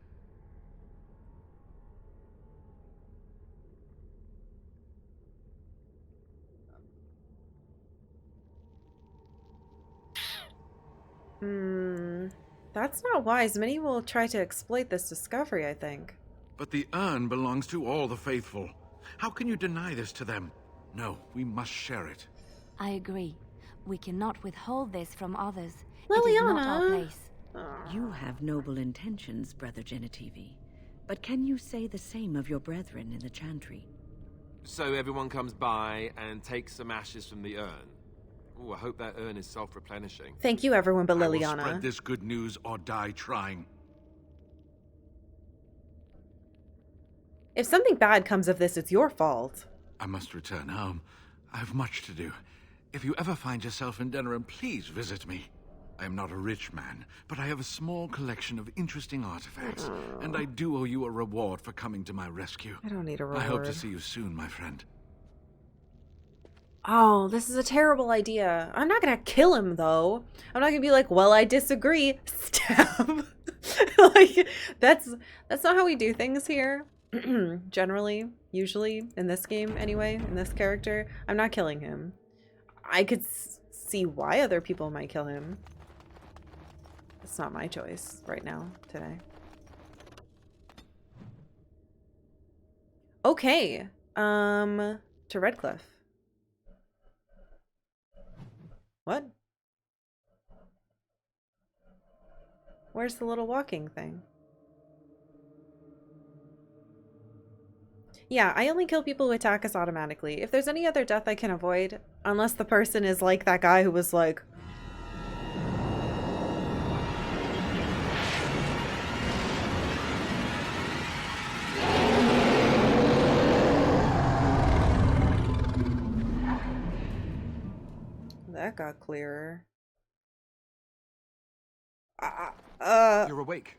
That's not wise. Many will try to exploit this discovery, I think. But the urn belongs to all the faithful. How can you deny this to them? No, we must share it. I agree. We cannot withhold this from others. Liliana. It is not our place. You have noble intentions, Brother Genitivi. But can you say the same of your brethren in the Chantry? So everyone comes by and takes some ashes from the urn. Oh, I hope that urn is self-replenishing. Thank you, everyone but I will Liliana. spread this good news or die trying. If something bad comes of this, it's your fault. I must return home. I have much to do. If you ever find yourself in Denerim, please visit me. I am not a rich man, but I have a small collection of interesting artifacts, and I do owe you a reward for coming to my rescue. I don't need a reward. I hope to see you soon, my friend. Oh, this is a terrible idea. I'm not gonna kill him, though. I'm not gonna be like, well, I disagree. Stab. Like, that's not how we do things here. Generally, usually, in this game anyway, in this character. I'm not killing him. I could see why other people might kill him. It's not my choice right now, today. Okay. To Redcliffe. What? Where's the little walking thing? Yeah, I only kill people who attack us automatically. If there's any other death I can avoid, unless the person is like that guy who was like... That got clearer. You're awake.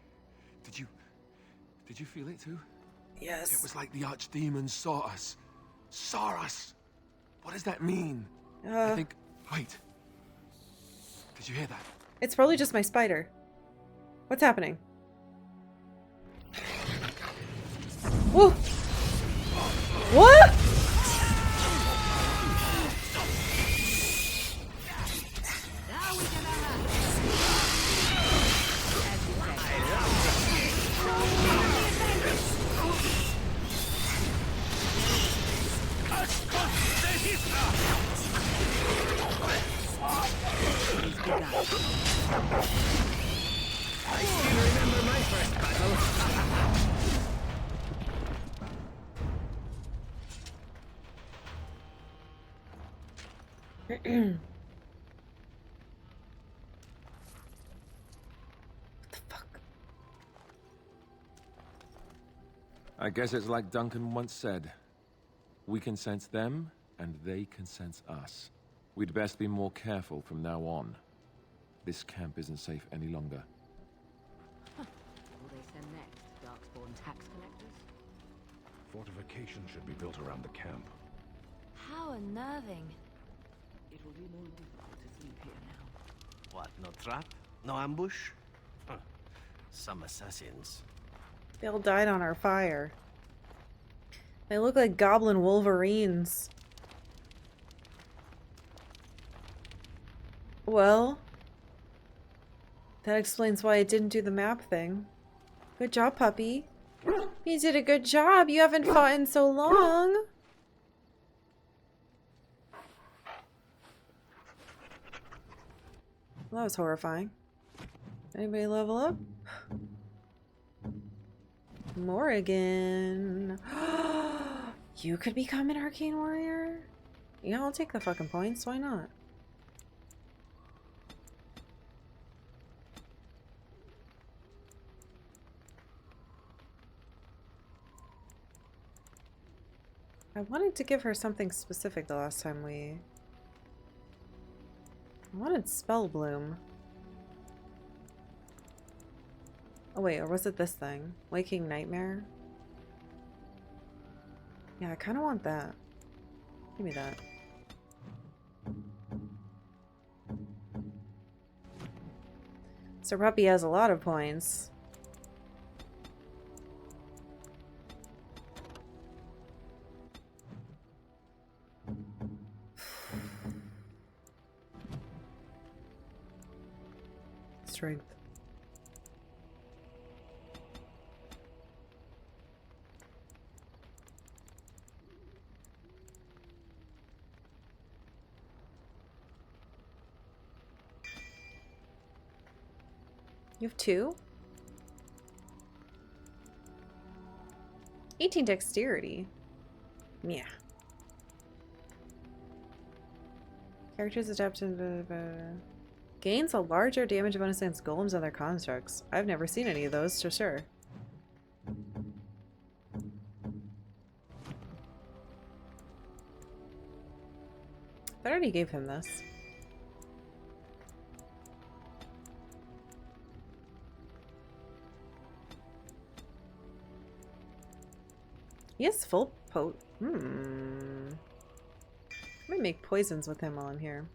Did you feel it too? Yes. It was like the archdemon saw us. Saw us. What does that mean? I think... Wait. Did you hear that? It's probably just my spider. What's happening? Whoa! What? I still remember my first battle. I guess it's like Duncan once said. We can sense them, and they can sense us. We'd best be more careful from now on. This camp isn't safe any longer. Will they send next? Darkspawn tax collectors? Fortifications should be built around the camp. How unnerving. It will be more difficult to sleep here now. What, no trap? No ambush? Huh. Some assassins. They all died on our fire. They look like goblin wolverines. Well, that explains why it didn't do the map thing. Good job, puppy. You did a good job. You haven't fought in so long. Well, that was horrifying. Anybody level up? Morrigan. You could become an arcane warrior? Yeah, I'll take the fucking points. Why not? I wanted to give her something specific the last time I wanted Spell Bloom. Oh wait, or was it this thing? Waking Nightmare? Yeah, I kind of want that. Give me that. Sir Puppy has a lot of points. Strength. You have 2? 18 dexterity. Yeah. Characters adapted gains a larger damage bonus against golems and their constructs. I've never seen any of those, for sure. I already gave him this. He has full I might make poisons with him while I'm here.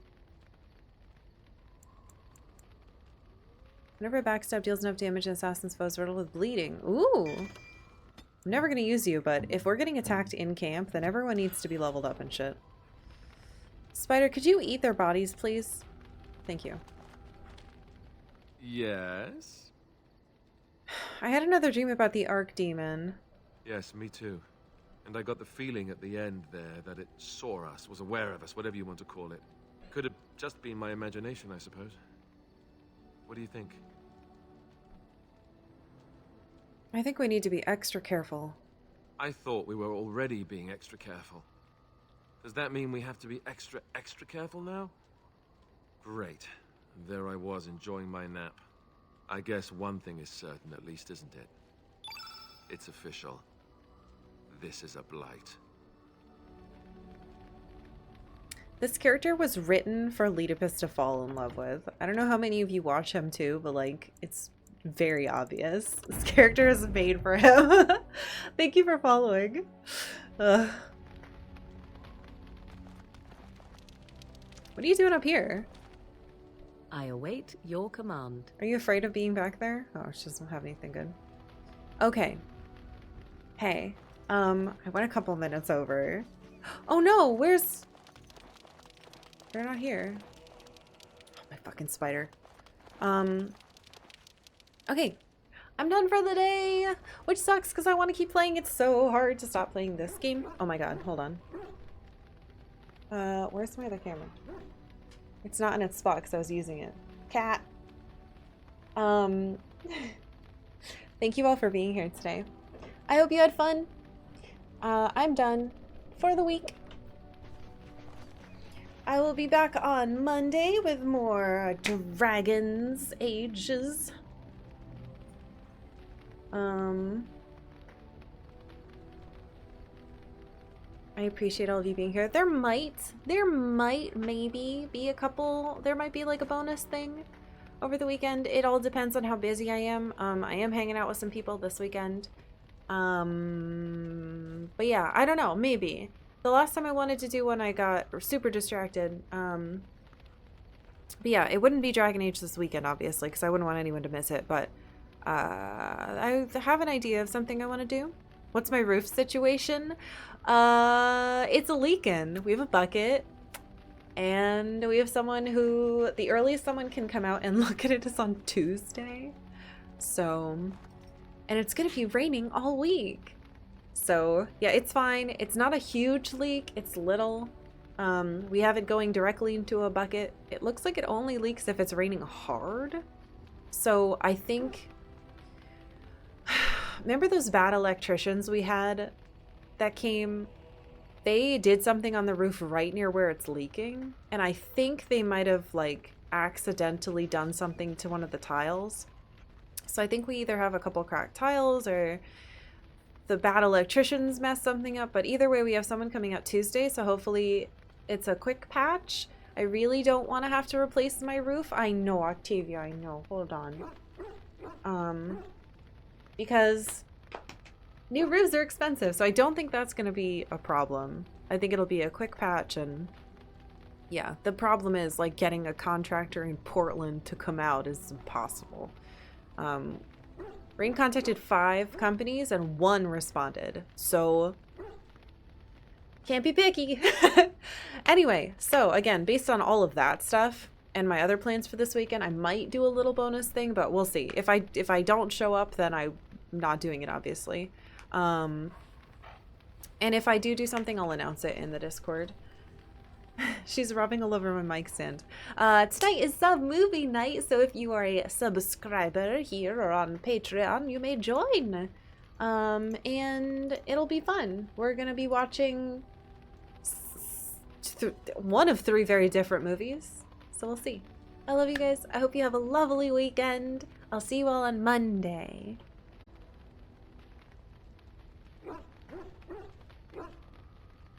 Whenever a backstab deals enough damage, an assassin's foe is riddled with bleeding. Ooh! I'm never gonna use you, but if we're getting attacked in camp, then everyone needs to be leveled up and shit. Spider, could you eat their bodies, please? Thank you. Yes? I had another dream about the Archdemon. Yes, me too. And I got the feeling at the end there that it saw us, was aware of us, whatever you want to call it. Could have just been my imagination, I suppose. What do you think? I think we need to be extra careful. I thought we were already being extra careful. Does that mean we have to be extra careful now? Great. There I was, enjoying my nap. I guess one thing is certain at least, isn't it? It's official. This is a blight. This character was written for Oedipus to fall in love with. I don't know how many of you watch him too, but like, it's very obvious. This character is made for him. Thank you for following. What are you doing up here? I await your command. Are you afraid of being back there? Oh, she doesn't have anything good. Okay. Hey. I went a couple minutes over. Oh no, where's... They're not here. Oh, my fucking spider. Okay. I'm done for the day, which sucks because I want to keep playing. It's so hard to stop playing this game. Oh my god, hold on. Where's my other camera? It's not in its spot because I was using it. Cat. Thank you all for being here today. I hope you had fun. I'm done for the week. I will be back on Monday with more Dragon's Ages. I appreciate all of you being here. There might maybe be a couple, there might be like a bonus thing over the weekend. It all depends on how busy I am. I am hanging out with some people this weekend. But yeah, I don't know, maybe. The last time I wanted to do one, I got super distracted. But yeah, it wouldn't be Dragon Age this weekend, obviously, because I wouldn't want anyone to miss it. But I have an idea of something I want to do. What's my roof situation? It's a leaking. We have a bucket. And we have someone who, the earliest someone can come out and look at it is on Tuesday. So, and it's going to be raining all week. So, yeah, it's fine. It's not a huge leak. It's little. We have it going directly into a bucket. It looks like it only leaks if it's raining hard. So, I think... Remember those bad electricians we had that came... They did something on the roof right near where it's leaking. And I think they might have, like, accidentally done something to one of the tiles. So I think we either have a couple cracked tiles or the bad electricians messed something up. But either way, we have someone coming out Tuesday. So hopefully it's a quick patch. I really don't want to have to replace my roof. I know, Octavia, I know. Hold on. Because... new roofs are expensive, so I don't think that's going to be a problem. I think it'll be a quick patch, and yeah, the problem is like getting a contractor in Portland to come out is impossible. Rain contacted 5 companies and 1 responded, so can't be picky. Anyway, so again, based on all of that stuff and my other plans for this weekend, I might do a little bonus thing, but we'll see. If I don't show up, then I'm not doing it, obviously. And if I do something, I'll announce it in the Discord. She's rubbing all over my mic stand. Tonight is sub movie night, so if you are a subscriber here or on Patreon, you may join. And it'll be fun. We're gonna be watching one of 3 very different movies, so we'll see. I love you guys. I hope you have a lovely weekend. I'll see you all on Monday.